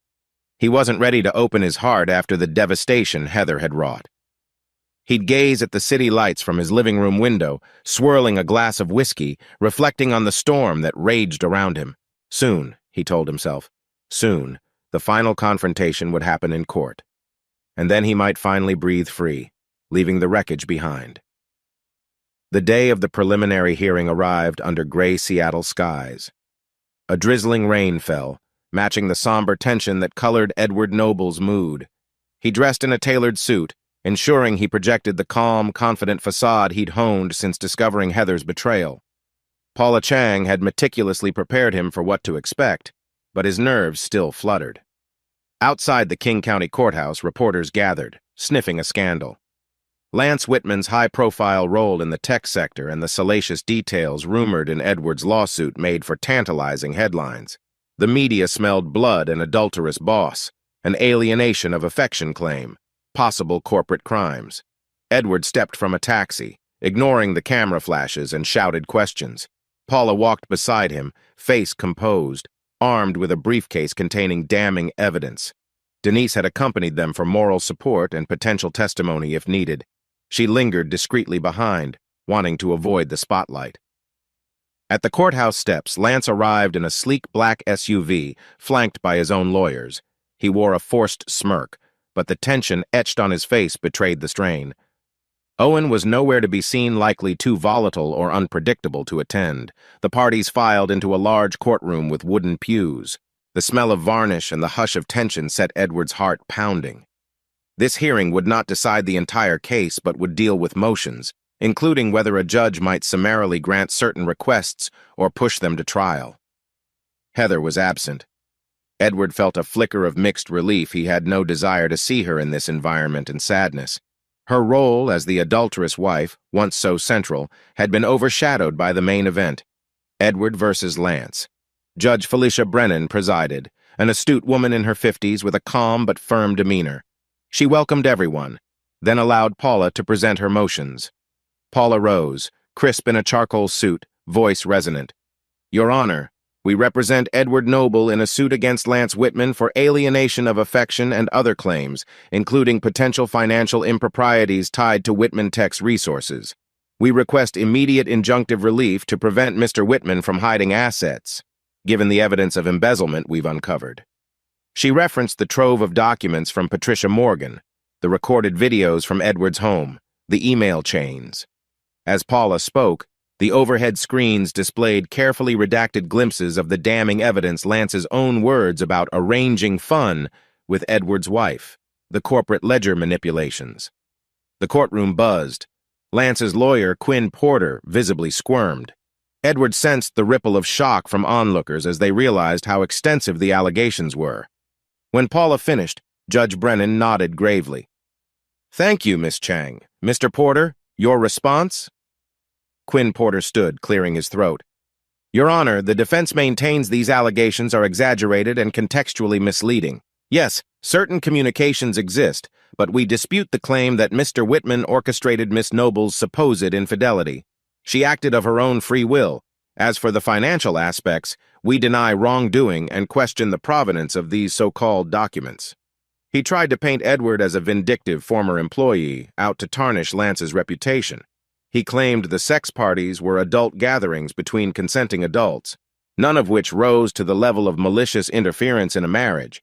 He wasn't ready to open his heart after the devastation Heather had wrought. He'd gaze at the city lights from his living room window, swirling a glass of whiskey, reflecting on the storm that raged around him. Soon, he told himself, soon, the final confrontation would happen in court. And then he might finally breathe free, leaving the wreckage behind. The day of the preliminary hearing arrived under gray Seattle skies. A drizzling rain fell, matching the somber tension that colored Edward Noble's mood. He dressed in a tailored suit, ensuring he projected the calm, confident facade he'd honed since discovering Heather's betrayal. Paula Chang had meticulously prepared him for what to expect, but his nerves still fluttered. Outside the King County Courthouse, reporters gathered, sniffing a scandal. Lance Whitman's high-profile role in the tech sector and the salacious details rumored in Edward's lawsuit made for tantalizing headlines. The media smelled blood and adulterous boss, an alienation of affection claim, possible corporate crimes. Edward stepped from a taxi, ignoring the camera flashes and shouted questions. Paula walked beside him, face composed, armed with a briefcase containing damning evidence. Denise had accompanied them for moral support and potential testimony if needed. She lingered discreetly behind, wanting to avoid the spotlight. At the courthouse steps, Lance arrived in a sleek black SUV, flanked by his own lawyers. He wore a forced smirk, but the tension etched on his face betrayed the strain. Owen was nowhere to be seen, likely too volatile or unpredictable to attend. The parties filed into a large courtroom with wooden pews. The smell of varnish and the hush of tension set Edward's heart pounding. This hearing would not decide the entire case, but would deal with motions, including whether a judge might summarily grant certain requests or push them to trial. Heather was absent. Edward felt a flicker of mixed relief. He had no desire to see her in this environment and sadness. Her role as the adulterous wife, once so central, had been overshadowed by the main event, Edward versus Lance. Judge Felicia Brennan presided, an astute woman in her 50s with a calm but firm demeanor. She welcomed everyone, then allowed Paula to present her motions. Paula rose, crisp in a charcoal suit, voice resonant. "Your Honor, we represent Edward Noble in a suit against Lance Whitman for alienation of affection and other claims, including potential financial improprieties tied to Whitman Tech's resources. We request immediate injunctive relief to prevent Mr. Whitman from hiding assets, given the evidence of embezzlement we've uncovered." She referenced the trove of documents from Patricia Morgan, the recorded videos from Edward's home, the email chains. As Paula spoke, the overhead screens displayed carefully redacted glimpses of the damning evidence, Lance's own words about arranging fun with Edward's wife, the corporate ledger manipulations. The courtroom buzzed. Lance's lawyer, Quinn Porter, visibly squirmed. Edward sensed the ripple of shock from onlookers as they realized how extensive the allegations were. When Paula finished, Judge Brennan nodded gravely. "Thank you, Miss Chang. Mr. Porter, your response?" Quinn Porter stood, clearing his throat. "Your Honor, the defense maintains these allegations are exaggerated and contextually misleading. Yes, certain communications exist, but we dispute the claim that Mr. Whitman orchestrated Miss Noble's supposed infidelity. She acted of her own free will. As for the financial aspects, we deny wrongdoing and question the provenance of these so-called documents." He tried to paint Edward as a vindictive former employee, out to tarnish Lance's reputation. He claimed the sex parties were adult gatherings between consenting adults, none of which rose to the level of malicious interference in a marriage.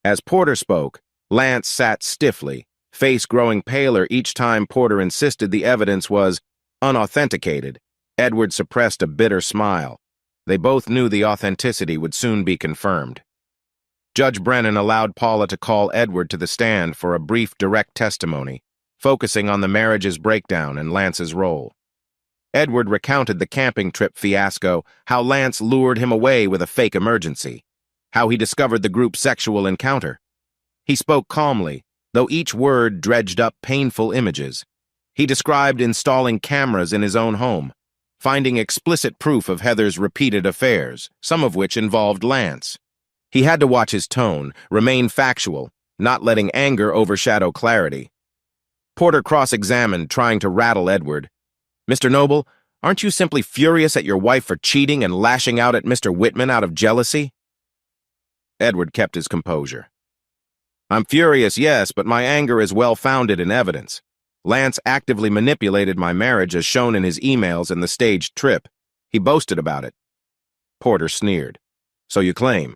As Porter spoke, Lance sat stiffly, face growing paler each time Porter insisted the evidence was unauthenticated. Edward suppressed a bitter smile. They both knew the authenticity would soon be confirmed. Judge Brennan allowed Paula to call Edward to the stand for a brief direct testimony, focusing on the marriage's breakdown and Lance's role. Edward recounted the camping trip fiasco, how Lance lured him away with a fake emergency, how he discovered the group's sexual encounter. He spoke calmly, though each word dredged up painful images. He described installing cameras in his own home, finding explicit proof of Heather's repeated affairs, some of which involved Lance. He had to watch his tone, remain factual, not letting anger overshadow clarity. Porter cross-examined, trying to rattle Edward. "Mr. Noble, aren't you simply furious at your wife for cheating and lashing out at Mr. Whitman out of jealousy?" Edward kept his composure. "I'm furious, yes, but my anger is well-founded in evidence. Lance actively manipulated my marriage as shown in his emails and the staged trip. He boasted about it." Porter sneered. "So you claim.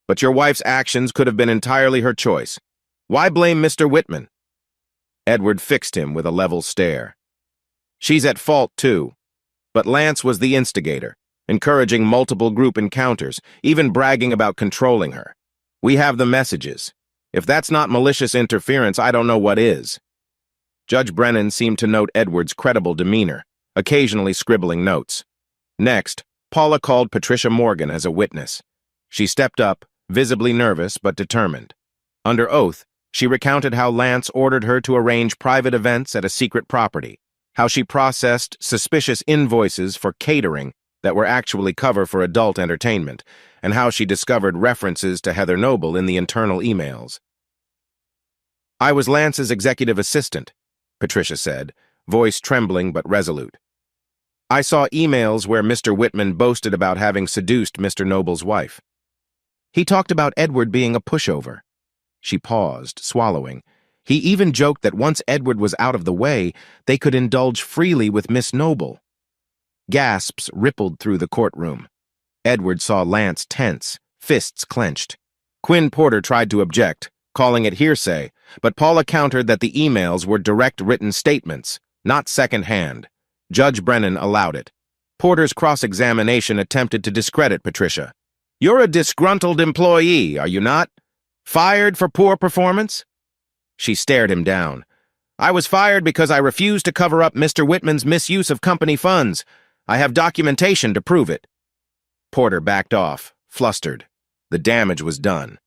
But your wife's actions could have been entirely her choice. Why blame Mr. Whitman?" Edward fixed him with a level stare. "She's at fault, too. But Lance was the instigator, encouraging multiple group encounters, even bragging about controlling her. We have the messages. If that's not malicious interference, I don't know what is." Judge Brennan seemed to note Edward's credible demeanor, occasionally scribbling notes. Next, Paula called Patricia Morgan as a witness. She stepped up, visibly nervous but determined. Under oath, she recounted how Lance ordered her to arrange private events at a secret property, how she processed suspicious invoices for catering that were actually cover for adult entertainment, and how she discovered references to Heather Noble in the internal emails. "I was Lance's executive assistant," Patricia said, voice trembling but resolute. "I saw emails where Mr. Whitman boasted about having seduced Mr. Noble's wife. He talked about Edward being a pushover." She paused, swallowing. "He even joked that once Edward was out of the way, they could indulge freely with Miss Noble." Gasps rippled through the courtroom. Edward saw Lance tense, fists clenched. Quinn Porter tried to object, calling it hearsay, but Paula countered that the emails were direct written statements, not second-hand. Judge Brennan allowed it. Porter's cross-examination attempted to discredit Patricia. "You're a disgruntled employee, are you not? Fired for poor performance?" She stared him down. "I was fired because I refused to cover up Mr. Whitman's misuse of company funds. I have documentation to prove it." Porter backed off, flustered. The damage was done.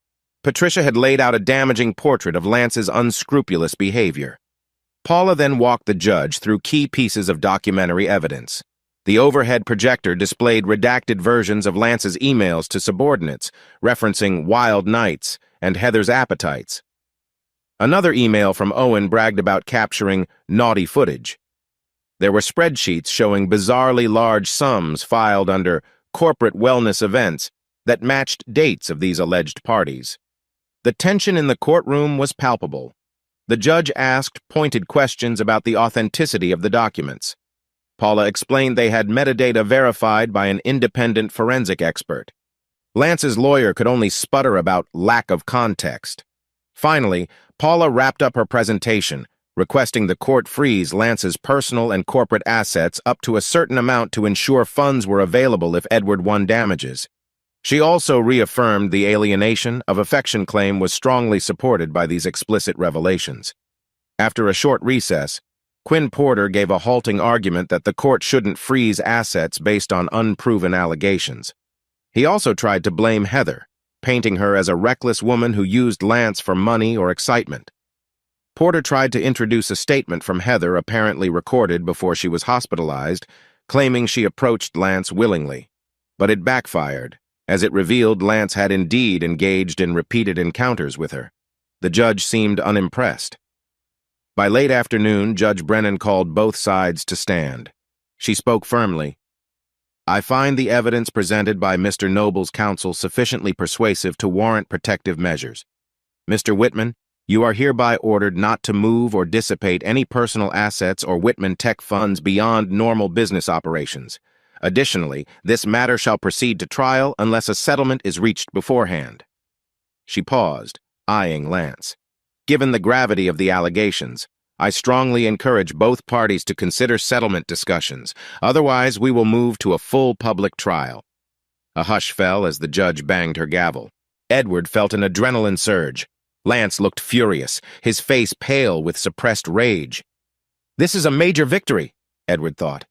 Patricia had laid out a damaging portrait of Lance's unscrupulous behavior. Paula then walked the judge through key pieces of documentary evidence. The overhead projector displayed redacted versions of Lance's emails to subordinates, referencing wild nights and Heather's appetites. Another email from Owen bragged about capturing naughty footage. There were spreadsheets showing bizarrely large sums filed under corporate wellness events that matched dates of these alleged parties. The tension in the courtroom was palpable. The judge asked pointed questions about the authenticity of the documents. Paula explained they had metadata verified by an independent forensic expert. Lance's lawyer could only sputter about lack of context. Finally, Paula wrapped up her presentation, requesting the court freeze Lance's personal and corporate assets up to a certain amount to ensure funds were available if Edward won damages. She also reaffirmed the alienation of affection claim was strongly supported by these explicit revelations. After a short recess, Quinn Porter gave a halting argument that the court shouldn't freeze assets based on unproven allegations. He also tried to blame Heather, painting her as a reckless woman who used Lance for money or excitement. Porter tried to introduce a statement from Heather apparently recorded before she was hospitalized, claiming she approached Lance willingly. But it backfired, as it revealed Lance had indeed engaged in repeated encounters with her. The judge seemed unimpressed. By late afternoon, Judge Brennan called both sides to stand. She spoke firmly. "I find the evidence presented by Mr. Noble's counsel sufficiently persuasive to warrant protective measures. Mr. Whitman, you are hereby ordered not to move or dissipate any personal assets or Whitman Tech funds beyond normal business operations. Additionally, this matter shall proceed to trial unless a settlement is reached beforehand." She paused, eyeing Lance. "Given the gravity of the allegations, I strongly encourage both parties to consider settlement discussions. Otherwise, we will move to a full public trial." A hush fell as the judge banged her gavel. Edward felt an adrenaline surge. Lance looked furious, his face pale with suppressed rage. This is a major victory, Edward thought.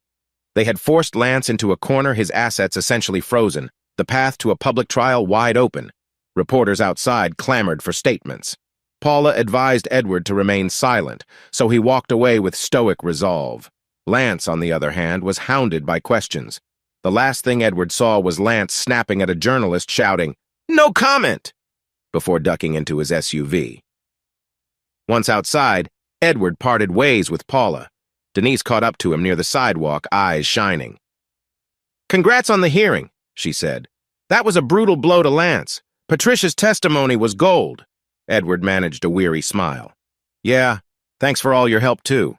They had forced Lance into a corner, his assets essentially frozen, the path to a public trial wide open. Reporters outside clamored for statements. Paula advised Edward to remain silent, so he walked away with stoic resolve. Lance, on the other hand, was hounded by questions. The last thing Edward saw was Lance snapping at a journalist, shouting, "No comment!" before ducking into his SUV. Once outside, Edward parted ways with Paula. Denise caught up to him near the sidewalk, eyes shining. "Congrats on the hearing," she said. "That was a brutal blow to Lance. Patricia's testimony was gold." Edward managed a weary smile. "Yeah, thanks for all your help, too."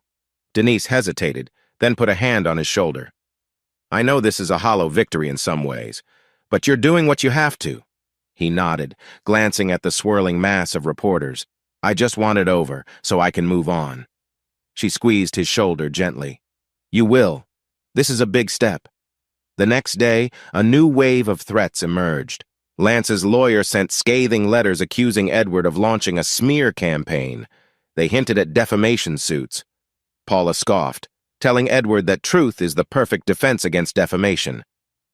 Denise hesitated, then put a hand on his shoulder. "I know this is a hollow victory in some ways, but you're doing what you have to." He nodded, glancing at the swirling mass of reporters. "I just want it over, so I can move on." She squeezed his shoulder gently. "You will. This is a big step." The next day, a new wave of threats emerged. Lance's lawyer sent scathing letters accusing Edward of launching a smear campaign. They hinted at defamation suits. Paula scoffed, telling Edward that truth is the perfect defense against defamation.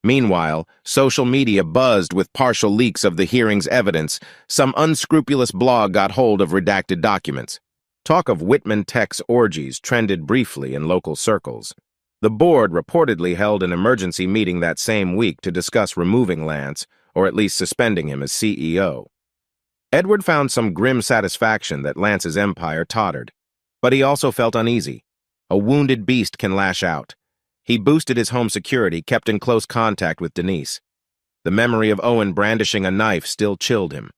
Meanwhile, social media buzzed with partial leaks of the hearing's evidence. Some unscrupulous blog got hold of redacted documents. Talk of Whitman Tech's orgies trended briefly in local circles. The board reportedly held an emergency meeting that same week to discuss removing Lance, or at least suspending him as CEO. Edward found some grim satisfaction that Lance's empire tottered, but he also felt uneasy. A wounded beast can lash out. He boosted his home security, kept in close contact with Denise. The memory of Owen brandishing a knife still chilled him.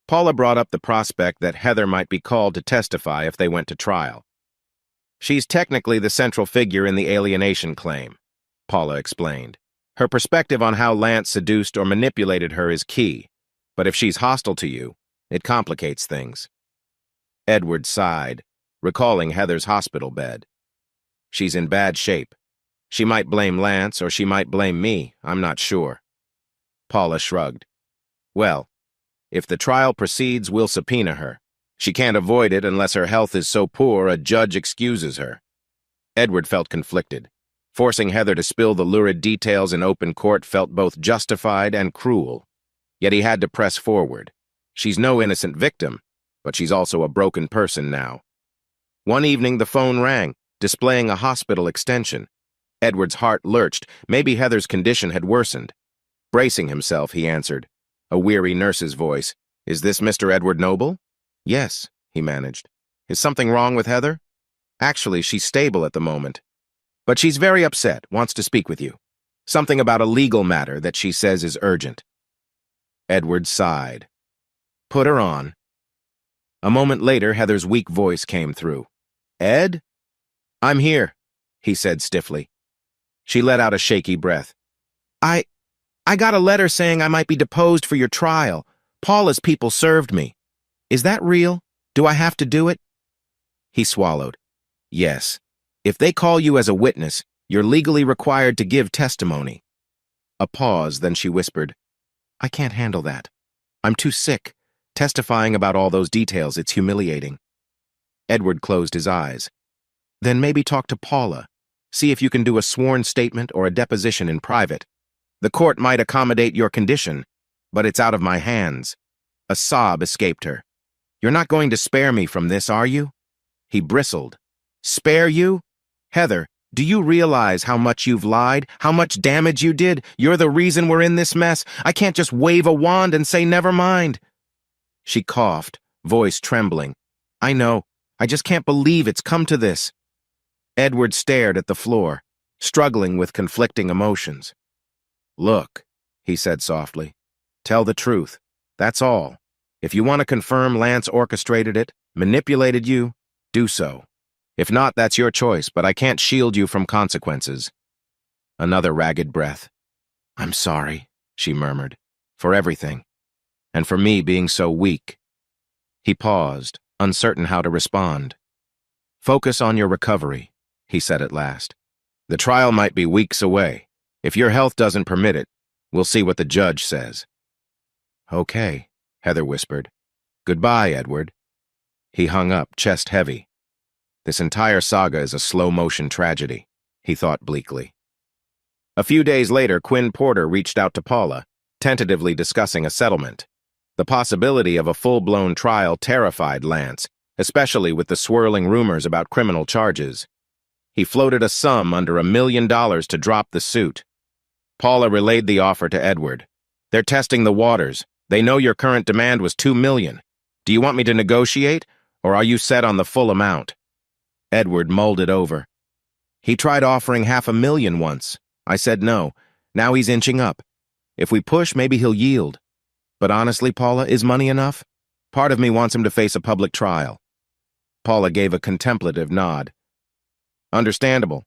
Paula brought up the prospect that Heather might be called to testify if they went to trial. "She's technically the central figure in the alienation claim," Paula explained. "Her perspective on how Lance seduced or manipulated her is key, but if she's hostile to you, it complicates things." Edward sighed, recalling Heather's hospital bed. "She's in bad shape. She might blame Lance or she might blame me, I'm not sure." Paula shrugged. "Well, if the trial proceeds, we'll subpoena her. She can't avoid it unless her health is so poor a judge excuses her." Edward felt conflicted. Forcing Heather to spill the lurid details in open court felt both justified and cruel. Yet he had to press forward. She's no innocent victim, but she's also a broken person now. One evening, the phone rang, displaying a hospital extension. Edward's heart lurched. Maybe Heather's condition had worsened. Bracing himself, he answered. A weary nurse's voice. "Is this Mr. Edward Noble?" "Yes," he managed. "Is something wrong with Heather?" "Actually, she's stable at the moment. But she's very upset, wants to speak with you. Something about a legal matter that she says is urgent." Edward sighed. "Put her on." A moment later, Heather's weak voice came through. "Ed?" "I'm here," he said stiffly. She let out a shaky breath. I got a letter saying I might be deposed for your trial. Paula's people served me. Is that real? Do I have to do it?" He swallowed. "Yes. If they call you as a witness, you're legally required to give testimony." A pause, then she whispered, "I can't handle that. I'm too sick. Testifying about all those details, it's humiliating." Edward closed his eyes. Then maybe talk to Paula. See if you can do a sworn statement or a deposition in private. The court might accommodate your condition, but it's out of my hands. A sob escaped her. You're not going to spare me from this, are you? He bristled. Spare you? Heather, do you realize how much you've lied, how much damage you did? You're the reason we're in this mess. I can't just wave a wand and say never mind. She coughed, voice trembling. I know. I just can't believe it's come to this. Edward stared at the floor, struggling with conflicting emotions. Look, he said softly, tell the truth. That's all. If you want to confirm Lance orchestrated it, manipulated you, do so. If not, that's your choice, but I can't shield you from consequences. Another ragged breath. I'm sorry, she murmured, for everything, and for me being so weak. He paused, uncertain how to respond. Focus on your recovery, he said at last. The trial might be weeks away. If your health doesn't permit it, we'll see what the judge says. Okay, Heather whispered. Goodbye, Edward. He hung up, chest heavy. This entire saga is a slow-motion tragedy, he thought bleakly. A few days later, Quinn Porter reached out to Paula, tentatively discussing a settlement. The possibility of a full-blown trial terrified Lance, especially with the swirling rumors about criminal charges. He floated a sum under $1 million to drop the suit. Paula relayed the offer to Edward. They're testing the waters. They know your current demand was $2 million. Do you want me to negotiate, or are you set on the full amount? Edward mulled it over. He tried offering $500,000 once. I said no. Now he's inching up. If we push, maybe he'll yield. But honestly, Paula, is money enough? Part of me wants him to face a public trial. Paula gave a contemplative nod. Understandable.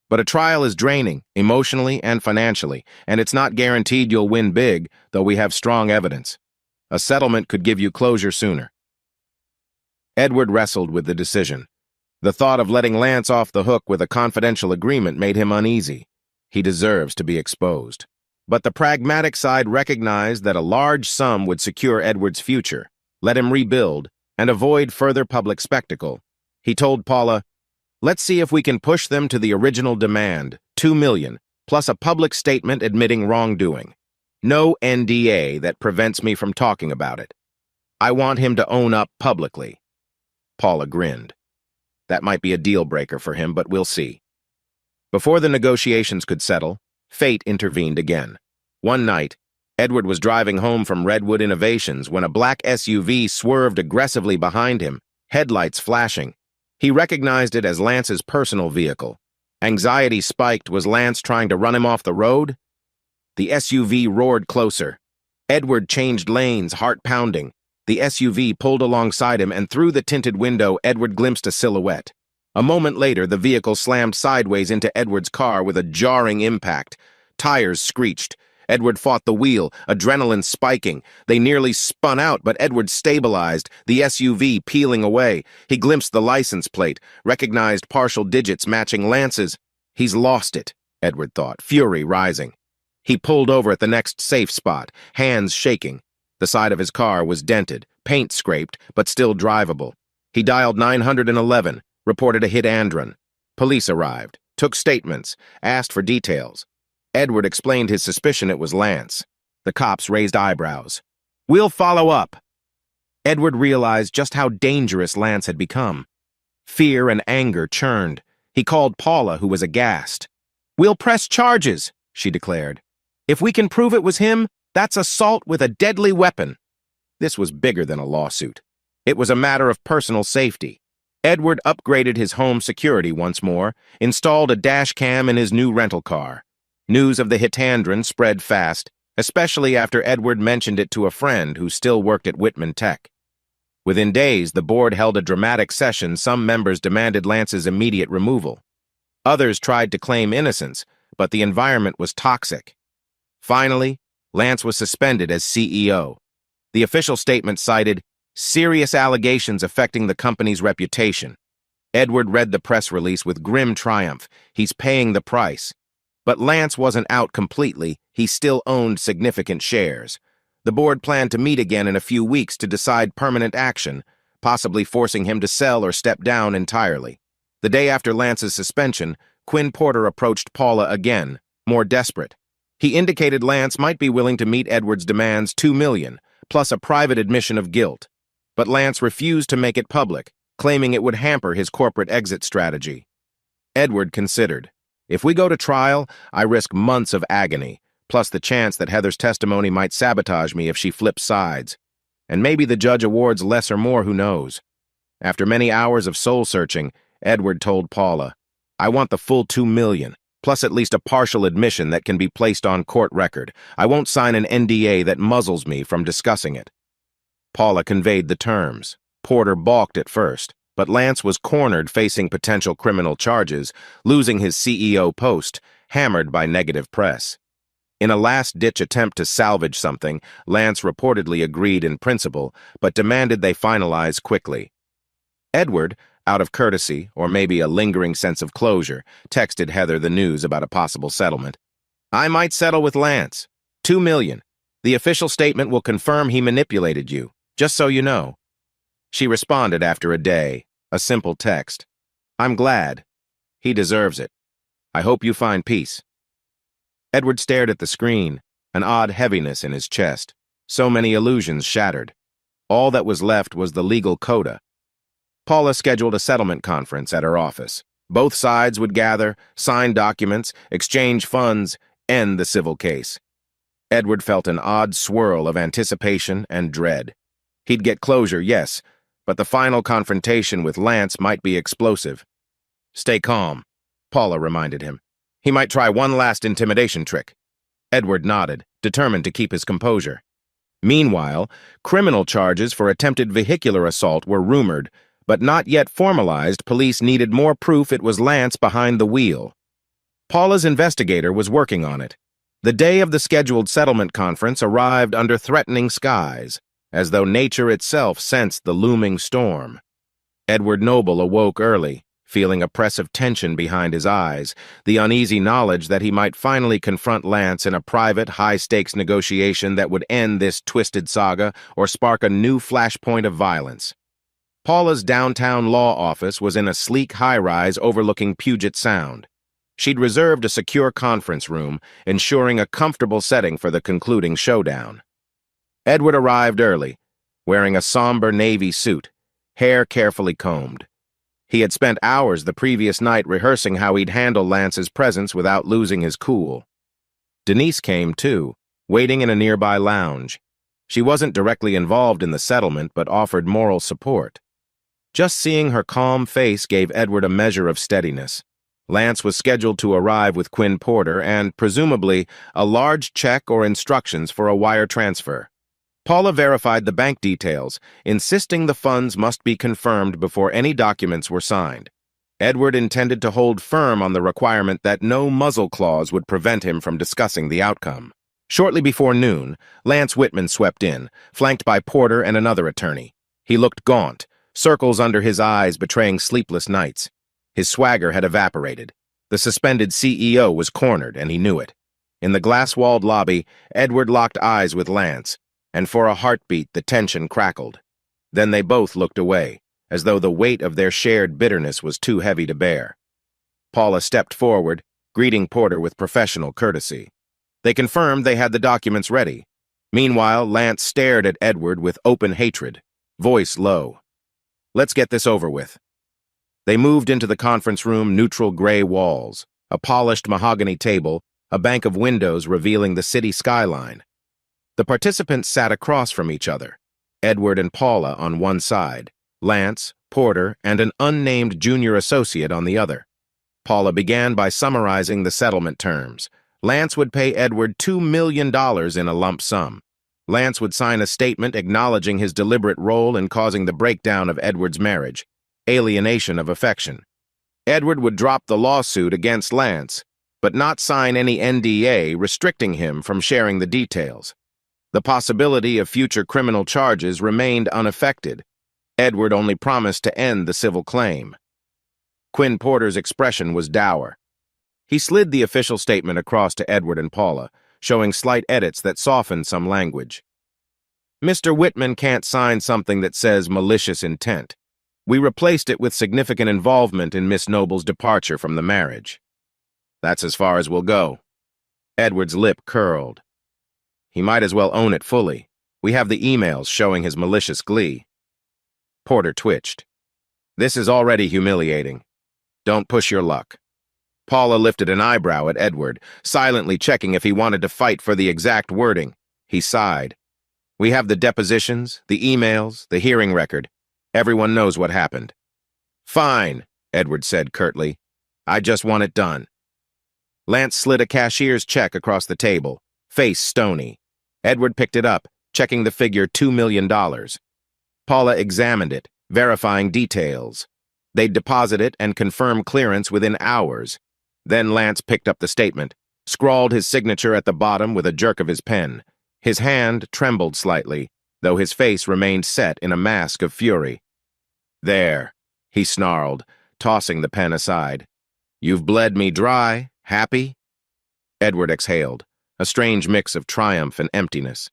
But a trial is draining, emotionally and financially, and it's not guaranteed you'll win big, though we have strong evidence. A settlement could give you closure sooner. Edward wrestled with the decision. The thought of letting Lance off the hook with a confidential agreement made him uneasy. He deserves to be exposed. But the pragmatic side recognized that a large sum would secure Edward's future, let him rebuild, and avoid further public spectacle. He told Paula, let's see if we can push them to the original demand, $2 million, plus a public statement admitting wrongdoing. No NDA that prevents me from talking about it. I want him to own up publicly. Paula grinned. That might be a deal-breaker for him, but we'll see. Before the negotiations could settle, fate intervened again. One night, Edward was driving home from Redwood Innovations when a black SUV swerved aggressively behind him, headlights flashing. He recognized it as Lance's personal vehicle. Anxiety spiked. Was Lance trying to run him off the road? The SUV roared closer. Edward changed lanes, heart pounding. The SUV pulled alongside him, and through the tinted window, Edward glimpsed a silhouette. A moment later, the vehicle slammed sideways into Edward's car with a jarring impact. Tires screeched. Edward fought the wheel, adrenaline spiking. They nearly spun out, but Edward stabilized, the SUV peeling away. He glimpsed the license plate, recognized partial digits matching Lance's. He's lost it, Edward thought, fury rising. He pulled over at the next safe spot, hands shaking. The side of his car was dented, paint scraped, but still drivable. He dialed 911, reported a hit Andron. Police arrived, took statements, asked for details. Edward explained his suspicion it was Lance. The cops raised eyebrows. We'll follow up. Edward realized just how dangerous Lance had become. Fear and anger churned. He called Paula, who was aghast. We'll press charges, she declared. If we can prove it was him, that's assault with a deadly weapon. This was bigger than a lawsuit. It was a matter of personal safety. Edward upgraded his home security once more, installed a dash cam in his new rental car. News of the Hitandron spread fast, especially after Edward mentioned it to a friend who still worked at Whitman Tech. Within days, the board held a dramatic session. Some members demanded Lance's immediate removal. Others tried to claim innocence, but the environment was toxic. Finally, Lance was suspended as CEO. The official statement cited serious allegations affecting the company's reputation. Edward read the press release with grim triumph. He's paying the price. But Lance wasn't out completely. He still owned significant shares. The board planned to meet again in a few weeks to decide permanent action, possibly forcing him to sell or step down entirely. The day after Lance's suspension, Quinn Porter approached Paula again, more desperate. He indicated Lance might be willing to meet Edward's demands $2 million, plus a private admission of guilt. But Lance refused to make it public, claiming it would hamper his corporate exit strategy. Edward considered. If we go to trial, I risk months of agony, plus the chance that Heather's testimony might sabotage me if she flips sides. And maybe the judge awards less or more, who knows. After many hours of soul-searching, Edward told Paula, I want the full $2 million, plus at least a partial admission that can be placed on court record. I won't sign an NDA that muzzles me from discussing it. Paula conveyed the terms. Porter balked at first, but Lance was cornered facing potential criminal charges, losing his CEO post, hammered by negative press. In a last-ditch attempt to salvage something, Lance reportedly agreed in principle, but demanded they finalize quickly. Edward, out of courtesy, or maybe a lingering sense of closure, texted Heather the news about a possible settlement. I might settle with Lance. $2 million. The official statement will confirm he manipulated you, just so you know. She responded after a day, a simple text. I'm glad. He deserves it. I hope you find peace. Edward stared at the screen, an odd heaviness in his chest. So many illusions shattered. All that was left was the legal coda. Paula scheduled a settlement conference at her office. Both sides would gather, sign documents, exchange funds, end the civil case. Edward felt an odd swirl of anticipation and dread. He'd get closure, yes, but the final confrontation with Lance might be explosive. Stay calm, Paula reminded him. He might try one last intimidation trick. Edward nodded, determined to keep his composure. Meanwhile, criminal charges for attempted vehicular assault were rumored, but not yet formalized. Police needed more proof it was Lance behind the wheel. Paula's investigator was working on it. The day of the scheduled settlement conference arrived under threatening skies, as though nature itself sensed the looming storm. Edward Noble awoke early, feeling oppressive tension behind his eyes, the uneasy knowledge that he might finally confront Lance in a private, high-stakes negotiation that would end this twisted saga or spark a new flashpoint of violence. Paula's downtown law office was in a sleek high-rise overlooking Puget Sound. She'd reserved a secure conference room, ensuring a comfortable setting for the concluding showdown. Edward arrived early, wearing a somber navy suit, hair carefully combed. He had spent hours the previous night rehearsing how he'd handle Lance's presence without losing his cool. Denise came, too, waiting in a nearby lounge. She wasn't directly involved in the settlement, but offered moral support. Just seeing her calm face gave Edward a measure of steadiness. Lance was scheduled to arrive with Quinn Porter and, presumably, a large check or instructions for a wire transfer. Paula verified the bank details, insisting the funds must be confirmed before any documents were signed. Edward intended to hold firm on the requirement that no muzzle clause would prevent him from discussing the outcome. Shortly before noon, Lance Whitman swept in, flanked by Porter and another attorney. He looked gaunt, circles under his eyes betraying sleepless nights. His swagger had evaporated. The suspended CEO was cornered, and he knew it. In the glass-walled lobby, Edward locked eyes with Lance, and for a heartbeat the tension crackled. Then they both looked away, as though the weight of their shared bitterness was too heavy to bear. Paula stepped forward, greeting Porter with professional courtesy. They confirmed they had the documents ready. Meanwhile, Lance stared at Edward with open hatred, voice low. Let's get this over with. They moved into the conference room, neutral gray walls, a polished mahogany table, a bank of windows revealing the city skyline. The participants sat across from each other, Edward and Paula on one side, Lance, Porter, and an unnamed junior associate on the other. Paula began by summarizing the settlement terms. Lance would pay Edward $2 million in a lump sum. Lance would sign a statement acknowledging his deliberate role in causing the breakdown of Edward's marriage, alienation of affection. Edward would drop the lawsuit against Lance, but not sign any NDA restricting him from sharing the details. The possibility of future criminal charges remained unaffected. Edward only promised to end the civil claim. Quinn Porter's expression was dour. He slid the official statement across to Edward and Paula, showing slight edits that softened some language. Mr. Whitman can't sign something that says malicious intent. We replaced it with significant involvement in Miss Noble's departure from the marriage. That's as far as we'll go. Edward's lip curled. He might as well own it fully. We have the emails showing his malicious glee. Porter twitched. This is already humiliating. Don't push your luck. Paula lifted an eyebrow at Edward, silently checking if he wanted to fight for the exact wording. He sighed. We have the depositions, the emails, the hearing record. Everyone knows what happened. Fine, Edward said curtly. I just want it done. Lance slid a cashier's check across the table, face stony. Edward picked it up, checking the figure $2 million. Paula examined it, verifying details. They'd deposit it and confirm clearance within hours. Then Lance picked up the statement, scrawled his signature at the bottom with a jerk of his pen. His hand trembled slightly, though his face remained set in a mask of fury. There, he snarled, tossing the pen aside. You've bled me dry, happy? Edward exhaled, a strange mix of triumph and emptiness.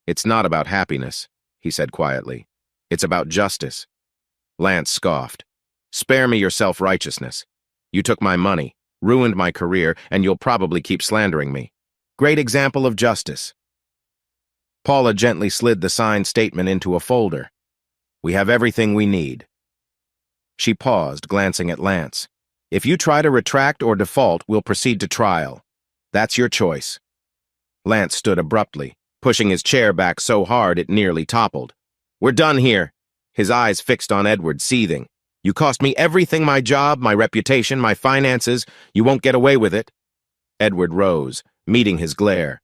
It's not about happiness, he said quietly. It's about justice. Lance scoffed. Spare me your self-righteousness. You took my money, ruined my career, and you'll probably keep slandering me. Great example of justice. Paula gently slid the signed statement into a folder. We have everything we need. She paused, glancing at Lance. If you try to retract or default, we'll proceed to trial. That's your choice. Lance stood abruptly, pushing his chair back so hard it nearly toppled. We're done here. His eyes fixed on Edward, seething. You cost me everything, my job, my reputation, my finances. You won't get away with it. Edward rose, meeting his glare.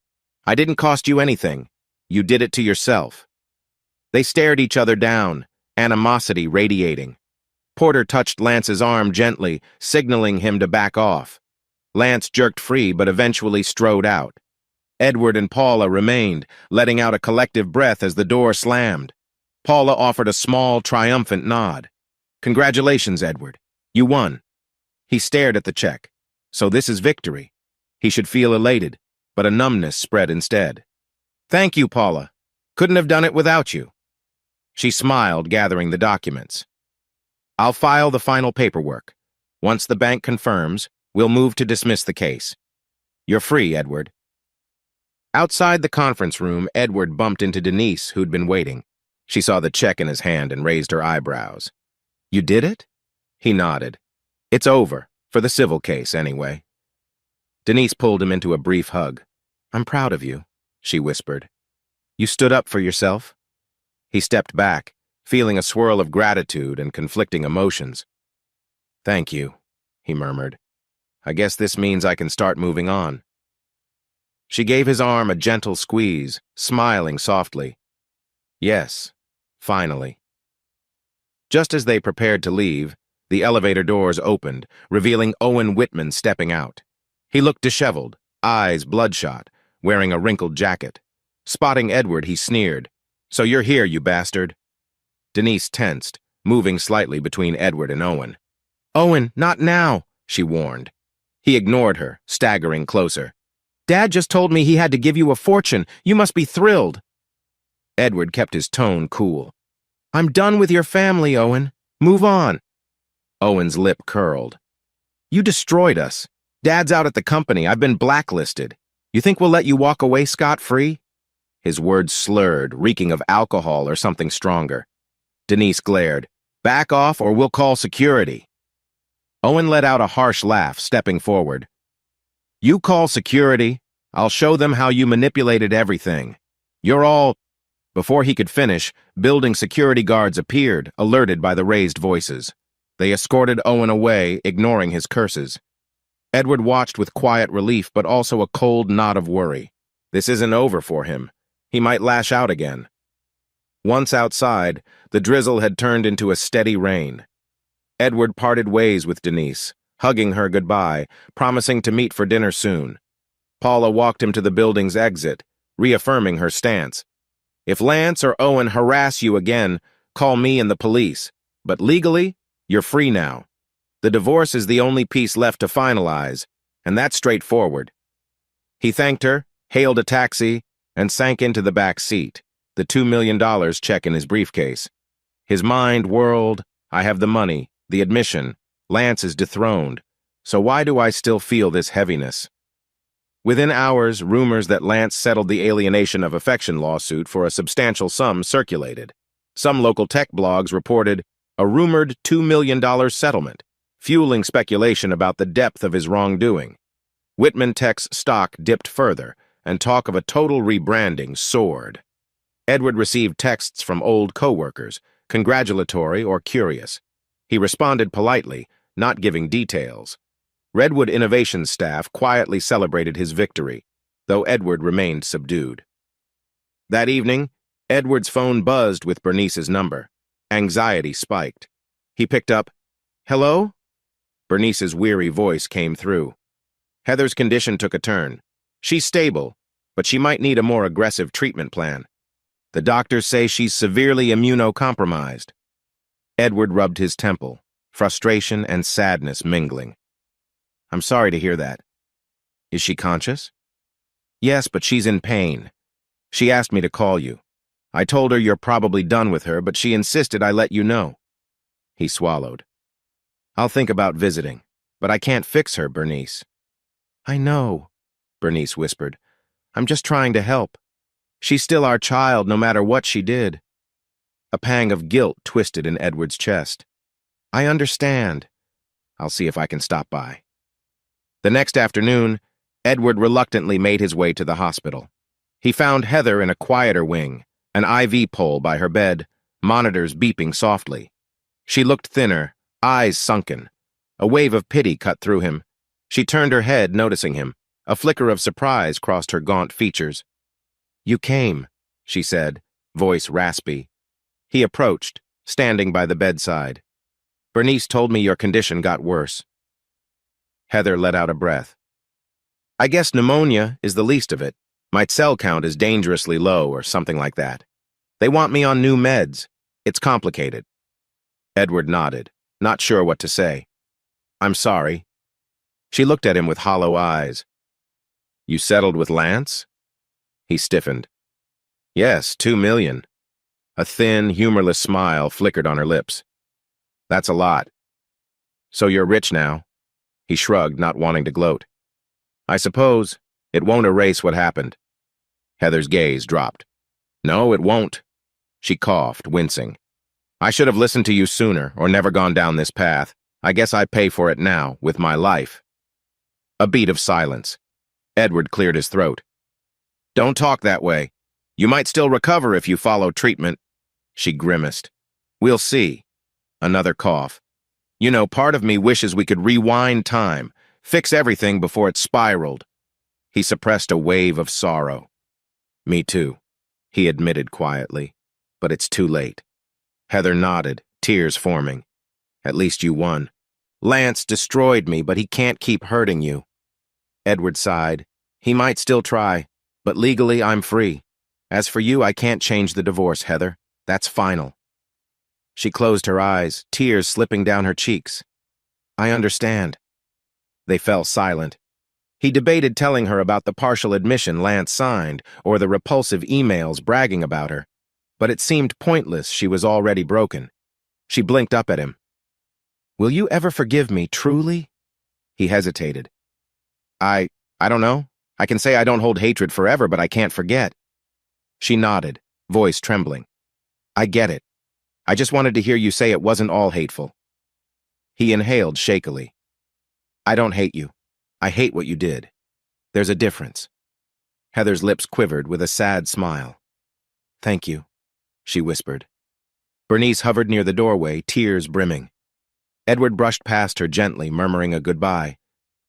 I didn't cost you anything. You did it to yourself. They stared each other down, animosity radiating. Porter touched Lance's arm gently, signaling him to back off. Lance jerked free but eventually strode out. Edward and Paula remained, letting out a collective breath as the door slammed. Paula offered a small, triumphant nod. Congratulations, Edward. You won. He stared at the check. So this is victory. He should feel elated, but a numbness spread instead. Thank you, Paula. Couldn't have done it without you. She smiled, gathering the documents. I'll file the final paperwork. Once the bank confirms, we'll move to dismiss the case. You're free, Edward. Outside the conference room, Edward bumped into Denise, who'd been waiting. She saw the check in his hand and raised her eyebrows. You did it? He nodded. It's over, for the civil case, anyway. Denise pulled him into a brief hug. I'm proud of you, she whispered. You stood up for yourself? He stepped back, feeling a swirl of gratitude and conflicting emotions. Thank you, he murmured. I guess this means I can start moving on. She gave his arm a gentle squeeze, smiling softly. Yes, finally. Just as they prepared to leave, the elevator doors opened, revealing Owen Whitman stepping out. He looked disheveled, eyes bloodshot, wearing a wrinkled jacket. Spotting Edward, he sneered. So you're here, you bastard. Denise tensed, moving slightly between Edward and Owen. Owen, not now, she warned. He ignored her, staggering closer. Dad just told me he had to give you a fortune. You must be thrilled. Edward kept his tone cool. I'm done with your family, Owen. Move on. Owen's lip curled. You destroyed us. Dad's out at the company. I've been blacklisted. You think we'll let you walk away scot-free? His words slurred, reeking of alcohol or something stronger. Denise glared. Back off or we'll call security. Owen let out a harsh laugh, stepping forward. You call security. I'll show them how you manipulated everything. You're all... Before he could finish, building security guards appeared, alerted by the raised voices. They escorted Owen away, ignoring his curses. Edward watched with quiet relief, but also a cold knot of worry. This isn't over for him. He might lash out again. Once outside, the drizzle had turned into a steady rain. Edward parted ways with Denise, hugging her goodbye, promising to meet for dinner soon. Paula walked him to the building's exit, reaffirming her stance. If Lance or Owen harass you again, call me and the police. But legally, you're free now. The divorce is the only piece left to finalize, and that's straightforward. He thanked her, hailed a taxi, and sank into the back seat, the $2 million check in his briefcase. His mind whirled, I have the money, the admission. Lance is dethroned. So why do I still feel this heaviness? Within hours, rumors that Lance settled the alienation of affection lawsuit for a substantial sum circulated. Some local tech blogs reported a rumored $2 million settlement, fueling speculation about the depth of his wrongdoing. Whitman Tech's stock dipped further, and talk of a total rebranding soared. Edward received texts from old co-workers, congratulatory or curious. He responded politely, not giving details. Redwood Innovations staff quietly celebrated his victory, though Edward remained subdued. That evening, Edward's phone buzzed with Bernice's number. Anxiety spiked. He picked up, "Hello?" Bernice's weary voice came through. Heather's condition took a turn. She's stable, but she might need a more aggressive treatment plan. The doctors say she's severely immunocompromised. Edward rubbed his temple, frustration and sadness mingling. "I'm sorry to hear that. Is she conscious?" "Yes, but she's in pain. She asked me to call you. I told her you're probably done with her, but she insisted I let you know." He swallowed. "I'll think about visiting, but I can't fix her, Bernice." "I know," Bernice whispered. "I'm just trying to help. She's still our child, no matter what she did." A pang of guilt twisted in Edward's chest. "I understand. I'll see if I can stop by." The next afternoon, Edward reluctantly made his way to the hospital. He found Heather in a quieter wing, an IV pole by her bed, monitors beeping softly. She looked thinner, eyes sunken. A wave of pity cut through him. She turned her head, noticing him. A flicker of surprise crossed her gaunt features. "You came," she said, voice raspy. He approached, standing by the bedside. "Bernice told me your condition got worse." Heather let out a breath. "I guess pneumonia is the least of it. My cell count is dangerously low or something like that. They want me on new meds. It's complicated." Edward nodded, not sure what to say. "I'm sorry." She looked at him with hollow eyes. "You settled with Lance?" He stiffened. "Yes, $2 million. A thin, humorless smile flickered on her lips. "That's a lot. So you're rich now?" He shrugged, not wanting to gloat. "I suppose it won't erase what happened." Heather's gaze dropped. "No, it won't." She coughed, wincing. "I should have listened to you sooner, or never gone down this path. I guess I pay for it now, with my life." A beat of silence. Edward cleared his throat. "Don't talk that way. You might still recover if you follow treatment." She grimaced. "We'll see." Another cough. "You know, part of me wishes we could rewind time, fix everything before it spiraled." He suppressed a wave of sorrow. "Me too," he admitted quietly. "But it's too late." Heather nodded, tears forming. "At least you won. Lance destroyed me, but he can't keep hurting you." Edward sighed. "He might still try, but legally I'm free. As for you, I can't change the divorce, Heather. That's final." She closed her eyes, tears slipping down her cheeks. "I understand." They fell silent. He debated telling her about the partial admission Lance signed, or the repulsive emails bragging about her. But it seemed pointless. She was already broken. She blinked up at him. "Will you ever forgive me, truly?" He hesitated. I don't know. I can say I don't hold hatred forever, but I can't forget." She nodded, voice trembling. "I get it. I just wanted to hear you say it wasn't all hateful." He inhaled shakily. "I don't hate you. I hate what you did. There's a difference." Heather's lips quivered with a sad smile. "Thank you," she whispered. Bernice hovered near the doorway, tears brimming. Edward brushed past her gently, murmuring a goodbye.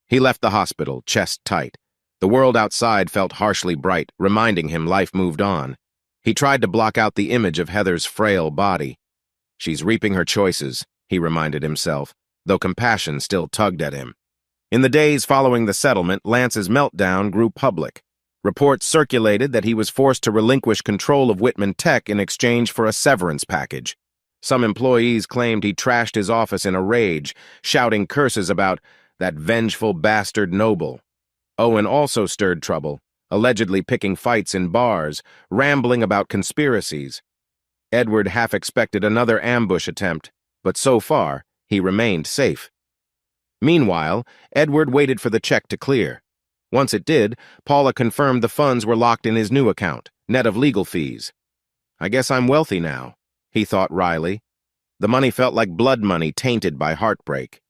He left the hospital, chest tight. The world outside felt harshly bright, reminding him life moved on. He tried to block out the image of Heather's frail body. She's reaping her choices, he reminded himself, though compassion still tugged at him. In the days following the settlement, Lance's meltdown grew public. Reports circulated that he was forced to relinquish control of Whitman Tech in exchange for a severance package. Some employees claimed he trashed his office in a rage, shouting curses about that vengeful bastard Noble. Owen also stirred trouble, allegedly picking fights in bars, rambling about conspiracies. Edward half expected another ambush attempt, but so far, he remained safe. Meanwhile, Edward waited for the check to clear. Once it did, Paula confirmed the funds were locked in his new account, net of legal fees. I guess I'm wealthy now, he thought wryly. The money felt like blood money tainted by heartbreak.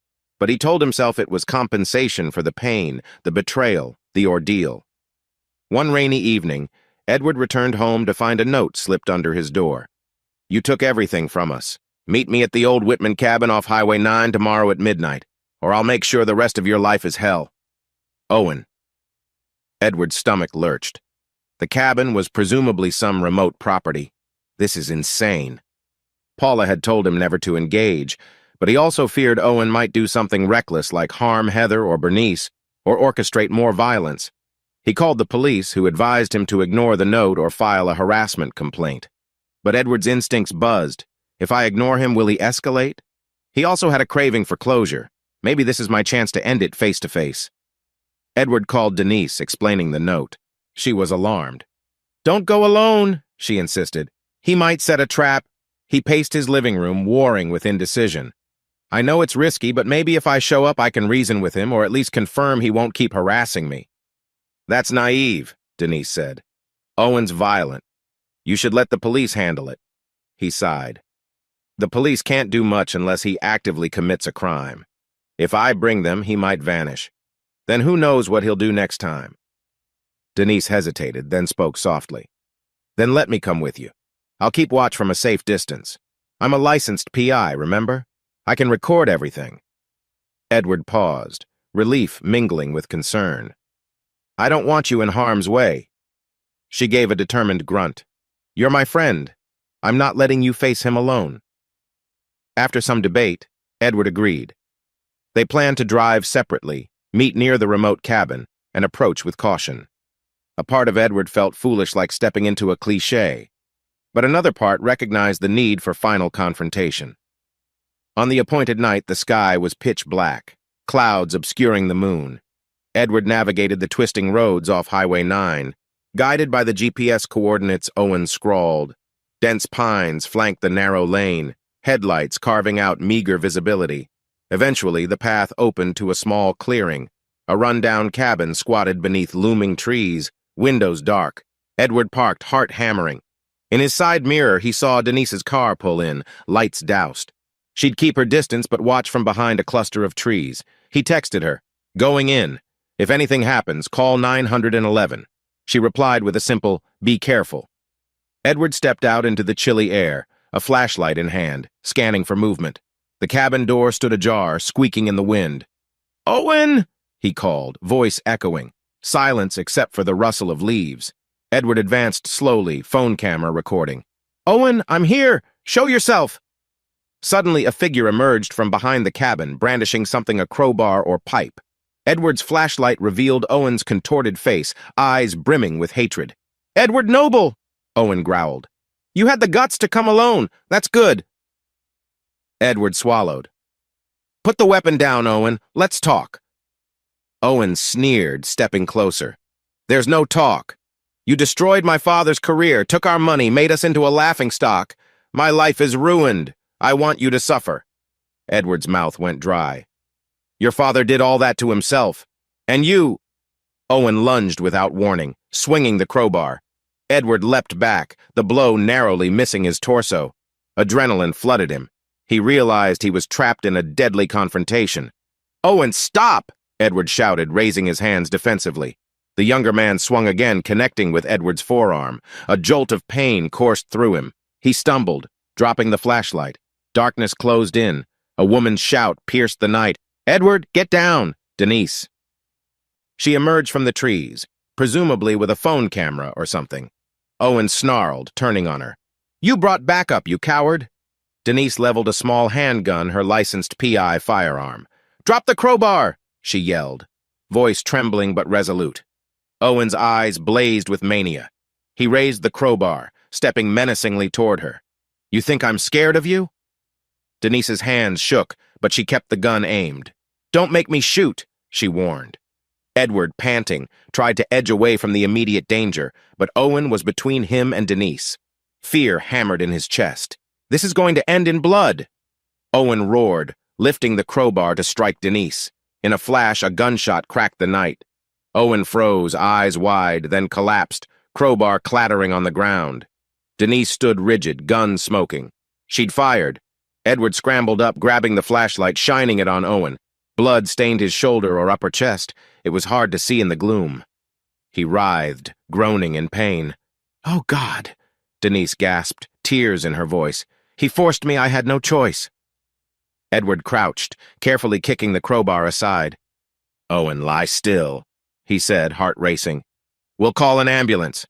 But he told himself it was compensation for the pain, the betrayal, the ordeal. One rainy evening, Edward returned home to find a note slipped under his door. You took everything from us. Meet me at the old Whitman cabin off Highway 9 tomorrow at midnight, or I'll make sure the rest of your life is hell. Owen. Edward's stomach lurched. The cabin was presumably some remote property. This is insane. Paula had told him never to engage, but he also feared Owen might do something reckless like harm Heather or Bernice, or orchestrate more violence. He called the police, who advised him to ignore the note or file a harassment complaint. But Edward's instincts buzzed. If I ignore him, will he escalate? He also had a craving for closure. Maybe this is my chance to end it face to face. Edward called Denise, explaining the note. She was alarmed. Don't go alone, she insisted. He might set a trap. He paced his living room, warring with indecision. I know it's risky, but maybe if I show up I can reason with him, or at least confirm he won't keep harassing me. That's naive, Denise said. Owen's violent. You should let the police handle it. He sighed. The police can't do much unless he actively commits a crime. If I bring them, he might vanish. Then who knows what he'll do next time? Denise hesitated, then spoke softly. Then let me come with you. I'll keep watch from a safe distance. I'm a licensed PI, remember? I can record everything. Edward paused, relief mingling with concern. I don't want you in harm's way. She gave a determined grunt. You're my friend. I'm not letting you face him alone. After some debate, Edward agreed. They planned to drive separately, meet near the remote cabin, and approach with caution. A part of Edward felt foolish, like stepping into a cliché, but another part recognized the need for final confrontation. On the appointed night, the sky was pitch black, clouds obscuring the moon. Edward navigated the twisting roads off Highway 9, guided by the GPS coordinates Owen scrawled. Dense pines flanked the narrow lane, headlights carving out meager visibility. Eventually, the path opened to a small clearing, a rundown cabin squatted beneath looming trees, windows dark. Edward parked, heart hammering. In his side mirror, he saw Denise's car pull in, lights doused. She'd keep her distance but watch from behind a cluster of trees. He texted her, going in. If anything happens, call 911. She replied with a simple, be careful. Edward stepped out into the chilly air, a flashlight in hand, scanning for movement. The cabin door stood ajar, squeaking in the wind. Owen! He called, voice echoing. Silence except for the rustle of leaves. Edward advanced slowly, phone camera recording. Owen, I'm here! Show yourself! Suddenly, a figure emerged from behind the cabin, brandishing something a crowbar or pipe. Edward's flashlight revealed Owen's contorted face, eyes brimming with hatred. Edward Noble! Owen growled. You had the guts to come alone. That's good. Edward swallowed. Put the weapon down, Owen. Let's talk. Owen sneered, stepping closer. There's no talk. You destroyed my father's career, took our money, made us into a laughingstock. My life is ruined. I want you to suffer. Edward's mouth went dry. Your father did all that to himself. And you... Owen lunged without warning, swinging the crowbar. Edward leapt back, the blow narrowly missing his torso. Adrenaline flooded him. He realized he was trapped in a deadly confrontation. Owen, stop! Edward shouted, raising his hands defensively. The younger man swung again, connecting with Edward's forearm. A jolt of pain coursed through him. He stumbled, dropping the flashlight. Darkness closed in. A woman's shout pierced the night. Edward, get down! Denise. She emerged from the trees, presumably with a phone camera or something. Owen snarled, turning on her. You brought backup, you coward! Denise leveled a small handgun, her licensed PI firearm. Drop the crowbar! She yelled, voice trembling but resolute. Owen's eyes blazed with mania. He raised the crowbar, stepping menacingly toward her. You think I'm scared of you? Denise's hands shook, but she kept the gun aimed. Don't make me shoot, she warned. Edward, panting, tried to edge away from the immediate danger, but Owen was between him and Denise. Fear hammered in his chest. This is going to end in blood. Owen roared, lifting the crowbar to strike Denise. In a flash, a gunshot cracked the night. Owen froze, eyes wide, then collapsed, crowbar clattering on the ground. Denise stood rigid, gun smoking. She'd fired. Edward scrambled up, grabbing the flashlight, shining it on Owen. Blood stained his shoulder or upper chest. It was hard to see in the gloom. He writhed, groaning in pain. "Oh, God," Denise gasped, tears in her voice. "He forced me. I had no choice." Edward crouched, carefully kicking the crowbar aside. "Owen, lie still," he said, heart racing. "We'll call an ambulance."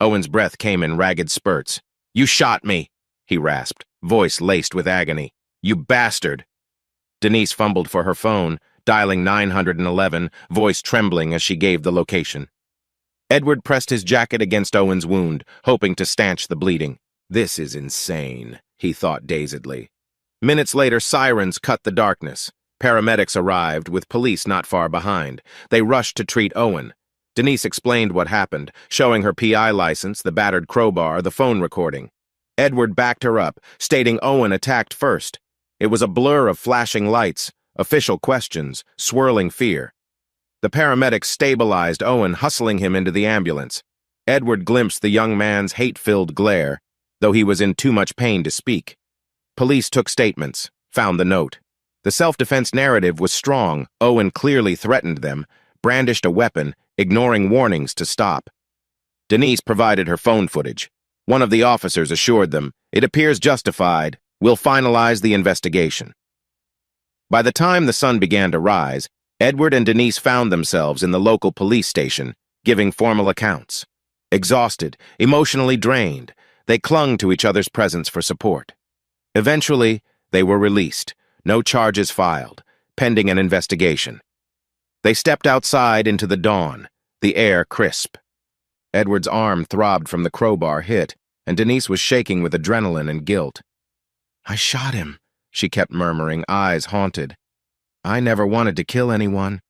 Owen's breath came in ragged spurts. "You shot me," he rasped, voice laced with agony. "You bastard." Denise fumbled for her phone, dialing 911, voice trembling as she gave the location. Edward pressed his jacket against Owen's wound, hoping to stanch the bleeding. "This is insane," he thought dazedly. Minutes later, sirens cut the darkness. Paramedics arrived, with police not far behind. They rushed to treat Owen. Denise explained what happened, showing her PI license, the battered crowbar, the phone recording. Edward backed her up, stating Owen attacked first. It was a blur of flashing lights, official questions, swirling fear. The paramedics stabilized Owen, hustling him into the ambulance. Edward glimpsed the young man's hate-filled glare, though he was in too much pain to speak. Police took statements, found the note. The self-defense narrative was strong. Owen clearly threatened them, brandished a weapon, ignoring warnings to stop. Denise provided her phone footage. One of the officers assured them, "It appears justified. We'll finalize the investigation." By the time the sun began to rise, Edward and Denise found themselves in the local police station, giving formal accounts. Exhausted, emotionally drained, they clung to each other's presence for support. Eventually, they were released, no charges filed, pending an investigation. They stepped outside into the dawn, the air crisp. Edward's arm throbbed from the crowbar hit, and Denise was shaking with adrenaline and guilt. "I shot him," she kept murmuring, eyes haunted. "I never wanted to kill anyone."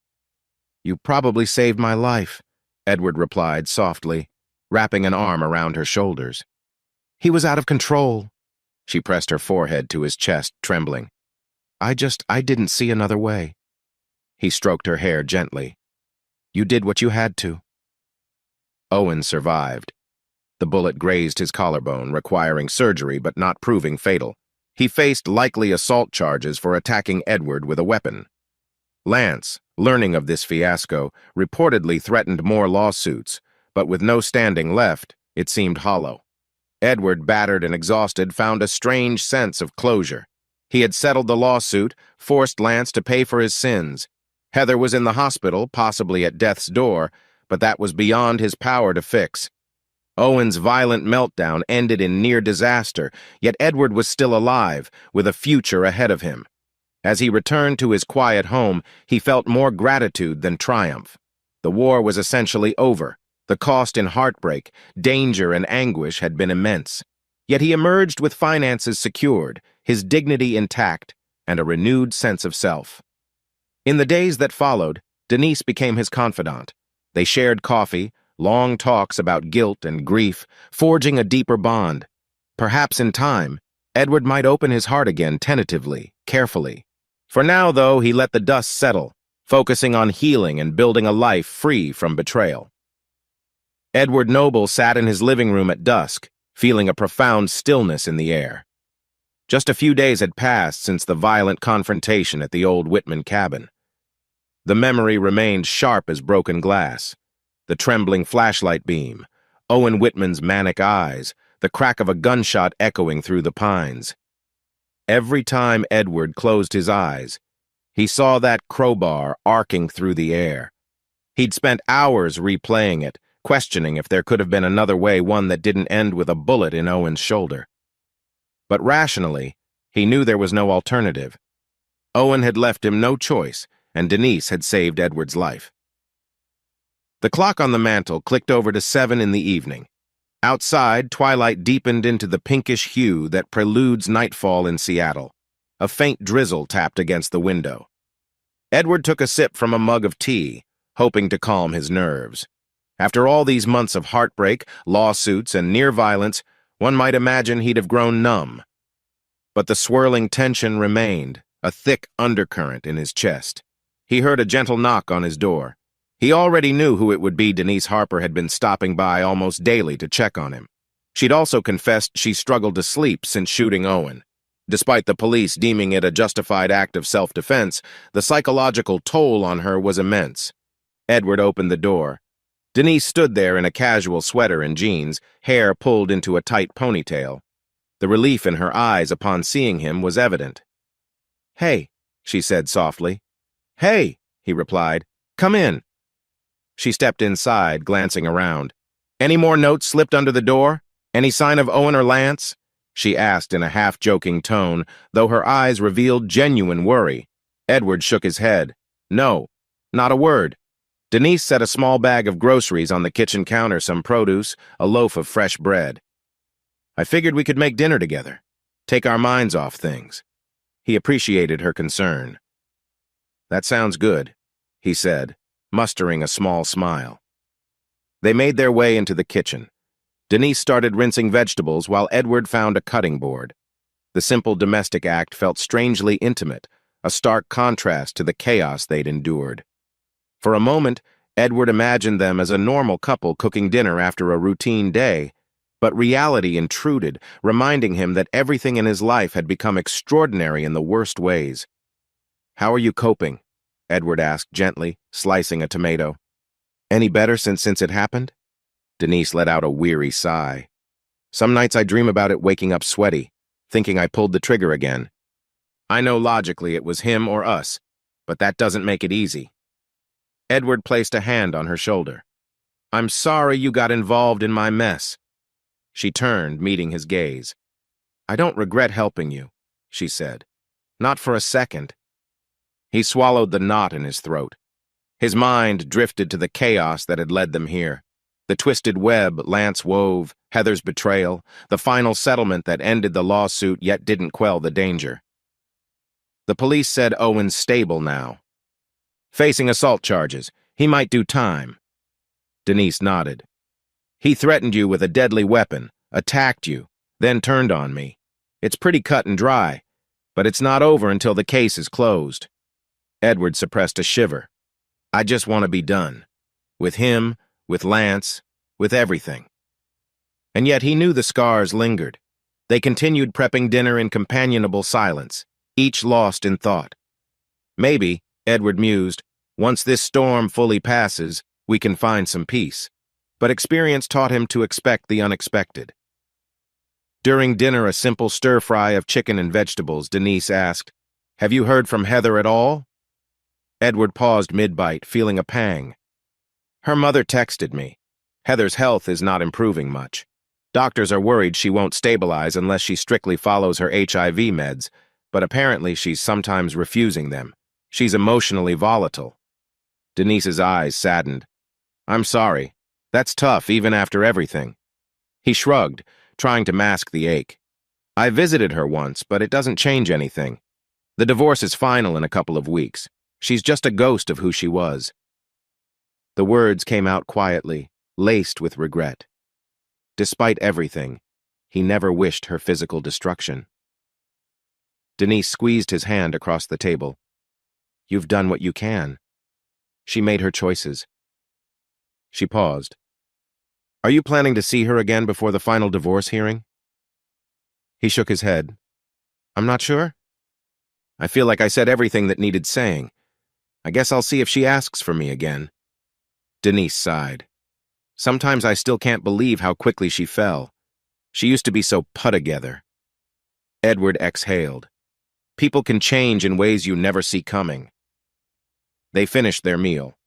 "You probably saved my life," Edward replied softly, wrapping an arm around her shoulders. "He was out of control." She pressed her forehead to his chest, trembling. I didn't see another way." He stroked her hair gently. "You did what you had to." Owen survived. The bullet grazed his collarbone, requiring surgery but not proving fatal. He faced likely assault charges for attacking Edward with a weapon. Lance, learning of this fiasco, reportedly threatened more lawsuits, but with no standing left, it seemed hollow. Edward, battered and exhausted, found a strange sense of closure. He had settled the lawsuit, forced Lance to pay for his sins. Heather was in the hospital, possibly at death's door, but that was beyond his power to fix. Owen's violent meltdown ended in near disaster, yet Edward was still alive, with a future ahead of him. As he returned to his quiet home, he felt more gratitude than triumph. The war was essentially over. The cost in heartbreak, danger, and anguish had been immense. Yet he emerged with finances secured, his dignity intact, and a renewed sense of self. In the days that followed, Denise became his confidant. They shared coffee, long talks about guilt and grief, forging a deeper bond. Perhaps in time, Edward might open his heart again tentatively, carefully. For now, though, he let the dust settle, focusing on healing and building a life free from betrayal. Edward Noble sat in his living room at dusk, feeling a profound stillness in the air. Just a few days had passed since the violent confrontation at the old Whitman cabin. The memory remained sharp as broken glass. The trembling flashlight beam, Owen Whitman's manic eyes, the crack of a gunshot echoing through the pines. Every time Edward closed his eyes, he saw that crowbar arcing through the air. He'd spent hours replaying it, questioning if there could have been another way, one that didn't end with a bullet in Owen's shoulder. But rationally, he knew there was no alternative. Owen had left him no choice, and Denise had saved Edward's life. The clock on the mantel clicked over to 7 in the evening. Outside, twilight deepened into the pinkish hue that preludes nightfall in Seattle. A faint drizzle tapped against the window. Edward took a sip from a mug of tea, hoping to calm his nerves. After all these months of heartbreak, lawsuits, and near violence, one might imagine he'd have grown numb. But the swirling tension remained, a thick undercurrent in his chest. He heard a gentle knock on his door. He already knew who it would be. Denise Harper had been stopping by almost daily to check on him. She'd also confessed she struggled to sleep since shooting Owen. Despite the police deeming it a justified act of self-defense, the psychological toll on her was immense. Edward opened the door. Denise stood there in a casual sweater and jeans, hair pulled into a tight ponytail. The relief in her eyes upon seeing him was evident. "Hey," she said softly. "Hey," he replied. "Come in." She stepped inside, glancing around. "Any more notes slipped under the door? Any sign of Owen or Lance?" she asked in a half-joking tone, though her eyes revealed genuine worry. Edward shook his head. "No, not a word." Denise set a small bag of groceries on the kitchen counter, some produce, a loaf of fresh bread. "I figured we could make dinner together, take our minds off things." He appreciated her concern. "That sounds good," he said, mustering a small smile. They made their way into the kitchen. Denise started rinsing vegetables while Edward found a cutting board. The simple domestic act felt strangely intimate, a stark contrast to the chaos they'd endured. For a moment, Edward imagined them as a normal couple cooking dinner after a routine day, but reality intruded, reminding him that everything in his life had become extraordinary in the worst ways. "How are you coping?" Edward asked gently, slicing a tomato. "Any better since it happened?" Denise let out a weary sigh. "Some nights I dream about it waking up sweaty, thinking I pulled the trigger again. I know logically it was him or us, but that doesn't make it easy." Edward placed a hand on her shoulder. "I'm sorry you got involved in my mess." She turned, meeting his gaze. "I don't regret helping you," she said. "Not for a second." He swallowed the knot in his throat. His mind drifted to the chaos that had led them here. The twisted web Lance wove, Heather's betrayal, the final settlement that ended the lawsuit yet didn't quell the danger. The police said Owen's stable now. "Facing assault charges. He might do time." Denise nodded. "He threatened you with a deadly weapon, attacked you, then turned on me. It's pretty cut and dry, but it's not over until the case is closed." Edward suppressed a shiver. "I just want to be done. With him, with Lance, with everything." And yet he knew the scars lingered. They continued prepping dinner in companionable silence, each lost in thought. "Maybe," Edward mused, "once this storm fully passes, we can find some peace." But experience taught him to expect the unexpected. During dinner, a simple stir-fry of chicken and vegetables, Denise asked, "Have you heard from Heather at all?" Edward paused mid-bite, feeling a pang. "Her mother texted me. Heather's health is not improving much. Doctors are worried she won't stabilize unless she strictly follows her HIV meds, but apparently she's sometimes refusing them. She's emotionally volatile." Denise's eyes saddened. "I'm sorry. That's tough, even after everything." He shrugged, trying to mask the ache. "I visited her once, but it doesn't change anything. The divorce is final in a couple of weeks. She's just a ghost of who she was." The words came out quietly, laced with regret. Despite everything, he never wished her physical destruction. Denise squeezed his hand across the table. "You've done what you can." She made her choices. She paused. "Are you planning to see her again before the final divorce hearing?" He shook his head. "I'm not sure. I feel like I said everything that needed saying. I guess I'll see if she asks for me again." Denise sighed. "Sometimes I still can't believe how quickly she fell. She used to be so put-together." Edward exhaled. People can change in ways you never see coming. They finished their meal.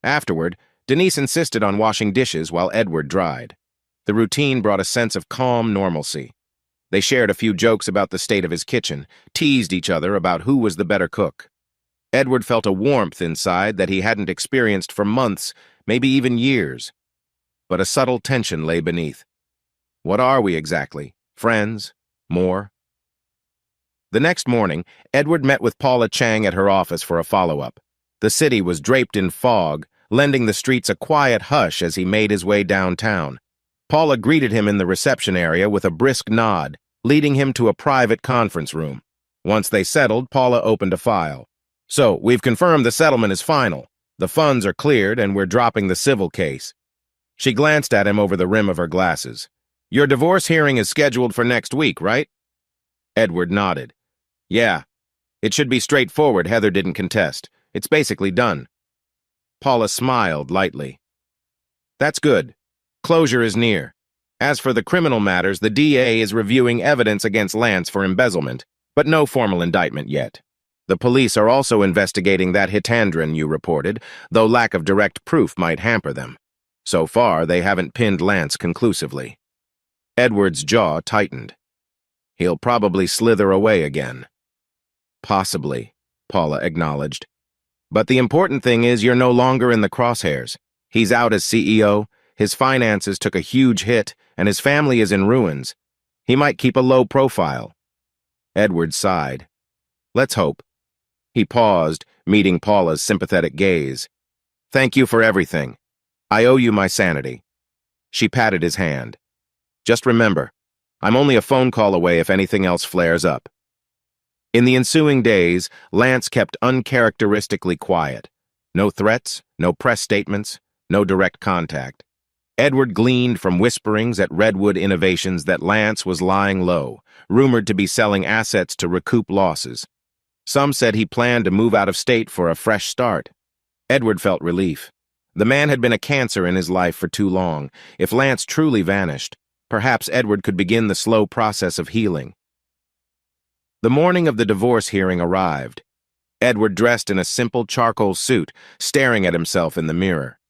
Afterward, Denise insisted on washing dishes while Edward dried. The routine brought a sense of calm normalcy. They shared a few jokes about the state of his kitchen, teased each other about who was the better cook. Edward felt a warmth inside that he hadn't experienced for months, maybe even years. But a subtle tension lay beneath. What are we exactly? Friends? More? The next morning, Edward met with Paula Chang at her office for a follow-up. The city was draped in fog, lending the streets a quiet hush as he made his way downtown. Paula greeted him in the reception area with a brisk nod. leading him to a private conference room. Once they settled, Paula opened a file. "So, we've confirmed the settlement is final. The funds are cleared and we're dropping the civil case." She glanced at him over the rim of her glasses. "Your divorce hearing is scheduled for next week, right?" Edward nodded. "Yeah. It should be straightforward. Heather didn't contest. It's basically done." Paula smiled lightly. "That's good. Closure is near. As for the criminal matters, the DA is reviewing evidence against Lance for embezzlement, but no formal indictment yet. The police are also investigating that hitandron you reported, though lack of direct proof might hamper them. So far, they haven't pinned Lance conclusively." Edward's jaw tightened. "He'll probably slither away again." "Possibly," Paula acknowledged. "But the important thing is you're no longer in the crosshairs. He's out as CEO, his finances took a huge hit, and his family is in ruins. He might keep a low profile." Edward sighed. "Let's hope." He paused, meeting Paula's sympathetic gaze. "Thank you for everything. I owe you my sanity." She patted his hand. "Just remember, I'm only a phone call away if anything else flares up." In the ensuing days, Lance kept uncharacteristically quiet. No threats, no press statements, no direct contact. Edward gleaned from whisperings at Redwood Innovations that Lance was lying low, rumored to be selling assets to recoup losses. Some said he planned to move out of state for a fresh start. Edward felt relief. The man had been a cancer in his life for too long. If Lance truly vanished, perhaps Edward could begin the slow process of healing. The morning of the divorce hearing arrived. Edward dressed in a simple charcoal suit, staring at himself in the mirror.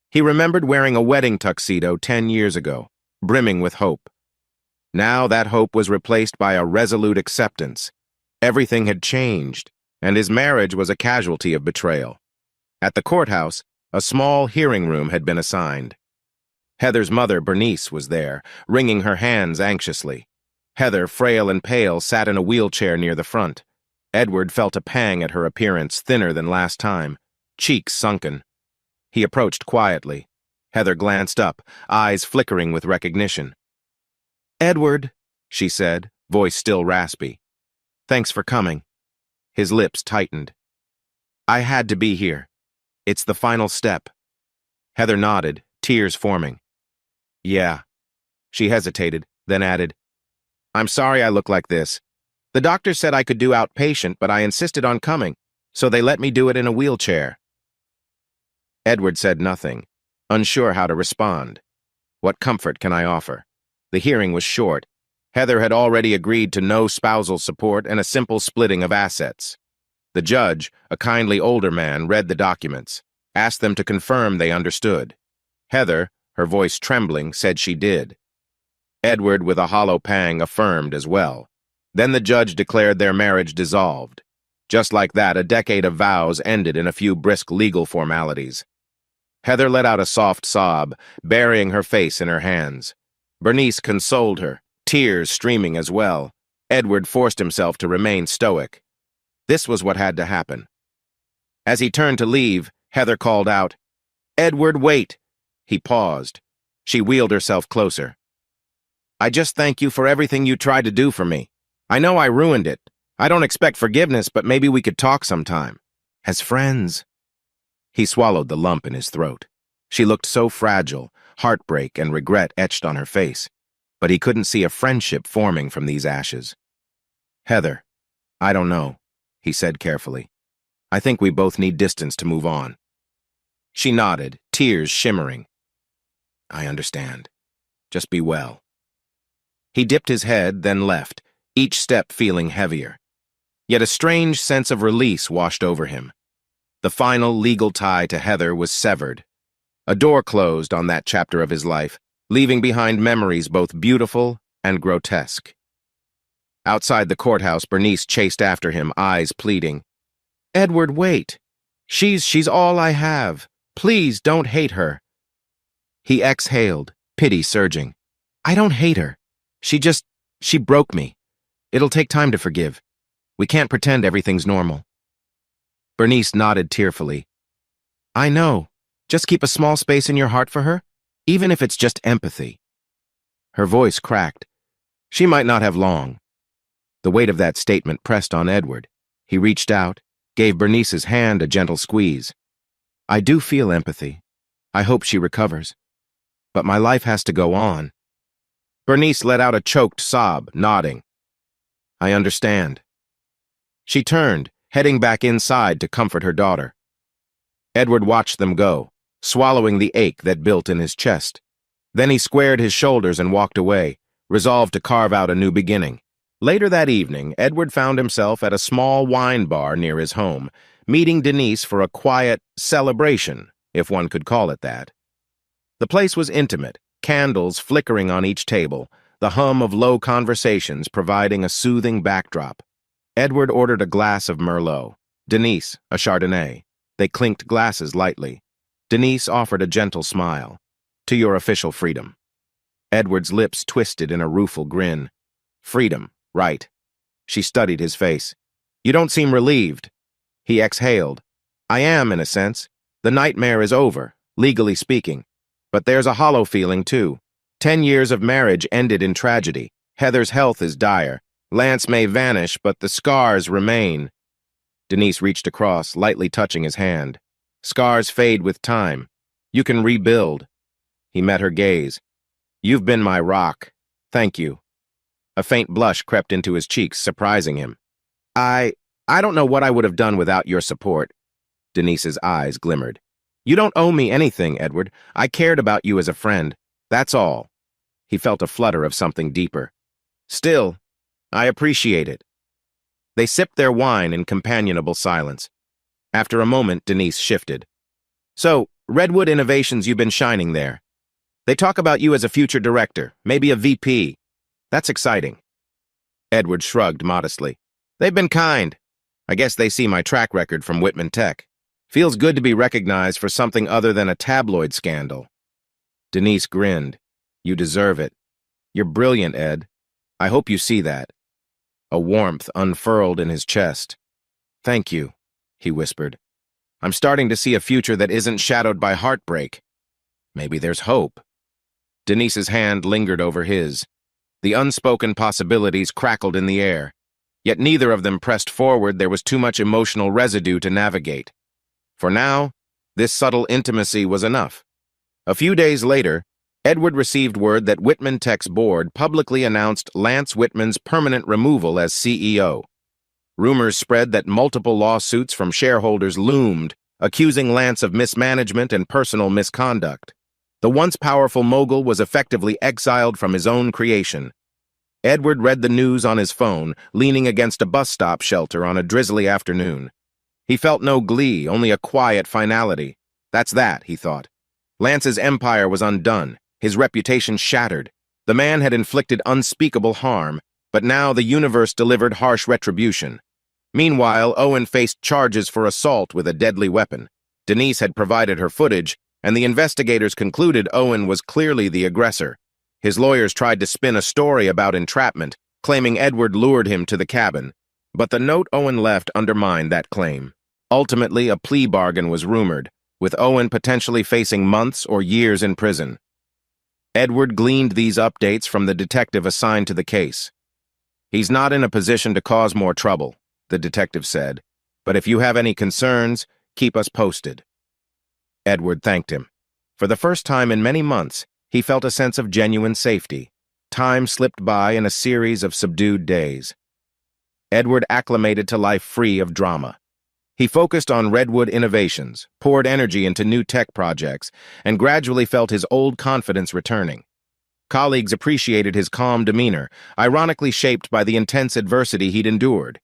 He remembered wearing a wedding tuxedo 10 years ago, brimming with hope. Now that hope was replaced by a resolute acceptance. Everything had changed, and his marriage was a casualty of betrayal. At the courthouse, a small hearing room had been assigned. Heather's mother, Bernice, was there, wringing her hands anxiously. Heather, frail and pale, sat in a wheelchair near the front. Edward felt a pang at her appearance, thinner than last time, cheeks sunken. He approached quietly. Heather glanced up, eyes flickering with recognition. "Edward," she said, voice still raspy. "Thanks for coming." His lips tightened. "I had to be here. It's the final step." Heather nodded, tears forming. "Yeah." She hesitated, then added, "I'm sorry I look like this. The doctor said I could do outpatient, but I insisted on coming, so they let me do it in a wheelchair." Edward said nothing, unsure how to respond. What comfort can I offer? The hearing was short. Heather had already agreed to no spousal support and a simple splitting of assets. The judge, a kindly older man, read the documents, asked them to confirm they understood. Heather, her voice trembling, said she did. Edward, with a hollow pang, affirmed as well. Then the judge declared their marriage dissolved. Just like that, a decade of vows ended in a few brisk legal formalities. Heather let out a soft sob, burying her face in her hands. Bernice consoled her, tears streaming as well. Edward forced himself to remain stoic. This was what had to happen. As he turned to leave, Heather called out, "Edward, wait!" He paused. She wheeled herself closer. "I just thank you for everything you tried to do for me. I know I ruined it. I don't expect forgiveness, but maybe we could talk sometime. As friends." He swallowed the lump in his throat. She looked so fragile, heartbreak and regret etched on her face. But he couldn't see a friendship forming from these ashes. "Heather, I don't know," he said carefully. "I think we both need distance to move on." She nodded, tears shimmering. "I understand. Just be well." He dipped his head, then left, each step feeling heavier. Yet a strange sense of release washed over him. The final legal tie to Heather was severed. A door closed on that chapter of his life, leaving behind memories both beautiful and grotesque. Outside the courthouse, Bernice chased after him, eyes pleading. "Edward, wait. She's all I have. Please don't hate her." He exhaled, pity surging. "I don't hate her. She broke me. It'll take time to forgive. We can't pretend everything's normal." Bernice nodded tearfully. "I know. Just keep a small space in your heart for her, even if it's just empathy." Her voice cracked. She might not have long. The weight of that statement pressed on Edward. He reached out, gave Bernice's hand a gentle squeeze. I do feel empathy. I hope she recovers. But my life has to go on. Bernice let out a choked sob, nodding. I understand. She turned, heading back inside to comfort her daughter. Edward watched them go, swallowing the ache that built in his chest. Then he squared his shoulders and walked away, resolved to carve out a new beginning. Later that evening, Edward found himself at a small wine bar near his home, meeting Denise for a quiet celebration, if one could call it that. The place was intimate, candles flickering on each table, the hum of low conversations providing a soothing backdrop. Edward ordered a glass of Merlot, Denise a Chardonnay. They clinked glasses lightly. Denise offered a gentle smile. To your official freedom. Edward's lips twisted in a rueful grin. Freedom, right. She studied his face. You don't seem relieved. He exhaled. I am, in a sense. The nightmare is over, legally speaking. But there's a hollow feeling, too. 10 years of marriage ended in tragedy. Heather's health is dire. Lance may vanish, but the scars remain. Denise reached across, lightly touching his hand. Scars fade with time. You can rebuild. He met her gaze. You've been my rock. Thank you. A faint blush crept into his cheeks, surprising him. I don't know what I would have done without your support. Denise's eyes glimmered. You don't owe me anything, Edward. I cared about you as a friend. That's all. He felt a flutter of something deeper. Still, I appreciate it. They sipped their wine in companionable silence. After a moment, Denise shifted. So, Redwood Innovations, you've been shining there. They talk about you as a future director, maybe a VP. That's exciting. Edward shrugged modestly. They've been kind. I guess they see my track record from Whitman Tech. Feels good to be recognized for something other than a tabloid scandal. Denise grinned. You deserve it. You're brilliant, Ed. I hope you see that. A warmth unfurled in his chest. Thank you, he whispered. I'm starting to see a future that isn't shadowed by heartbreak. Maybe there's hope. Denise's hand lingered over his. The unspoken possibilities crackled in the air. Yet neither of them pressed forward. There was too much emotional residue to navigate. For now, this subtle intimacy was enough. A few days later, Edward received word that Whitman Tech's board publicly announced Lance Whitman's permanent removal as CEO. Rumors spread that multiple lawsuits from shareholders loomed, accusing Lance of mismanagement and personal misconduct. The once powerful mogul was effectively exiled from his own creation. Edward read the news on his phone, leaning against a bus stop shelter on a drizzly afternoon. He felt no glee, only a quiet finality. That's that, he thought. Lance's empire was undone, his reputation shattered. The man had inflicted unspeakable harm, but now the universe delivered harsh retribution. Meanwhile, Owen faced charges for assault with a deadly weapon. Denise had provided her footage, and the investigators concluded Owen was clearly the aggressor. His lawyers tried to spin a story about entrapment, claiming Edward lured him to the cabin. But the note Owen left undermined that claim. Ultimately, a plea bargain was rumored, with Owen potentially facing months or years in prison. Edward gleaned these updates from the detective assigned to the case. He's not in a position to cause more trouble, the detective said, but if you have any concerns, keep us posted. Edward thanked him. For the first time in many months, he felt a sense of genuine safety. Time slipped by in a series of subdued days. Edward acclimated to life free of drama. He focused on Redwood Innovations, poured energy into new tech projects, and gradually felt his old confidence returning. Colleagues appreciated his calm demeanor, ironically shaped by the intense adversity he'd endured.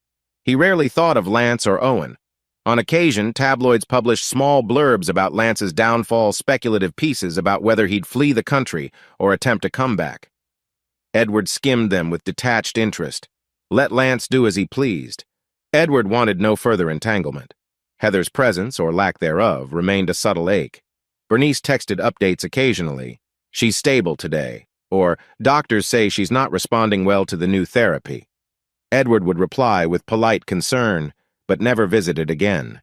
He rarely thought of Lance or Owen. On occasion, tabloids published small blurbs about Lance's downfall, speculative pieces about whether he'd flee the country or attempt a comeback. Edward skimmed them with detached interest. Let Lance do as he pleased. Edward wanted no further entanglement. Heather's presence, or lack thereof, remained a subtle ache. Bernice texted updates occasionally. She's stable today. Or, doctors say she's not responding well to the new therapy. Edward would reply with polite concern, but never visited again.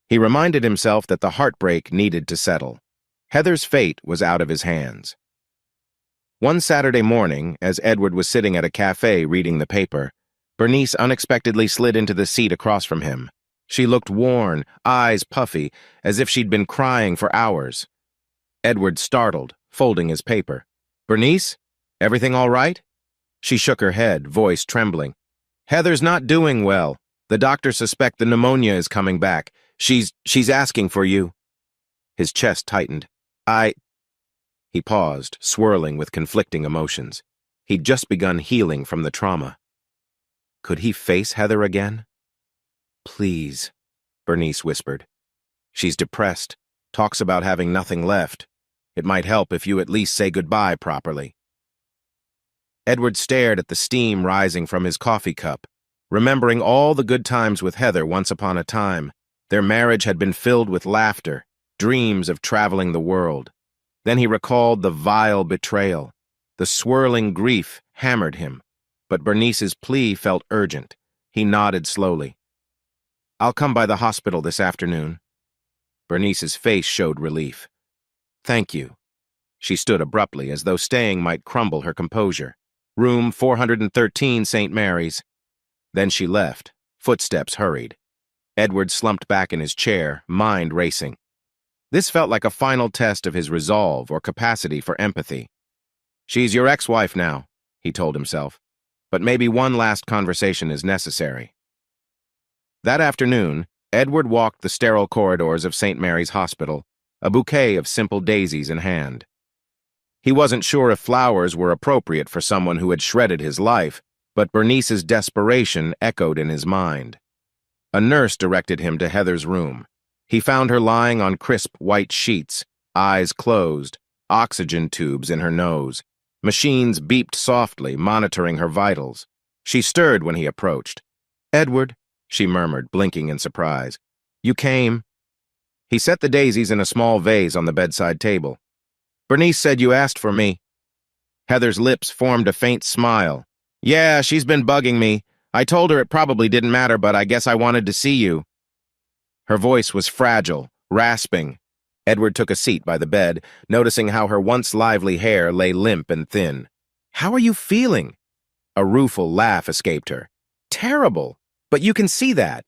He reminded himself that the heartbreak needed to settle. Heather's fate was out of his hands. One Saturday morning, as Edward was sitting at a cafe reading the paper, Bernice unexpectedly slid into the seat across from him. She looked worn, eyes puffy, as if she'd been crying for hours. Edward startled, folding his paper. "Bernice? Everything all right?" She shook her head, voice trembling. "Heather's not doing well. The doctors suspect the pneumonia is coming back. She's asking for you." His chest tightened. He paused, swirling with conflicting emotions. He'd just begun healing from the trauma. Could he face Heather again? "Please," Bernice whispered. "She's depressed, talks about having nothing left. It might help if you at least say goodbye properly." Edward stared at the steam rising from his coffee cup, remembering all the good times with Heather once upon a time. Their marriage had been filled with laughter, dreams of traveling the world. Then he recalled the vile betrayal. The swirling grief hammered him, but Bernice's plea felt urgent. He nodded slowly. "I'll come by the hospital this afternoon." Bernice's face showed relief. "Thank you." She stood abruptly, as though staying might crumble her composure. "Room 413, St. Mary's." Then she left. Footsteps hurried. Edward slumped back in his chair, mind racing. This felt like a final test of his resolve or capacity for empathy. "She's your ex-wife now," he told himself, "but maybe one last conversation is necessary." That afternoon, Edward walked the sterile corridors of St. Mary's Hospital, a bouquet of simple daisies in hand. He wasn't sure if flowers were appropriate for someone who had shredded his life, but Bernice's desperation echoed in his mind. A nurse directed him to Heather's room. He found her lying on crisp white sheets, eyes closed, oxygen tubes in her nose. Machines beeped softly, monitoring her vitals. She stirred when he approached. "Edward," she murmured, blinking in surprise. "You came." He set the daisies in a small vase on the bedside table. "Bernice said you asked for me." Heather's lips formed a faint smile. "Yeah, she's been bugging me. I told her it probably didn't matter, but I guess I wanted to see you." Her voice was fragile, rasping. Edward took a seat by the bed, noticing how her once lively hair lay limp and thin. "How are you feeling?" A rueful laugh escaped her. "Terrible! But you can see that."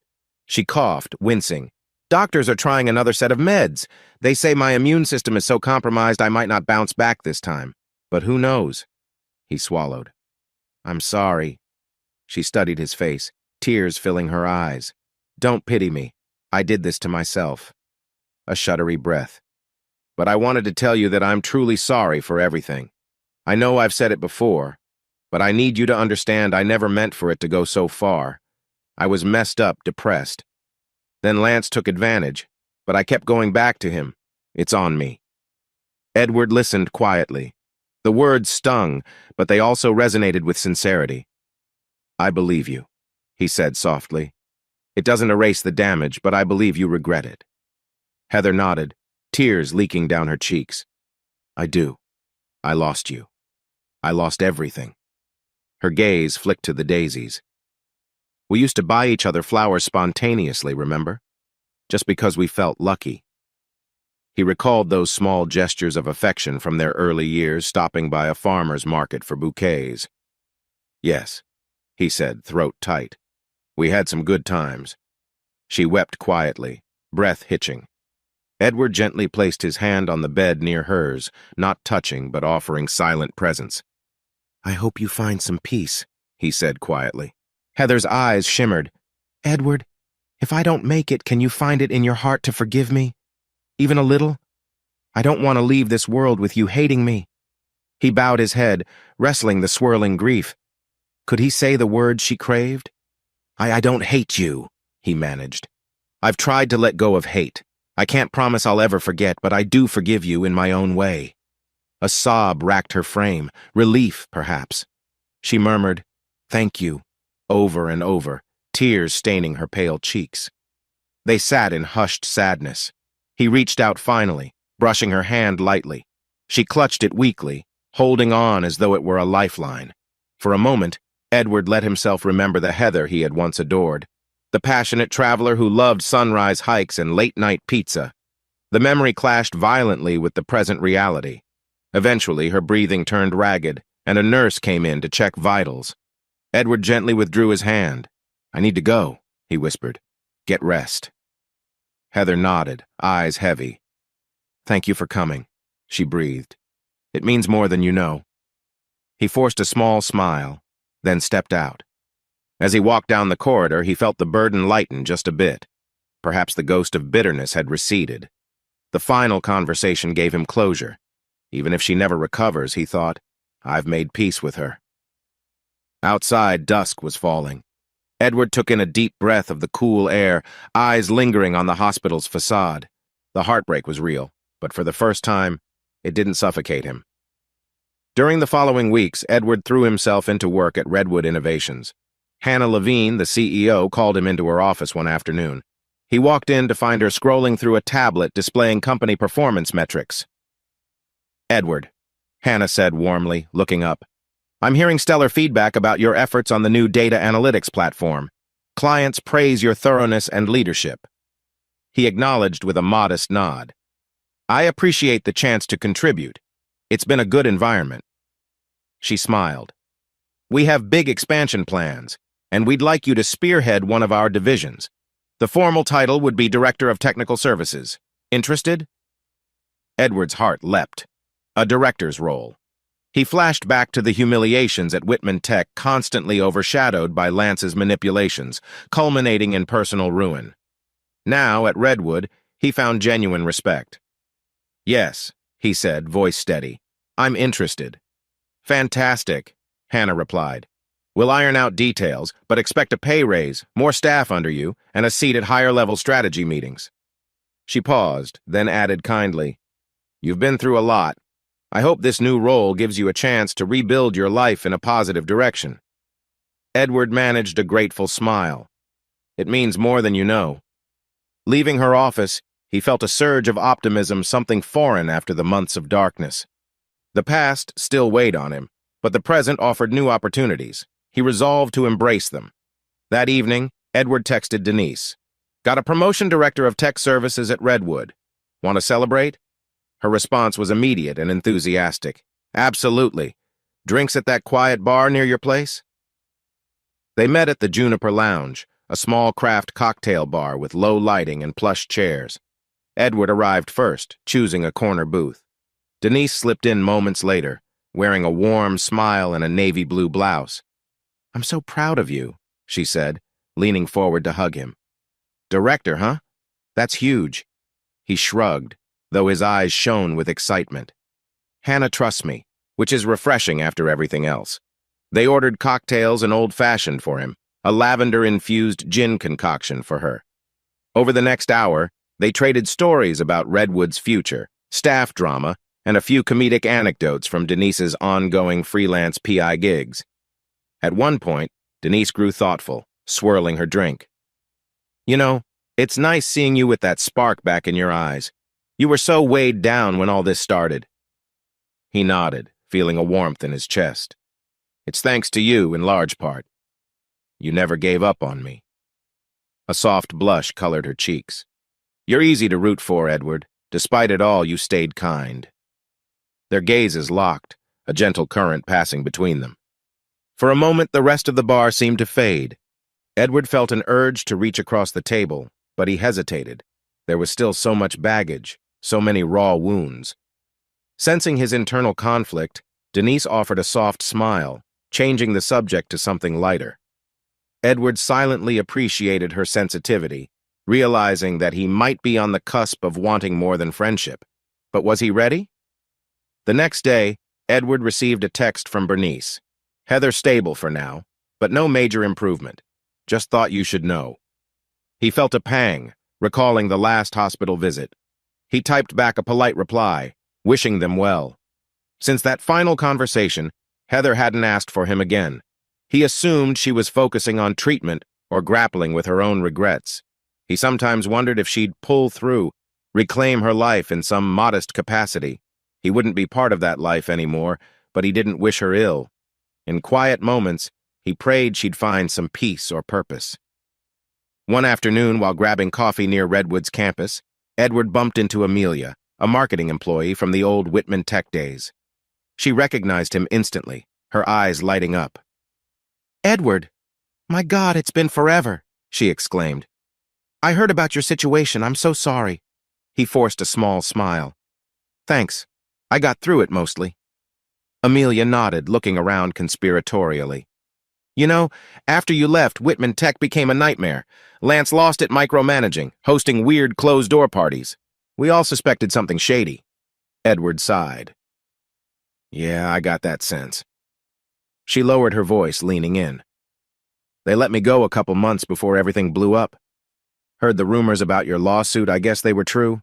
She coughed, wincing. "Doctors are trying another set of meds. They say my immune system is so compromised I might not bounce back this time. But who knows?" He swallowed. "I'm sorry." She studied his face, tears filling her eyes. "Don't pity me. I did this to myself." A shuddery breath. "But I wanted to tell you that I'm truly sorry for everything. I know I've said it before, but I need you to understand I never meant for it to go so far. I was messed up, depressed. Then Lance took advantage, but I kept going back to him. It's on me." Edward listened quietly. The words stung, but they also resonated with sincerity. "I believe you," he said softly. "It doesn't erase the damage, but I believe you regret it." Heather nodded, tears leaking down her cheeks. "I do. I lost you. I lost everything." Her gaze flicked to the daisies. "We used to buy each other flowers spontaneously, remember? Just because we felt lucky." He recalled those small gestures of affection from their early years, stopping by a farmer's market for bouquets. "Yes," he said, throat tight. "We had some good times." She wept quietly, breath hitching. Edward gently placed his hand on the bed near hers, not touching but offering silent presence. "I hope you find some peace," he said quietly. Heather's eyes shimmered. "Edward, if I don't make it, can you find it in your heart to forgive me? Even a little? I don't want to leave this world with you hating me." He bowed his head, wrestling the swirling grief. Could he say the words she craved? I don't hate you," he managed. "I've tried to let go of hate. I can't promise I'll ever forget, but I do forgive you in my own way." A sob racked her frame, relief, perhaps. She murmured, "Thank you," over and over, tears staining her pale cheeks. They sat in hushed sadness. He reached out finally, brushing her hand lightly. She clutched it weakly, holding on as though it were a lifeline. For a moment, Edward let himself remember the Heather he had once adored, the passionate traveler who loved sunrise hikes and late-night pizza. The memory clashed violently with the present reality. Eventually, her breathing turned ragged, and a nurse came in to check vitals. Edward gently withdrew his hand. "I need to go," he whispered. "Get rest." Heather nodded, eyes heavy. "Thank you for coming," she breathed. "It means more than you know." He forced a small smile, then stepped out. As he walked down the corridor, he felt the burden lighten just a bit. Perhaps the ghost of bitterness had receded. The final conversation gave him closure. Even if she never recovers, he thought, I've made peace with her. Outside, dusk was falling. Edward took in a deep breath of the cool air, eyes lingering on the hospital's facade. The heartbreak was real, but for the first time, it didn't suffocate him. During the following weeks, Edward threw himself into work at Redwood Innovations. Hannah Levine, the CEO, called him into her office one afternoon. He walked in to find her scrolling through a tablet displaying company performance metrics. "Edward," Hannah said warmly, looking up, "I'm hearing stellar feedback about your efforts on the new data analytics platform. Clients praise your thoroughness and leadership." He acknowledged with a modest nod. "I appreciate the chance to contribute. It's been a good environment." She smiled. "We have big expansion plans, and we'd like you to spearhead one of our divisions. The formal title would be Director of Technical Services. Interested?" Edward's heart leapt. A director's role. He flashed back to the humiliations at Whitman Tech, constantly overshadowed by Lance's manipulations, culminating in personal ruin. Now, at Redwood, he found genuine respect. "Yes," he said, voice steady. "I'm interested." "Fantastic," Hannah replied. "We'll iron out details, but expect a pay raise, more staff under you, and a seat at higher-level strategy meetings." She paused, then added kindly, "You've been through a lot. I hope this new role gives you a chance to rebuild your life in a positive direction." Edward managed a grateful smile. "It means more than you know." Leaving her office, he felt a surge of optimism, something foreign after the months of darkness. The past still weighed on him, but the present offered new opportunities. He resolved to embrace them. That evening, Edward texted Denise. "Got a promotion director of tech services at Redwood. Want to celebrate?" Her response was immediate and enthusiastic. "Absolutely. Drinks at that quiet bar near your place?" They met at the Juniper Lounge, a small craft cocktail bar with low lighting and plush chairs. Edward arrived first, choosing a corner booth. Denise slipped in moments later, wearing a warm smile and a navy blue blouse. "I'm so proud of you," she said, leaning forward to hug him. "Director, huh? That's huge." He shrugged, though his eyes shone with excitement. "Hannah trusts me, which is refreshing after everything else." They ordered cocktails and old-fashioned for him, a lavender-infused gin concoction for her. Over the next hour, they traded stories about Redwood's future, staff drama, and a few comedic anecdotes from Denise's ongoing freelance PI gigs. At one point, Denise grew thoughtful, swirling her drink. "You know, it's nice seeing you with that spark back in your eyes. You were so weighed down when all this started." He nodded, feeling a warmth in his chest. "It's thanks to you, in large part. You never gave up on me." A soft blush colored her cheeks. "You're easy to root for, Edward. Despite it all, you stayed kind." Their gazes locked, a gentle current passing between them. For a moment, the rest of the bar seemed to fade. Edward felt an urge to reach across the table, but he hesitated. There was still so much baggage, so many raw wounds. Sensing his internal conflict, Denise offered a soft smile, changing the subject to something lighter. Edward silently appreciated her sensitivity, realizing that he might be on the cusp of wanting more than friendship. But was he ready? The next day, Edward received a text from Bernice. "Heather stable for now, but no major improvement. Just thought you should know." He felt a pang, recalling the last hospital visit. He typed back a polite reply, wishing them well. Since that final conversation, Heather hadn't asked for him again. He assumed she was focusing on treatment or grappling with her own regrets. He sometimes wondered if she'd pull through, reclaim her life in some modest capacity. He wouldn't be part of that life anymore, but he didn't wish her ill. In quiet moments, he prayed she'd find some peace or purpose. One afternoon, while grabbing coffee near Redwood's campus, Edward bumped into Amelia, a marketing employee from the old Whitman Tech days. She recognized him instantly, her eyes lighting up. "Edward! My God, it's been forever!" she exclaimed. "I heard about your situation. I'm so sorry." He forced a small smile. "Thanks. I got through it mostly." Amelia nodded, looking around conspiratorially. "You know, after you left, Whitman Tech became a nightmare. Lance lost it micromanaging, hosting weird closed-door parties. We all suspected something shady." Edward sighed. "Yeah, I got that sense." She lowered her voice, leaning in. "They let me go a couple months before everything blew up. Heard the rumors about your lawsuit. I guess they were true?"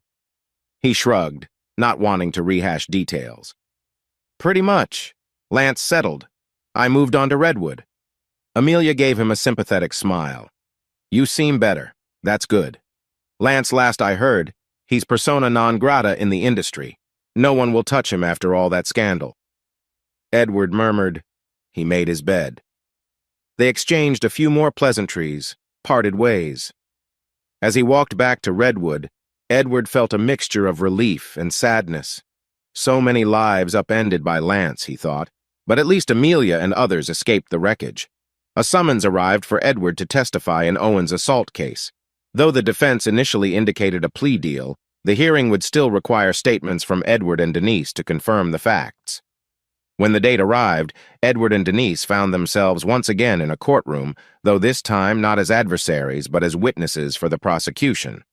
He shrugged, not wanting to rehash details. "Pretty much. Lance settled. I moved on to Redwood." Amelia gave him a sympathetic smile. "You seem better. That's good. Lance, last I heard, he's persona non grata in the industry. No one will touch him after all that scandal." Edward murmured. He made his bed. They exchanged a few more pleasantries, parted ways. As he walked back to Redwood, Edward felt a mixture of relief and sadness. So many lives upended by Lance, he thought, but at least Amelia and others escaped the wreckage. A summons arrived for Edward to testify in Owen's assault case. Though the defense initially indicated a plea deal, the hearing would still require statements from Edward and Denise to confirm the facts. When the date arrived, Edward and Denise found themselves once again in a courtroom, though this time not as adversaries but as witnesses for the prosecution.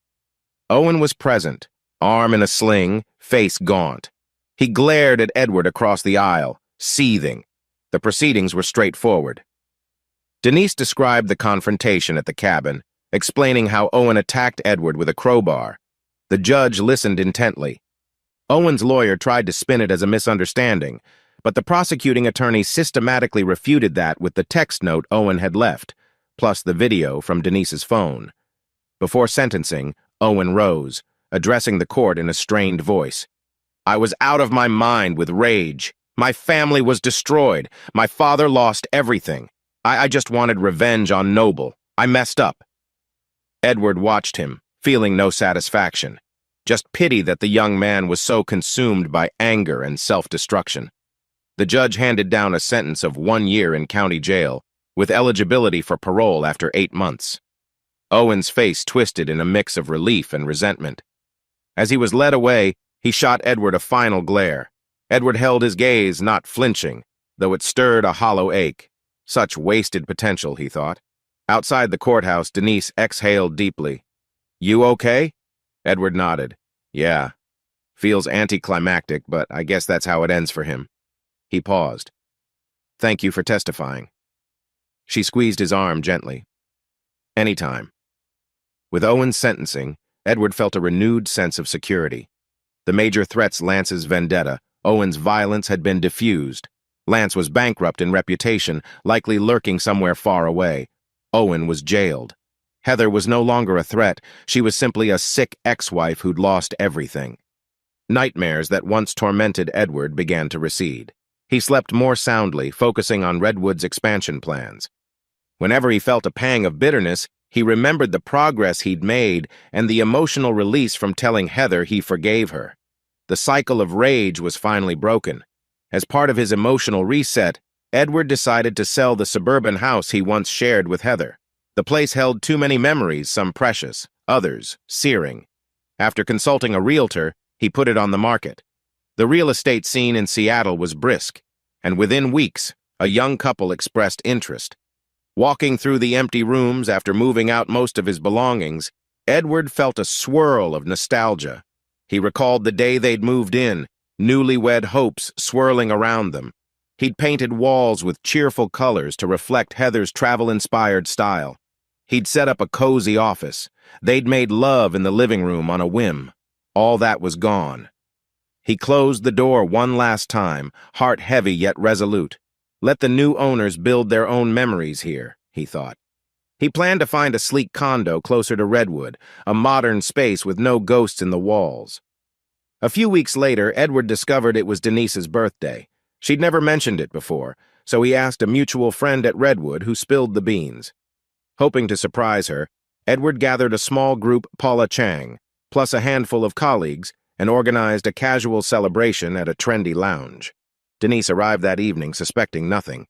Owen was present, arm in a sling, face gaunt. He glared at Edward across the aisle, seething. The proceedings were straightforward. Denise described the confrontation at the cabin, explaining how Owen attacked Edward with a crowbar. The judge listened intently. Owen's lawyer tried to spin it as a misunderstanding, but the prosecuting attorney systematically refuted that with the text note Owen had left, plus the video from Denise's phone. Before sentencing, Owen rose, addressing the court in a strained voice. "I was out of my mind with rage. My family was destroyed. My father lost everything. I just wanted revenge on Noble. I messed up." Edward watched him, feeling no satisfaction. Just pity that the young man was so consumed by anger and self-destruction. The judge handed down a sentence of 1 year in county jail, with eligibility for parole after 8 months. Owen's face twisted in a mix of relief and resentment. As he was led away, he shot Edward a final glare. Edward held his gaze, not flinching, though it stirred a hollow ache. Such wasted potential, he thought. Outside the courthouse, Denise exhaled deeply. "You okay?" Edward nodded. "Yeah. Feels anticlimactic, but I guess that's how it ends for him." He paused. "Thank you for testifying." She squeezed his arm gently. "Anytime." With Owen's sentencing, Edward felt a renewed sense of security. The major threats Lance's vendetta, Owen's violence had been diffused. Lance was bankrupt in reputation, likely lurking somewhere far away. Owen was jailed. Heather was no longer a threat. She was simply a sick ex-wife who'd lost everything. Nightmares that once tormented Edward began to recede. He slept more soundly, focusing on Redwood's expansion plans. Whenever he felt a pang of bitterness, he remembered the progress he'd made and the emotional release from telling Heather he forgave her. The cycle of rage was finally broken. As part of his emotional reset, Edward decided to sell the suburban house he once shared with Heather. The place held too many memories, some precious, others searing. After consulting a realtor, he put it on the market. The real estate scene in Seattle was brisk, and within weeks, a young couple expressed interest. Walking through the empty rooms after moving out most of his belongings, Edward felt a swirl of nostalgia. He recalled the day they'd moved in, newlywed hopes swirling around them. He'd painted walls with cheerful colors to reflect Heather's travel-inspired style. He'd set up a cozy office. They'd made love in the living room on a whim. All that was gone. He closed the door one last time, heart heavy yet resolute. Let the new owners build their own memories here, he thought. He planned to find a sleek condo closer to Redwood, a modern space with no ghosts in the walls. A few weeks later, Edward discovered it was Denise's birthday. She'd never mentioned it before, so he asked a mutual friend at Redwood who spilled the beans. Hoping to surprise her, Edward gathered a small group Paula Chang, plus a handful of colleagues, and organized a casual celebration at a trendy lounge. Denise arrived that evening, suspecting nothing.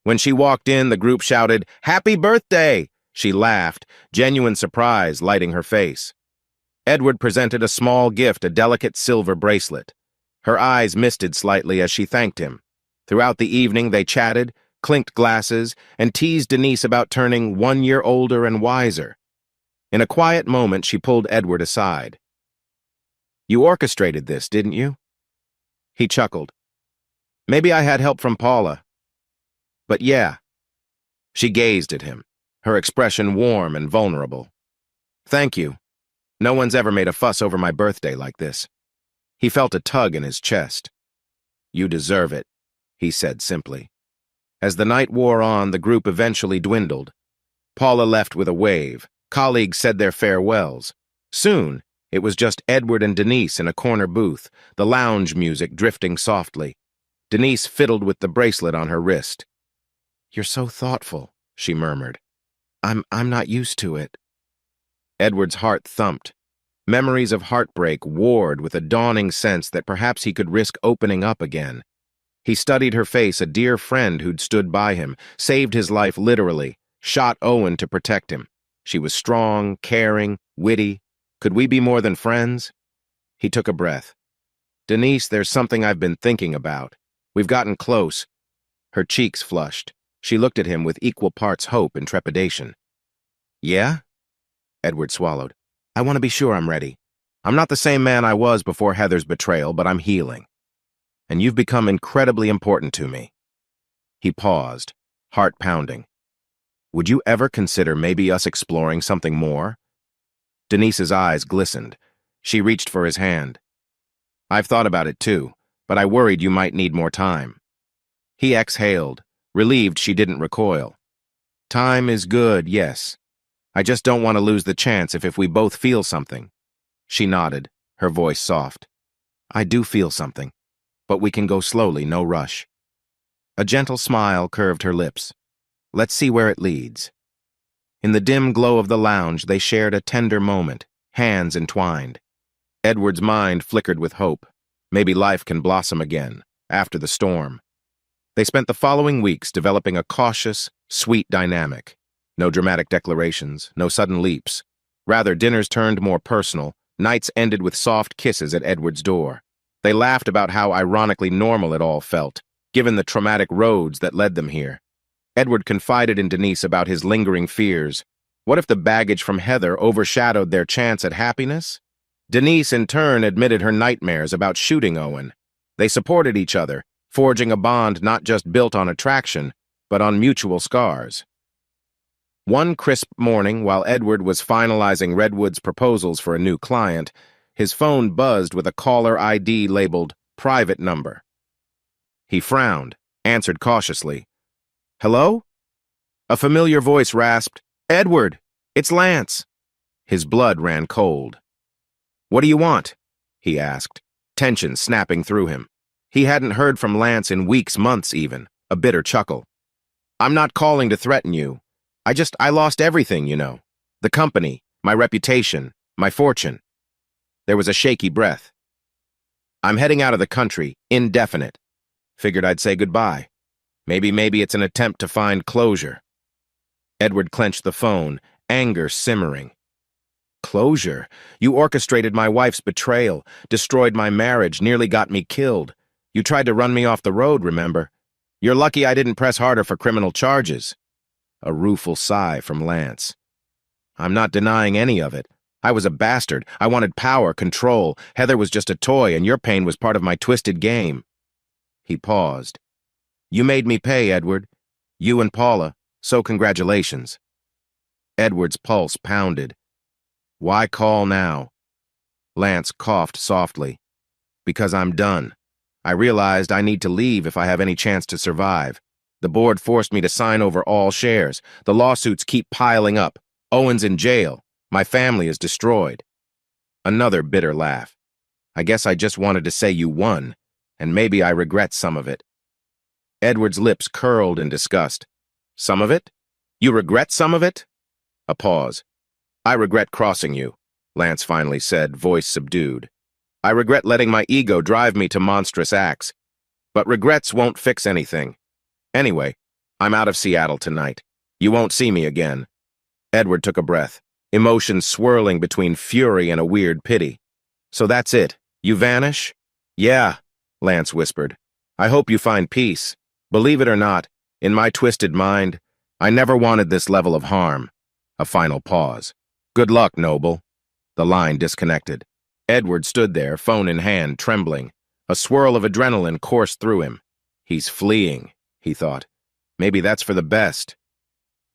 When she walked in, the group shouted, "Happy birthday!" She laughed, genuine surprise lighting her face. Edward presented a small gift, a delicate silver bracelet. Her eyes misted slightly as she thanked him. Throughout the evening, they chatted, clinked glasses, and teased Denise about turning 1 year older and wiser. In a quiet moment, she pulled Edward aside. "You orchestrated this, didn't you?" He chuckled. "Maybe I had help from Paula. But yeah." She gazed at him, her expression warm and vulnerable. "Thank you. No one's ever made a fuss over my birthday like this." He felt a tug in his chest. "You deserve it," he said simply. As the night wore on, the group eventually dwindled. Paula left with a wave. Colleagues said their farewells. Soon, it was just Edward and Denise in a corner booth, the lounge music drifting softly. Denise fiddled with the bracelet on her wrist. "You're so thoughtful," she murmured. I'm not used to it." Edward's heart thumped. Memories of heartbreak warred with a dawning sense that perhaps he could risk opening up again. He studied her face, a dear friend who'd stood by him, saved his life literally, shot Owen to protect him. She was strong, caring, witty. Could we be more than friends? He took a breath. "Denise, there's something I've been thinking about. We've gotten close." Her cheeks flushed. She looked at him with equal parts hope and trepidation. "Yeah?" Edward swallowed. "I want to be sure I'm ready. I'm not the same man I was before Heather's betrayal, but I'm healing. And you've become incredibly important to me." He paused, heart pounding. "Would you ever consider maybe us exploring something more?" Denise's eyes glistened. She reached for his hand. "I've thought about it too, but I worried you might need more time." He exhaled, relieved she didn't recoil. "Time is good, yes. I just don't want to lose the chance if we both feel something." She nodded, her voice soft. "I do feel something, but we can go slowly, no rush." A gentle smile curved her lips. "Let's see where it leads." In the dim glow of the lounge, they shared a tender moment, hands entwined. Edward's mind flickered with hope. Maybe life can blossom again, after the storm. They spent the following weeks developing a cautious, sweet dynamic. No dramatic declarations, no sudden leaps. Rather, dinners turned more personal, nights ended with soft kisses at Edward's door. They laughed about how ironically normal it all felt, given the traumatic roads that led them here. Edward confided in Denise about his lingering fears. What if the baggage from Heather overshadowed their chance at happiness? Denise, in turn, admitted her nightmares about shooting Owen. They supported each other, forging a bond not just built on attraction, but on mutual scars. One crisp morning, while Edward was finalizing Redwood's proposals for a new client, his phone buzzed with a caller ID labeled "private number." He frowned, answered cautiously. "Hello?" A familiar voice rasped, "Edward, it's Lance." His blood ran cold. "What do you want?" he asked, tension snapping through him. He hadn't heard from Lance in weeks, months even, a bitter chuckle. "I'm not calling to threaten you. I lost everything, you know. The company, my reputation, my fortune." There was a shaky breath. "I'm heading out of the country, indefinite. Figured I'd say goodbye. Maybe it's an attempt to find closure." Edward clenched the phone, anger simmering. "Closure? You orchestrated my wife's betrayal, destroyed my marriage, nearly got me killed. You tried to run me off the road, remember? You're lucky I didn't press harder for criminal charges." A rueful sigh from Lance. "I'm not denying any of it. I was a bastard. I wanted power, control. Heather was just a toy, and your pain was part of my twisted game." He paused. "You made me pay, Edward. You and Paula, so congratulations." Edward's pulse pounded. "Why call now?" Lance coughed softly. "Because I'm done. I realized I need to leave if I have any chance to survive. The board forced me to sign over all shares. The lawsuits keep piling up. Owen's in jail. My family is destroyed." Another bitter laugh. "I guess I just wanted to say you won, and maybe I regret some of it." Edward's lips curled in disgust. "Some of it? You regret some of it?" A pause. "I regret crossing you," Lance finally said, voice subdued. "I regret letting my ego drive me to monstrous acts. But regrets won't fix anything. Anyway, I'm out of Seattle tonight. You won't see me again. Edward took a breath, emotions swirling between fury and a weird pity. So that's it. You vanish? Yeah, Lance whispered. I hope you find peace. Believe it or not, in my twisted mind, I never wanted this level of harm. A final pause. Good luck, Noble. The line disconnected. Edward stood there, phone in hand, trembling. A swirl of adrenaline coursed through him. He's fleeing, he thought. Maybe that's for the best.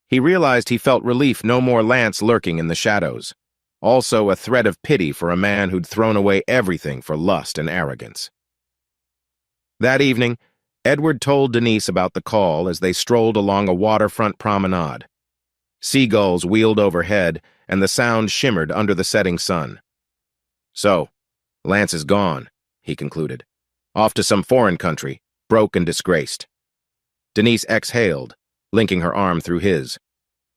He realized he felt relief, no more Lance lurking in the shadows. Also a thread of pity for a man who'd thrown away everything for lust and arrogance. That evening, Edward told Denise about the call as they strolled along a waterfront promenade. Seagulls wheeled overhead, and the sound shimmered under the setting sun. So, Lance is gone, he concluded. Off to some foreign country, broke and disgraced. Denise exhaled, linking her arm through his.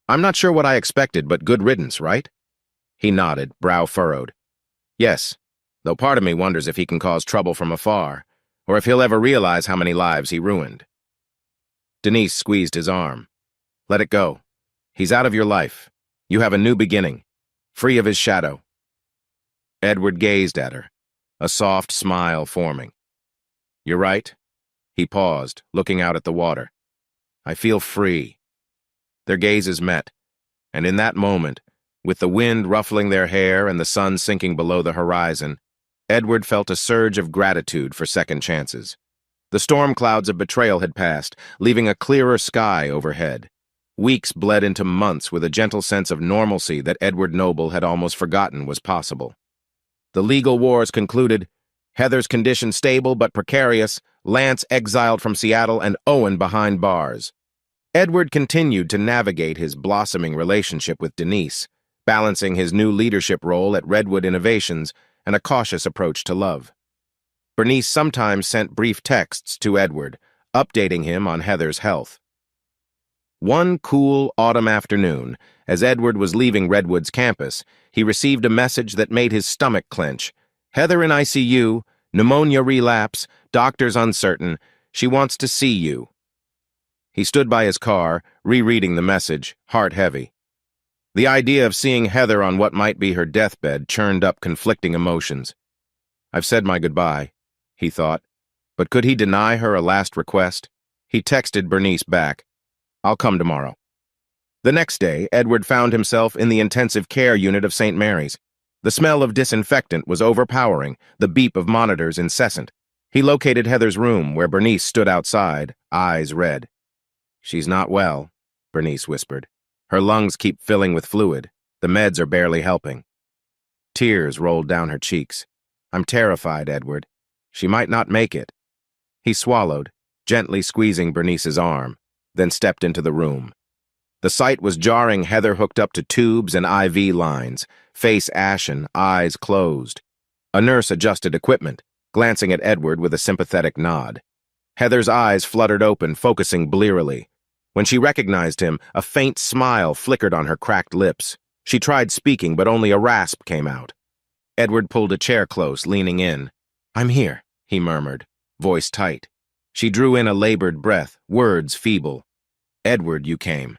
I'm not sure what I expected, but good riddance, right? He nodded, brow furrowed. Yes, though part of me wonders if he can cause trouble from afar, or if he'll ever realize how many lives he ruined. Denise squeezed his arm. Let it go. He's out of your life. You have a new beginning, free of his shadow. Edward gazed at her, a soft smile forming. You're right. He paused, looking out at the water. I feel free. Their gazes met, and in that moment, with the wind ruffling their hair and the sun sinking below the horizon, Edward felt a surge of gratitude for second chances. The storm clouds of betrayal had passed, leaving a clearer sky overhead. Weeks bled into months with a gentle sense of normalcy that Edward Noble had almost forgotten was possible. The legal wars concluded, Heather's condition stable but precarious, Lance exiled from Seattle, and Owen behind bars. Edward continued to navigate his blossoming relationship with Denise, balancing his new leadership role at Redwood Innovations and a cautious approach to love. Bernice sometimes sent brief texts to Edward, updating him on Heather's health. One cool autumn afternoon, as Edward was leaving Redwood's campus, he received a message that made his stomach clench. Heather in ICU, pneumonia relapse, doctors uncertain, she wants to see you. He stood by his car, rereading the message, heart heavy. The idea of seeing Heather on what might be her deathbed churned up conflicting emotions. I've said my goodbye, he thought, but could he deny her a last request? He texted Bernice back, I'll come tomorrow. The next day, Edward found himself in the intensive care unit of St. Mary's. The smell of disinfectant was overpowering, the beep of monitors incessant. He located Heather's room, where Bernice stood outside, eyes red. She's not well, Bernice whispered. Her lungs keep filling with fluid. The meds are barely helping. Tears rolled down her cheeks. I'm terrified, Edward. She might not make it. He swallowed, gently squeezing Bernice's arm, then stepped into the room. The sight was jarring. Heather hooked up to tubes and IV lines, face ashen, eyes closed. A nurse adjusted equipment, glancing at Edward with a sympathetic nod. Heather's eyes fluttered open, focusing blearily. When she recognized him, a faint smile flickered on her cracked lips. She tried speaking, but only a rasp came out. Edward pulled a chair close, leaning in. I'm here, he murmured, voice tight. She drew in a labored breath, words feeble. Edward, you came.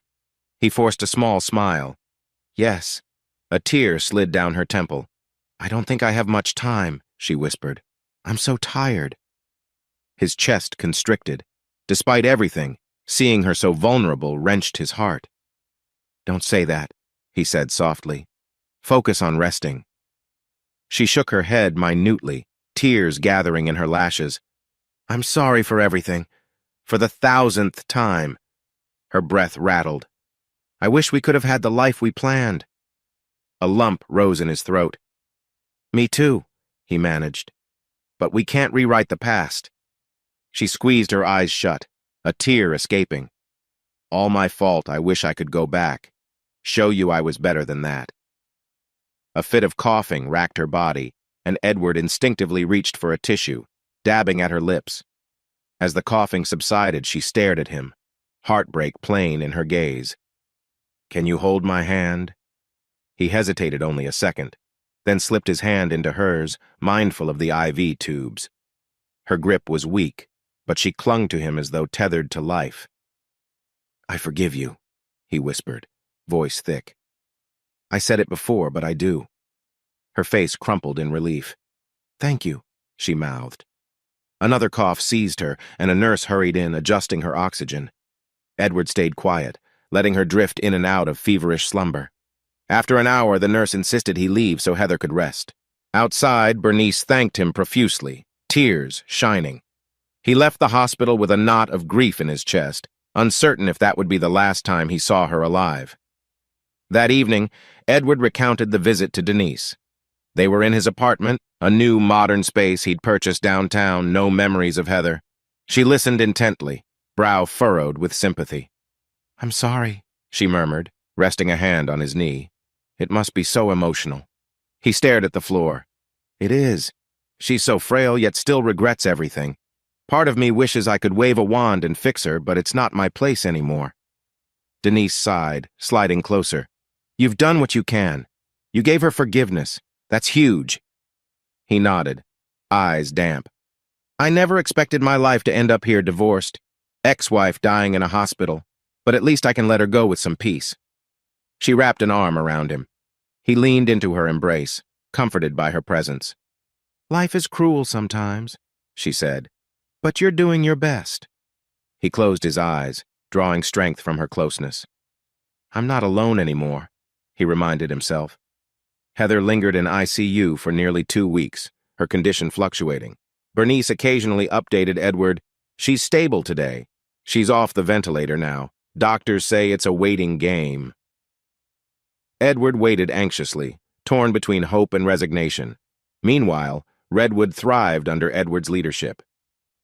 He forced a small smile. Yes. A tear slid down her temple. I don't think I have much time, she whispered. I'm so tired. His chest constricted. Despite everything, seeing her so vulnerable wrenched his heart. Don't say that, he said softly. Focus on resting. She shook her head minutely, tears gathering in her lashes. I'm sorry for everything. For the 1,000th time. Her breath rattled. I wish we could have had the life we planned. A lump rose in his throat. Me too, he managed. But we can't rewrite the past. She squeezed her eyes shut, a tear escaping. All my fault. I wish I could go back. Show you I was better than that. A fit of coughing racked her body, and Edward instinctively reached for a tissue, dabbing at her lips. As the coughing subsided, she stared at him, heartbreak plain in her gaze. Can you hold my hand? He hesitated only a second, then slipped his hand into hers, mindful of the IV tubes. Her grip was weak, but she clung to him as though tethered to life. "I forgive you," he whispered, voice thick. "I said it before, but I do." Her face crumpled in relief. "Thank you," she mouthed. Another cough seized her, and a nurse hurried in, adjusting her oxygen. Edward stayed quiet, letting her drift in and out of feverish slumber. After an hour, the nurse insisted he leave so Heather could rest. Outside, Bernice thanked him profusely, tears shining. He left the hospital with a knot of grief in his chest, uncertain if that would be the last time he saw her alive. That evening, Edward recounted the visit to Denise. They were in his apartment, a new modern space he'd purchased downtown, no memories of Heather. She listened intently, brow furrowed with sympathy. "I'm sorry," she murmured, resting a hand on his knee. "It must be so emotional." He stared at the floor. "It is. She's so frail, yet still regrets everything. Part of me wishes I could wave a wand and fix her, but it's not my place anymore." Denise sighed, sliding closer. "You've done what you can. You gave her forgiveness. That's huge." He nodded, eyes damp. "I never expected my life to end up here divorced, ex-wife dying in a hospital, but at least I can let her go with some peace." She wrapped an arm around him. He leaned into her embrace, comforted by her presence. "Life is cruel sometimes," she said, "but you're doing your best." He closed his eyes, drawing strength from her closeness. "I'm not alone anymore," he reminded himself. Heather lingered in ICU for nearly 2 weeks, her condition fluctuating. Bernice occasionally updated Edward, "She's stable today. She's off the ventilator now. Doctors say it's a waiting game." Edward waited anxiously, torn between hope and resignation. Meanwhile, Redwood thrived under Edward's leadership.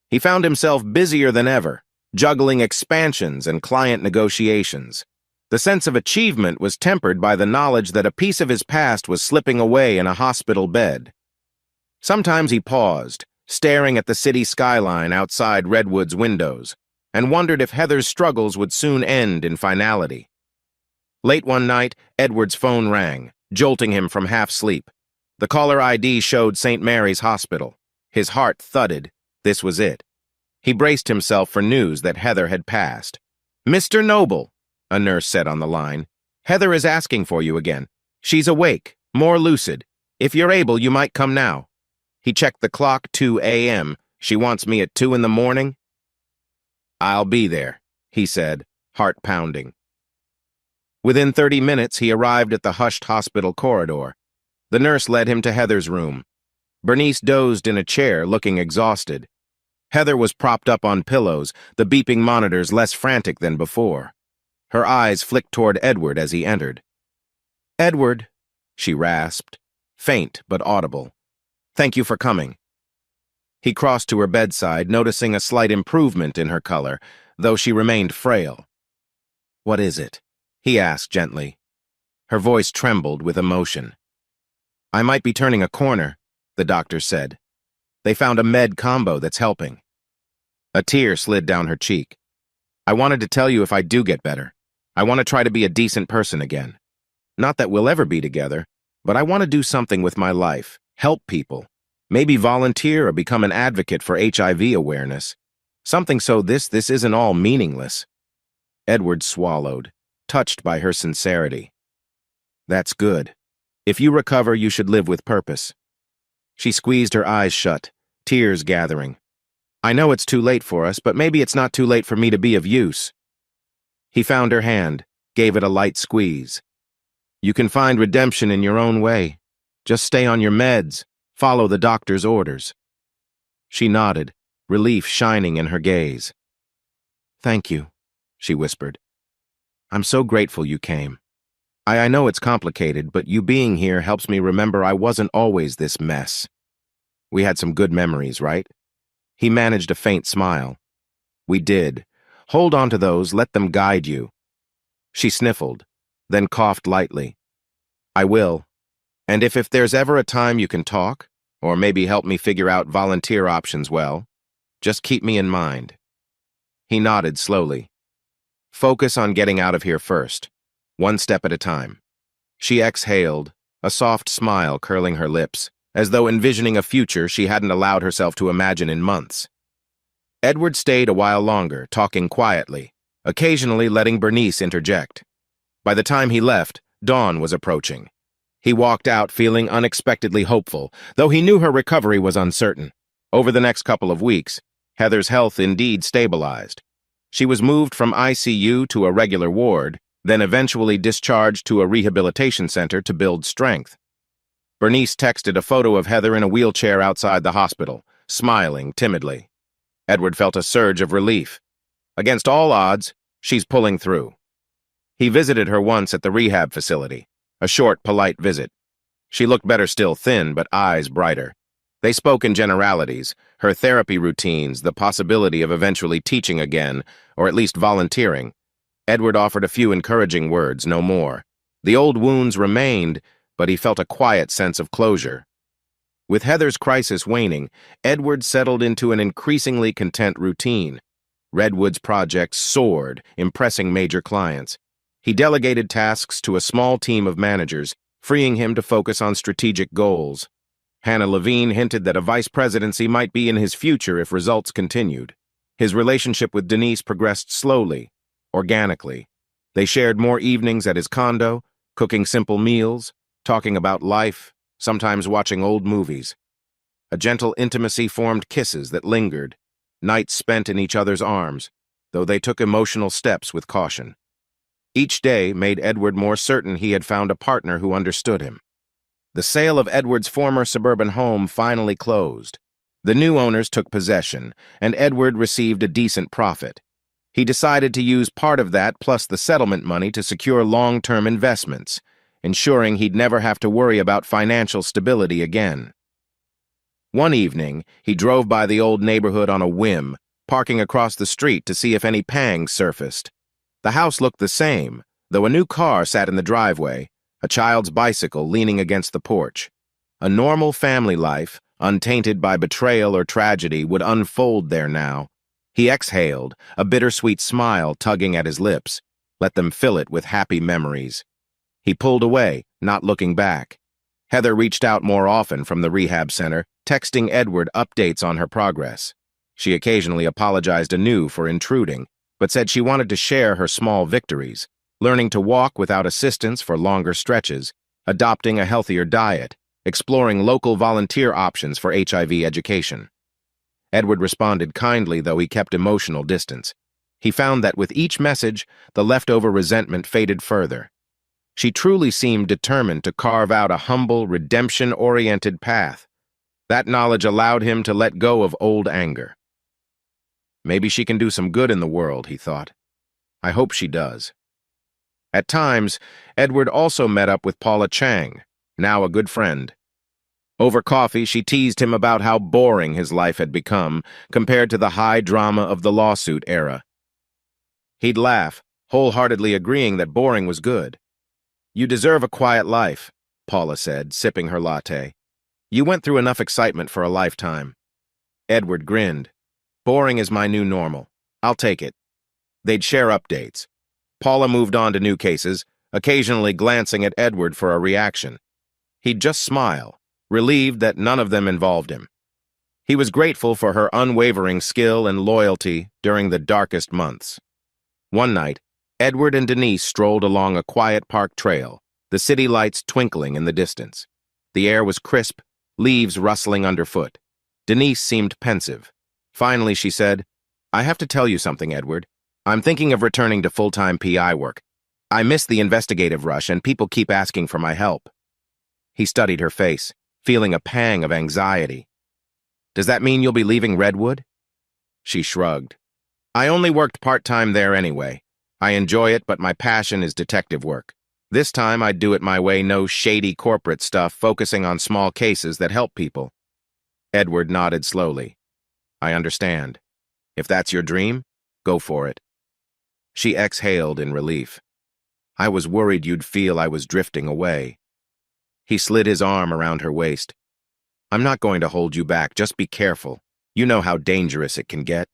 He found himself busier than ever, juggling expansions and client negotiations. The sense of achievement was tempered by the knowledge that a piece of his past was slipping away in a hospital bed. Sometimes he paused, staring at the city skyline outside Redwood's windows, and wondered if Heather's struggles would soon end in finality. Late one night, Edward's phone rang, jolting him from half-sleep. The caller ID showed St. Mary's Hospital. His heart thudded. This was it. He braced himself for news that Heather had passed. "Mr. Noble," a nurse said on the line, "Heather is asking for you again. She's awake, more lucid. If you're able, you might come now." He checked the clock, 2 a.m. "She wants me at 2 in the morning?" "I'll be there," he said, heart pounding. Within 30 minutes, he arrived at the hushed hospital corridor. The nurse led him to Heather's room. Bernice dozed in a chair, looking exhausted. Heather was propped up on pillows, the beeping monitors less frantic than before. Her eyes flicked toward Edward as he entered. "Edward," she rasped, faint but audible. "Thank you for coming." He crossed to her bedside, noticing a slight improvement in her color, though she remained frail. "What is it?" he asked gently. Her voice trembled with emotion. "I might be turning a corner," the doctor said. "They found a med combo that's helping." A tear slid down her cheek. "I wanted to tell you if I do get better. I want to try to be a decent person again. Not that we'll ever be together, but I want to do something with my life, help people, maybe volunteer or become an advocate for HIV awareness. Something so this isn't all meaningless." Edward swallowed, touched by her sincerity. "That's good. If you recover, you should live with purpose." She squeezed her eyes shut, tears gathering. "I know it's too late for us, but maybe it's not too late for me to be of use." He found her hand, gave it a light squeeze. "You can find redemption in your own way. Just stay on your meds, follow the doctor's orders." She nodded, relief shining in her gaze. "Thank you," she whispered. "I'm so grateful you came. I know it's complicated, but you being here helps me remember I wasn't always this mess. We had some good memories, right?" He managed a faint smile. "We did. Hold on to those, let them guide you." She sniffled, then coughed lightly. "I will. And if there's ever a time you can talk, or maybe help me figure out volunteer options well, just keep me in mind." He nodded slowly. "Focus on getting out of here first, one step at a time." She exhaled, a soft smile curling her lips, as though envisioning a future she hadn't allowed herself to imagine in months. Edward stayed a while longer, talking quietly, occasionally letting Bernice interject. By the time he left, dawn was approaching. He walked out feeling unexpectedly hopeful, though he knew her recovery was uncertain. Over the next couple of weeks, Heather's health indeed stabilized. She was moved from ICU to a regular ward, then eventually discharged to a rehabilitation center to build strength. Bernice texted a photo of Heather in a wheelchair outside the hospital, smiling timidly. Edward felt a surge of relief. Against all odds, she's pulling through. He visited her once at the rehab facility, a short, polite visit. She looked better still, thin, but eyes brighter. They spoke in generalities, her therapy routines, the possibility of eventually teaching again, or at least volunteering. Edward offered a few encouraging words, no more. The old wounds remained, but he felt a quiet sense of closure. With Heather's crisis waning, Edward settled into an increasingly content routine. Redwood's projects soared, impressing major clients. He delegated tasks to a small team of managers, freeing him to focus on strategic goals. Hannah Levine hinted that a vice presidency might be in his future if results continued. His relationship with Denise progressed slowly, organically. They shared more evenings at his condo, cooking simple meals, talking about life, sometimes watching old movies. A gentle intimacy formed kisses that lingered, nights spent in each other's arms, though they took emotional steps with caution. Each day made Edward more certain he had found a partner who understood him. The sale of Edward's former suburban home finally closed. The new owners took possession, and Edward received a decent profit. He decided to use part of that plus the settlement money to secure long-term investments, ensuring he'd never have to worry about financial stability again. One evening, he drove by the old neighborhood on a whim, parking across the street to see if any pangs surfaced. The house looked the same, though a new car sat in the driveway, a child's bicycle leaning against the porch. A normal family life, untainted by betrayal or tragedy, would unfold there now. He exhaled, a bittersweet smile tugging at his lips. Let them fill it with happy memories. He pulled away, not looking back. Heather reached out more often from the rehab center, texting Edward updates on her progress. She occasionally apologized anew for intruding, but said she wanted to share her small victories, learning to walk without assistance for longer stretches, adopting a healthier diet, exploring local volunteer options for HIV education. Edward responded kindly, though he kept emotional distance. He found that with each message, the leftover resentment faded further. She truly seemed determined to carve out a humble, redemption-oriented path. That knowledge allowed him to let go of old anger. Maybe she can do some good in the world, he thought. I hope she does. At times, Edward also met up with Paula Chang, now a good friend. Over coffee, she teased him about how boring his life had become compared to the high drama of the lawsuit era. He'd laugh, wholeheartedly agreeing that boring was good. You deserve a quiet life, Paula said, sipping her latte. You went through enough excitement for a lifetime. Edward grinned. Boring is my new normal. I'll take it. They'd share updates. Paula moved on to new cases, occasionally glancing at Edward for a reaction. He'd just smile, relieved that none of them involved him. He was grateful for her unwavering skill and loyalty during the darkest months. One night, Edward and Denise strolled along a quiet park trail, the city lights twinkling in the distance. The air was crisp, leaves rustling underfoot. Denise seemed pensive. Finally, she said, I have to tell you something, Edward. I'm thinking of returning to full-time PI work. I miss the investigative rush, and people keep asking for my help. He studied her face, feeling a pang of anxiety. Does that mean you'll be leaving Redwood? She shrugged. I only worked part-time there anyway. I enjoy it, but my passion is detective work. This time I'd do it my way, no shady corporate stuff, focusing on small cases that help people. Edward nodded slowly. I understand. If that's your dream, go for it. She exhaled in relief. I was worried you'd feel I was drifting away. He slid his arm around her waist. I'm not going to hold you back, just be careful. You know how dangerous it can get.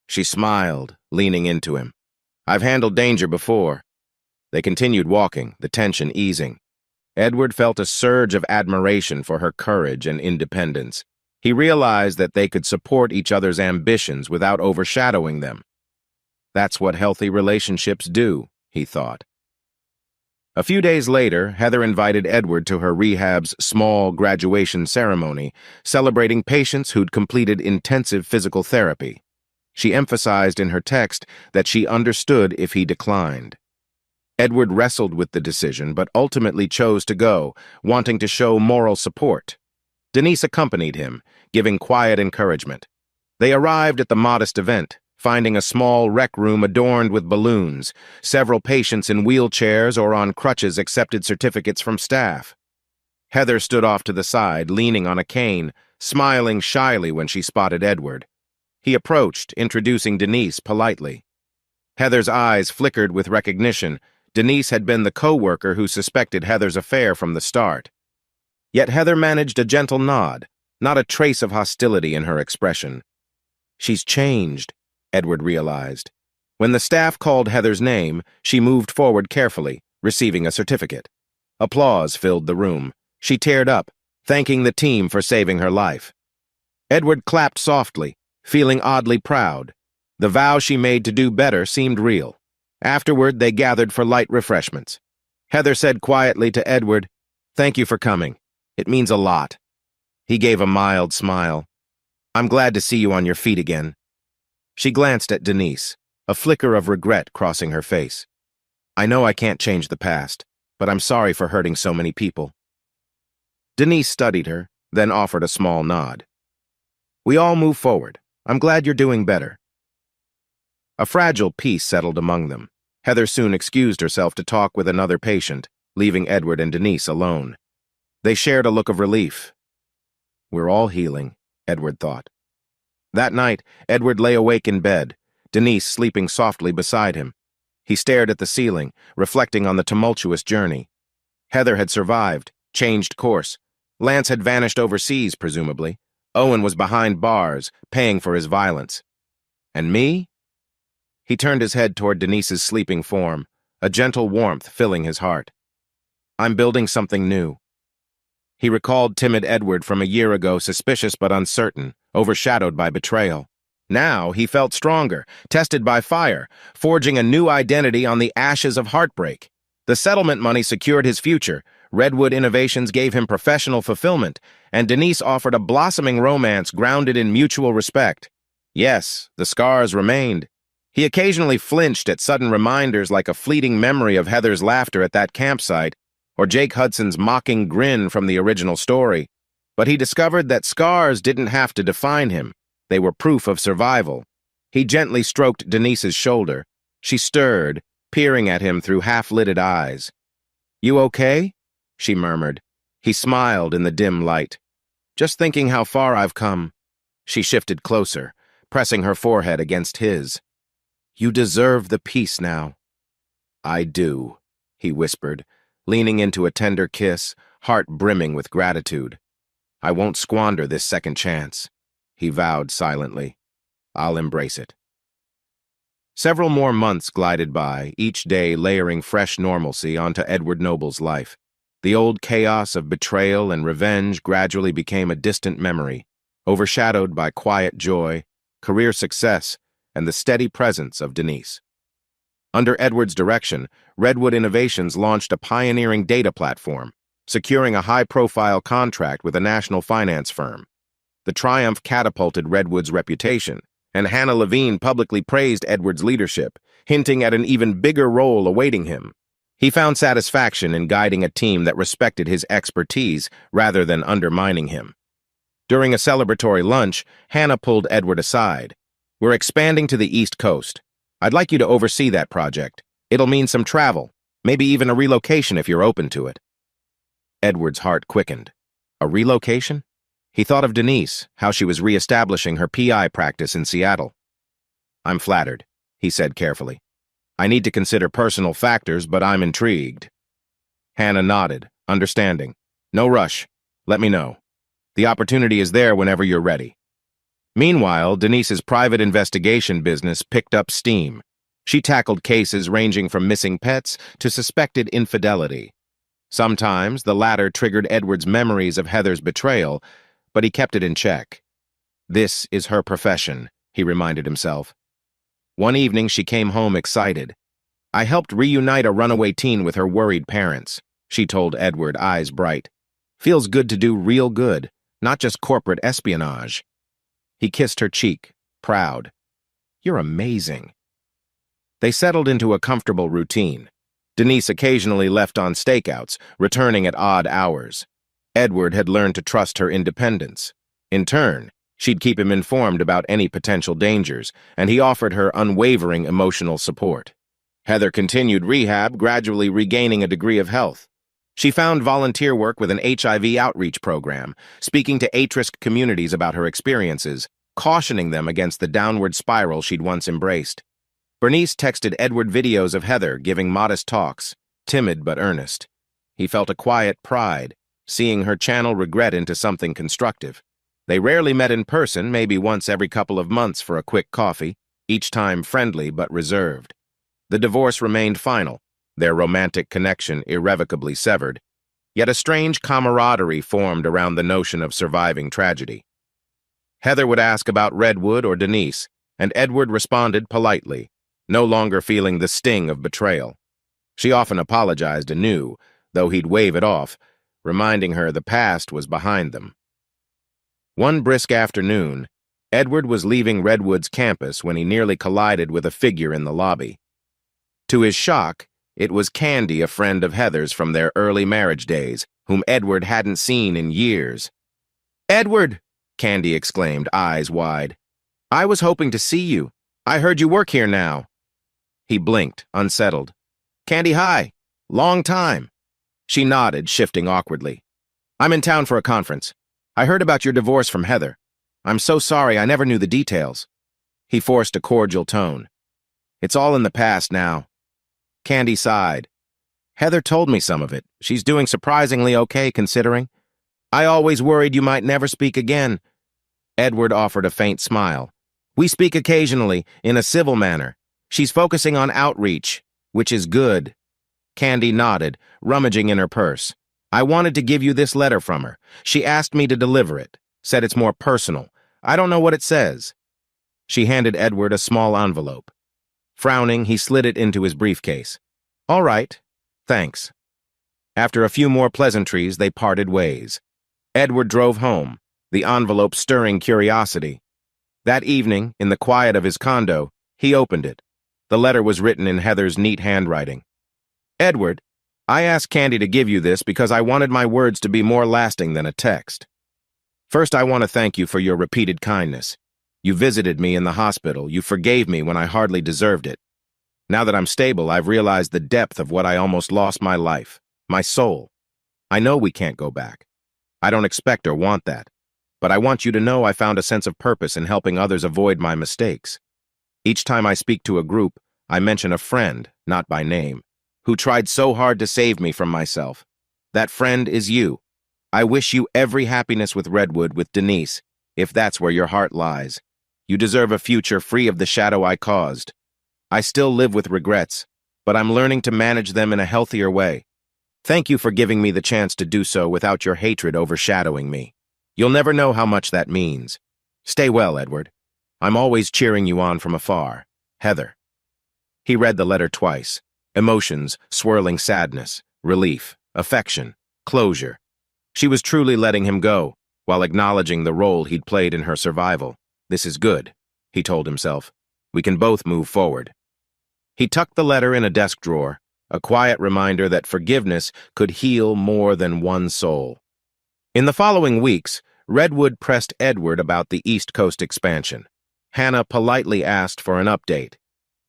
She smiled, leaning into him. I've handled danger before. They continued walking, the tension easing. Edward felt a surge of admiration for her courage and independence. He realized that they could support each other's ambitions without overshadowing them. That's what healthy relationships do, he thought. A few days later, Heather invited Edward to her rehab's small graduation ceremony, celebrating patients who'd completed intensive physical therapy. She emphasized in her text that she understood if he declined. Edward wrestled with the decision, but ultimately chose to go, wanting to show moral support. Denise accompanied him, giving quiet encouragement. They arrived at the modest event, finding a small rec room adorned with balloons. Several patients in wheelchairs or on crutches accepted certificates from staff. Heather stood off to the side, leaning on a cane, smiling shyly when she spotted Edward. He approached, introducing Denise politely. Heather's eyes flickered with recognition. Denise had been the co-worker who suspected Heather's affair from the start. Yet Heather managed a gentle nod, not a trace of hostility in her expression. She's changed, Edward realized. When the staff called Heather's name, she moved forward carefully, receiving a certificate. Applause filled the room. She teared up, thanking the team for saving her life. Edward clapped softly, feeling oddly proud. The vow she made to do better seemed real. Afterward, they gathered for light refreshments. Heather said quietly to Edward, "Thank you for coming. It means a lot." He gave a mild smile. "I'm glad to see you on your feet again." She glanced at Denise, a flicker of regret crossing her face. "I know I can't change the past, but I'm sorry for hurting so many people." Denise studied her, then offered a small nod. "We all move forward. I'm glad you're doing better." A fragile peace settled among them. Heather soon excused herself to talk with another patient, leaving Edward and Denise alone. They shared a look of relief. "We're all healing," Edward thought. That night, Edward lay awake in bed, Denise sleeping softly beside him. He stared at the ceiling, reflecting on the tumultuous journey. Heather had survived, changed course. Lance had vanished overseas, presumably. Owen was behind bars, paying for his violence. And me? He turned his head toward Denise's sleeping form, a gentle warmth filling his heart. "I'm building something new." He recalled timid Edward from a year ago, suspicious but uncertain, overshadowed by betrayal. Now he felt stronger, tested by fire, forging a new identity on the ashes of heartbreak. The settlement money secured his future, Redwood Innovations gave him professional fulfillment, and Denise offered a blossoming romance grounded in mutual respect. Yes, the scars remained. He occasionally flinched at sudden reminders like a fleeting memory of Heather's laughter at that campsite, or Jake Hudson's mocking grin from the original story. But he discovered that scars didn't have to define him. They were proof of survival. He gently stroked Denise's shoulder. She stirred, peering at him through half-lidded eyes. "You okay?" she murmured. He smiled in the dim light. "Just thinking how far I've come." She shifted closer, pressing her forehead against his. "You deserve the peace now." "I do," he whispered, leaning into a tender kiss, heart brimming with gratitude. "I won't squander this second chance," he vowed silently. "I'll embrace it." Several more months glided by, each day layering fresh normalcy onto Edward Noble's life. The old chaos of betrayal and revenge gradually became a distant memory, overshadowed by quiet joy, career success, and the steady presence of Denise. Under Edward's direction, Redwood Innovations launched a pioneering data platform, securing a high-profile contract with a national finance firm. The triumph catapulted Redwood's reputation, and Hannah Levine publicly praised Edward's leadership, hinting at an even bigger role awaiting him. He found satisfaction in guiding a team that respected his expertise rather than undermining him. During a celebratory lunch, Hannah pulled Edward aside. "We're expanding to the East Coast. I'd like you to oversee that project. It'll mean some travel, maybe even a relocation if you're open to it." Edward's heart quickened. A relocation? He thought of Denise, how she was reestablishing her PI practice in Seattle. "I'm flattered," he said carefully. "I need to consider personal factors, but I'm intrigued." Hannah nodded, understanding. "No rush. Let me know. The opportunity is there whenever you're ready." Meanwhile, Denise's private investigation business picked up steam. She tackled cases ranging from missing pets to suspected infidelity. Sometimes the latter triggered Edward's memories of Heather's betrayal, but he kept it in check. This is her profession, he reminded himself. One evening, she came home excited. I helped reunite a runaway teen with her worried parents, she told Edward, eyes bright. Feels good to do real good, not just corporate espionage. He kissed her cheek, proud. You're amazing. They settled into a comfortable routine. Denise occasionally left on stakeouts, returning at odd hours. Edward had learned to trust her independence. In turn, she'd keep him informed about any potential dangers, and he offered her unwavering emotional support. Heather continued rehab, gradually regaining a degree of health. She found volunteer work with an HIV outreach program, speaking to at-risk communities about her experiences, cautioning them against the downward spiral she'd once embraced. Bernice texted Edward videos of Heather giving modest talks, timid but earnest. He felt a quiet pride, seeing her channel regret into something constructive. They rarely met in person, maybe once every couple of months for a quick coffee, each time friendly but reserved. The divorce remained final, their romantic connection irrevocably severed, yet a strange camaraderie formed around the notion of surviving tragedy. Heather would ask about Redwood or Denise, and Edward responded politely, no longer feeling the sting of betrayal. She often apologized anew, though he'd wave it off, reminding her the past was behind them. One brisk afternoon, Edward was leaving Redwood's campus when he nearly collided with a figure in the lobby. To his shock, it was Candy, a friend of Heather's from their early marriage days, whom Edward hadn't seen in years. "Edward!" Candy exclaimed, eyes wide. "I was hoping to see you. I heard you work here now." He blinked, unsettled. "Candy, hi. Long time." She nodded, shifting awkwardly. "I'm in town for a conference. I heard about your divorce from Heather. I'm so sorry I never knew the details." He forced a cordial tone. "It's all in the past now." Candy sighed. "Heather told me some of it. She's doing surprisingly okay, considering. I always worried you might never speak again." Edward offered a faint smile. "We speak occasionally, in a civil manner. She's focusing on outreach, which is good." Candy nodded, rummaging in her purse. "I wanted to give you this letter from her. She asked me to deliver it, said it's more personal. I don't know what it says." She handed Edward a small envelope. Frowning, he slid it into his briefcase. "All right, thanks." After a few more pleasantries, they parted ways. Edward drove home, the envelope stirring curiosity. That evening, in the quiet of his condo, he opened it. The letter was written in Heather's neat handwriting. "Edward, I asked Candy to give you this because I wanted my words to be more lasting than a text. First, I want to thank you for your repeated kindness. You visited me in the hospital. You forgave me when I hardly deserved it. Now that I'm stable, I've realized the depth of what I almost lost my life, my soul. I know we can't go back. I don't expect or want that. But I want you to know I found a sense of purpose in helping others avoid my mistakes. Each time I speak to a group, I mention a friend, not by name, who tried so hard to save me from myself. That friend is you. I wish you every happiness with Redwood, with Denise, if that's where your heart lies. You deserve a future free of the shadow I caused. I still live with regrets, but I'm learning to manage them in a healthier way. Thank you for giving me the chance to do so without your hatred overshadowing me. You'll never know how much that means. Stay well, Edward. I'm always cheering you on from afar. Heather." He read the letter twice. Emotions, swirling sadness, relief, affection, closure. She was truly letting him go, while acknowledging the role he'd played in her survival. This is good, he told himself. We can both move forward. He tucked the letter in a desk drawer, a quiet reminder that forgiveness could heal more than one soul. In the following weeks, Redwood pressed Edward about the East Coast expansion. Hannah politely asked for an update.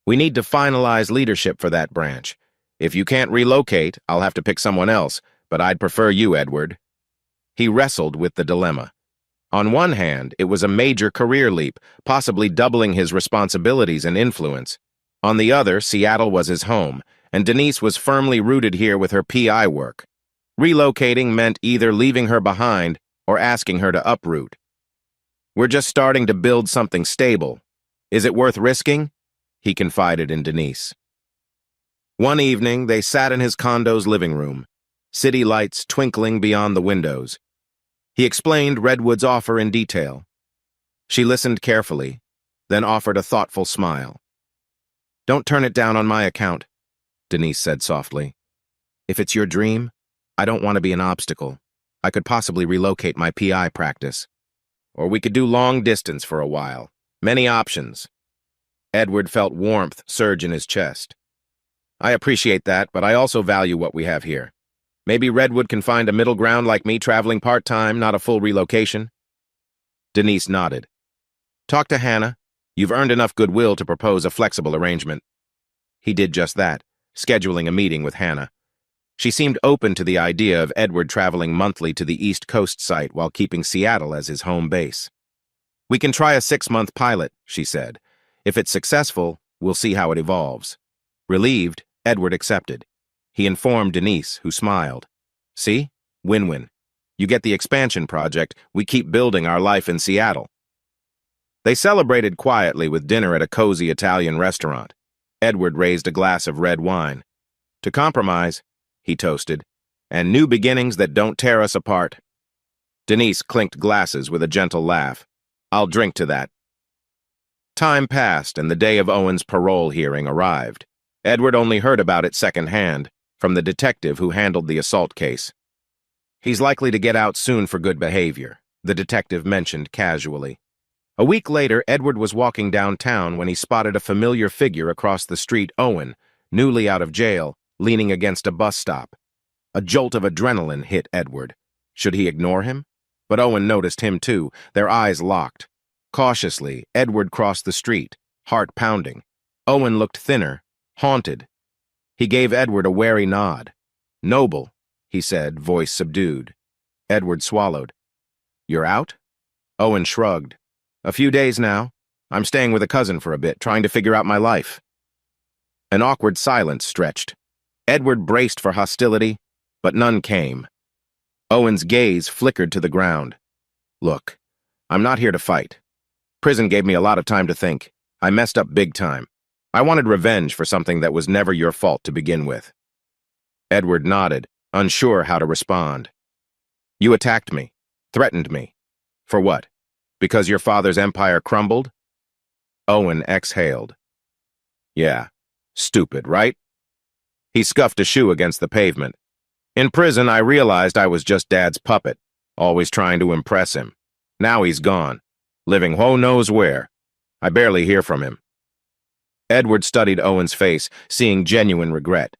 "We need to finalize leadership for that branch. If you can't relocate, I'll have to pick someone else, but I'd prefer you, Edward." He wrestled with the dilemma. On one hand, it was a major career leap, possibly doubling his responsibilities and influence. On the other, Seattle was his home, and Denise was firmly rooted here with her PI work. Relocating meant either leaving her behind or asking her to uproot. "We're just starting to build something stable. Is it worth risking?" he confided in Denise. One evening, they sat in his condo's living room, city lights twinkling beyond the windows. He explained Redwood's offer in detail. She listened carefully, then offered a thoughtful smile. "Don't turn it down on my account," Denise said softly. "If it's your dream, I don't want to be an obstacle. I could possibly relocate my PI practice. Or we could do long distance for a while. Many options." Edward felt warmth surge in his chest. "I appreciate that, but I also value what we have here. Maybe Redwood can find a middle ground like me traveling part-time, not a full relocation." Denise nodded. "Talk to Hannah. You've earned enough goodwill to propose a flexible arrangement." He did just that, scheduling a meeting with Hannah. She seemed open to the idea of Edward traveling monthly to the East Coast site while keeping Seattle as his home base. "We can try a 6-month pilot," she said. "If it's successful, we'll see how it evolves." Relieved, Edward accepted. He informed Denise, who smiled. "See? Win-win. You get the expansion project, we keep building our life in Seattle." They celebrated quietly with dinner at a cozy Italian restaurant. Edward raised a glass of red wine. "To compromise," he toasted, "and new beginnings that don't tear us apart." Denise clinked glasses with a gentle laugh. "I'll drink to that." Time passed, and the day of Owen's parole hearing arrived. Edward only heard about it secondhand, from the detective who handled the assault case. "He's likely to get out soon for good behavior," the detective mentioned casually. A week later, Edward was walking downtown when he spotted a familiar figure across the street, Owen, newly out of jail, leaning against a bus stop. A jolt of adrenaline hit Edward. Should he ignore him? But Owen noticed him too, their eyes locked. Cautiously, Edward crossed the street, heart pounding. Owen looked thinner, haunted. He gave Edward a wary nod. "Noble," he said, voice subdued. Edward swallowed. "You're out?" Owen shrugged. "A few days now. I'm staying with a cousin for a bit, trying to figure out my life." An awkward silence stretched. Edward braced for hostility, but none came. Owen's gaze flickered to the ground. "Look, I'm not here to fight. Prison gave me a lot of time to think. I messed up big time. I wanted revenge for something that was never your fault to begin with." Edward nodded, unsure how to respond. "You attacked me, threatened me. For what? Because your father's empire crumbled?" Owen exhaled. "Yeah, stupid, right?" He scuffed a shoe against the pavement. "In prison, I realized I was just Dad's puppet, always trying to impress him. Now he's gone, living who knows where. I barely hear from him." Edward studied Owen's face, seeing genuine regret.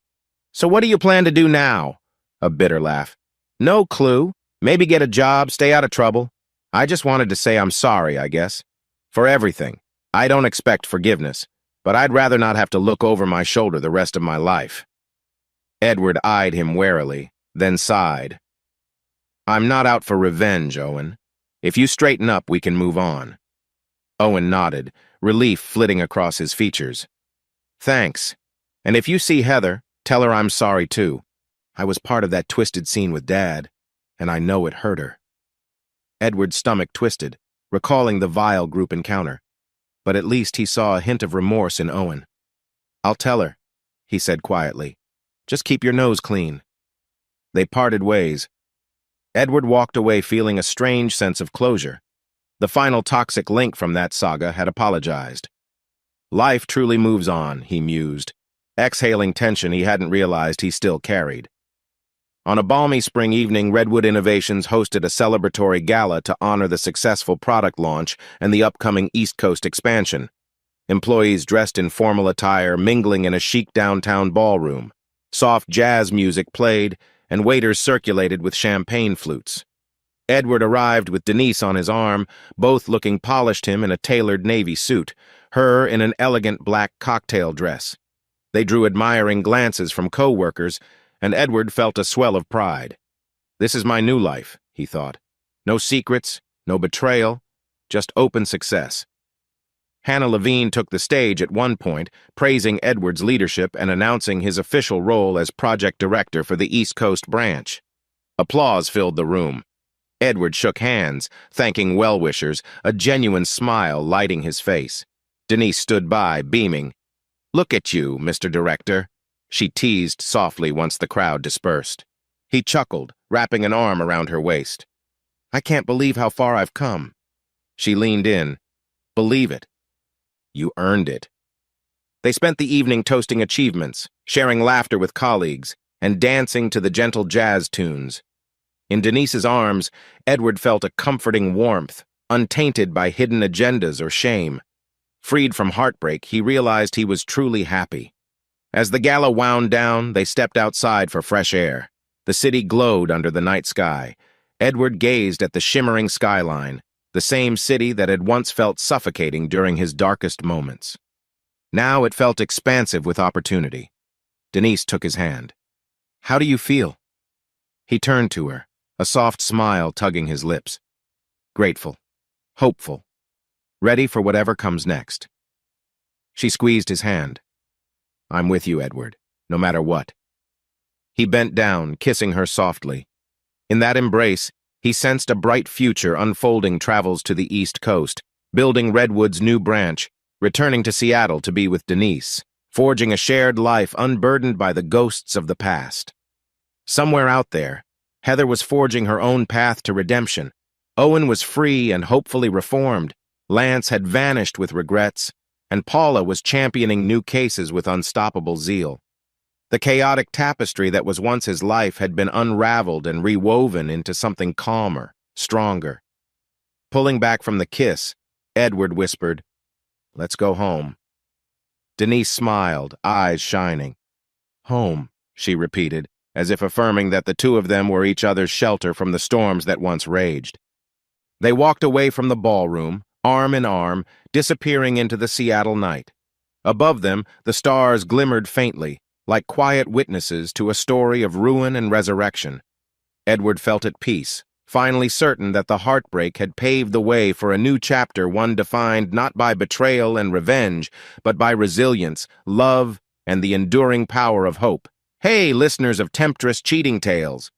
"So what do you plan to do now?" A bitter laugh. "No clue. Maybe get a job, stay out of trouble. I just wanted to say I'm sorry, I guess. For everything. I don't expect forgiveness, but I'd rather not have to look over my shoulder the rest of my life." Edward eyed him warily, then sighed. "I'm not out for revenge, Owen. If you straighten up, we can move on." Owen nodded, relief flitting across his features. "Thanks. And if you see Heather, tell her I'm sorry too. I was part of that twisted scene with Dad, and I know it hurt her." Edward's stomach twisted, recalling the vile group encounter. But at least he saw a hint of remorse in Owen. "I'll tell her," he said quietly. "Just keep your nose clean." They parted ways. Edward walked away feeling a strange sense of closure. The final toxic link from that saga had apologized. Life truly moves on, he mused, exhaling tension he hadn't realized he still carried. On a balmy spring evening, Redwood Innovations hosted a celebratory gala to honor the successful product launch and the upcoming East Coast expansion. Employees dressed in formal attire, mingling in a chic downtown ballroom. Soft jazz music played, and waiters circulated with champagne flutes. Edward arrived with Denise on his arm, both looking polished him in a tailored navy suit, her in an elegant black cocktail dress. They drew admiring glances from co-workers, and Edward felt a swell of pride. "This is my new life," he thought. "No secrets, no betrayal, just open success." Hannah Levine took the stage at one point, praising Edward's leadership and announcing his official role as project director for the East Coast branch. Applause filled the room. Edward shook hands, thanking well-wishers, a genuine smile lighting his face. Denise stood by, beaming. "Look at you, Mr. Director," she teased softly once the crowd dispersed. He chuckled, wrapping an arm around her waist. I can't believe how far I've come. She leaned in. Believe it. You earned it. They spent the evening toasting achievements, sharing laughter with colleagues, and dancing to the gentle jazz tunes. In Denise's arms, Edward felt a comforting warmth, untainted by hidden agendas or shame. Freed from heartbreak, he realized he was truly happy. As the gala wound down, they stepped outside for fresh air. The city glowed under the night sky. Edward gazed at the shimmering skyline, the same city that had once felt suffocating during his darkest moments. Now it felt expansive with opportunity. Denise took his hand. How do you feel? He turned to her, a soft smile tugging his lips. Grateful. Hopeful. Ready for whatever comes next. She squeezed his hand. I'm with you, Edward, no matter what. He bent down, kissing her softly. In that embrace, he sensed a bright future unfolding travels to the East Coast, building Redwood's new branch, returning to Seattle to be with Denise, forging a shared life unburdened by the ghosts of the past. Somewhere out there, Heather was forging her own path to redemption. Owen was free and hopefully reformed. Lance had vanished with regrets, and Paula was championing new cases with unstoppable zeal. The chaotic tapestry that was once his life had been unraveled and rewoven into something calmer, stronger. Pulling back from the kiss, Edward whispered, "Let's go home." Denise smiled, eyes shining. "Home," she repeated, as if affirming that the two of them were each other's shelter from the storms that once raged. They walked away from the ballroom, arm in arm, disappearing into the Seattle night. Above them, the stars glimmered faintly, like quiet witnesses to a story of ruin and resurrection. Edward felt at peace, finally certain that the heartbreak had paved the way for a new chapter, one defined not by betrayal and revenge, but by resilience, love, and the enduring power of hope. Hey, listeners of Temptress Cheating Tales!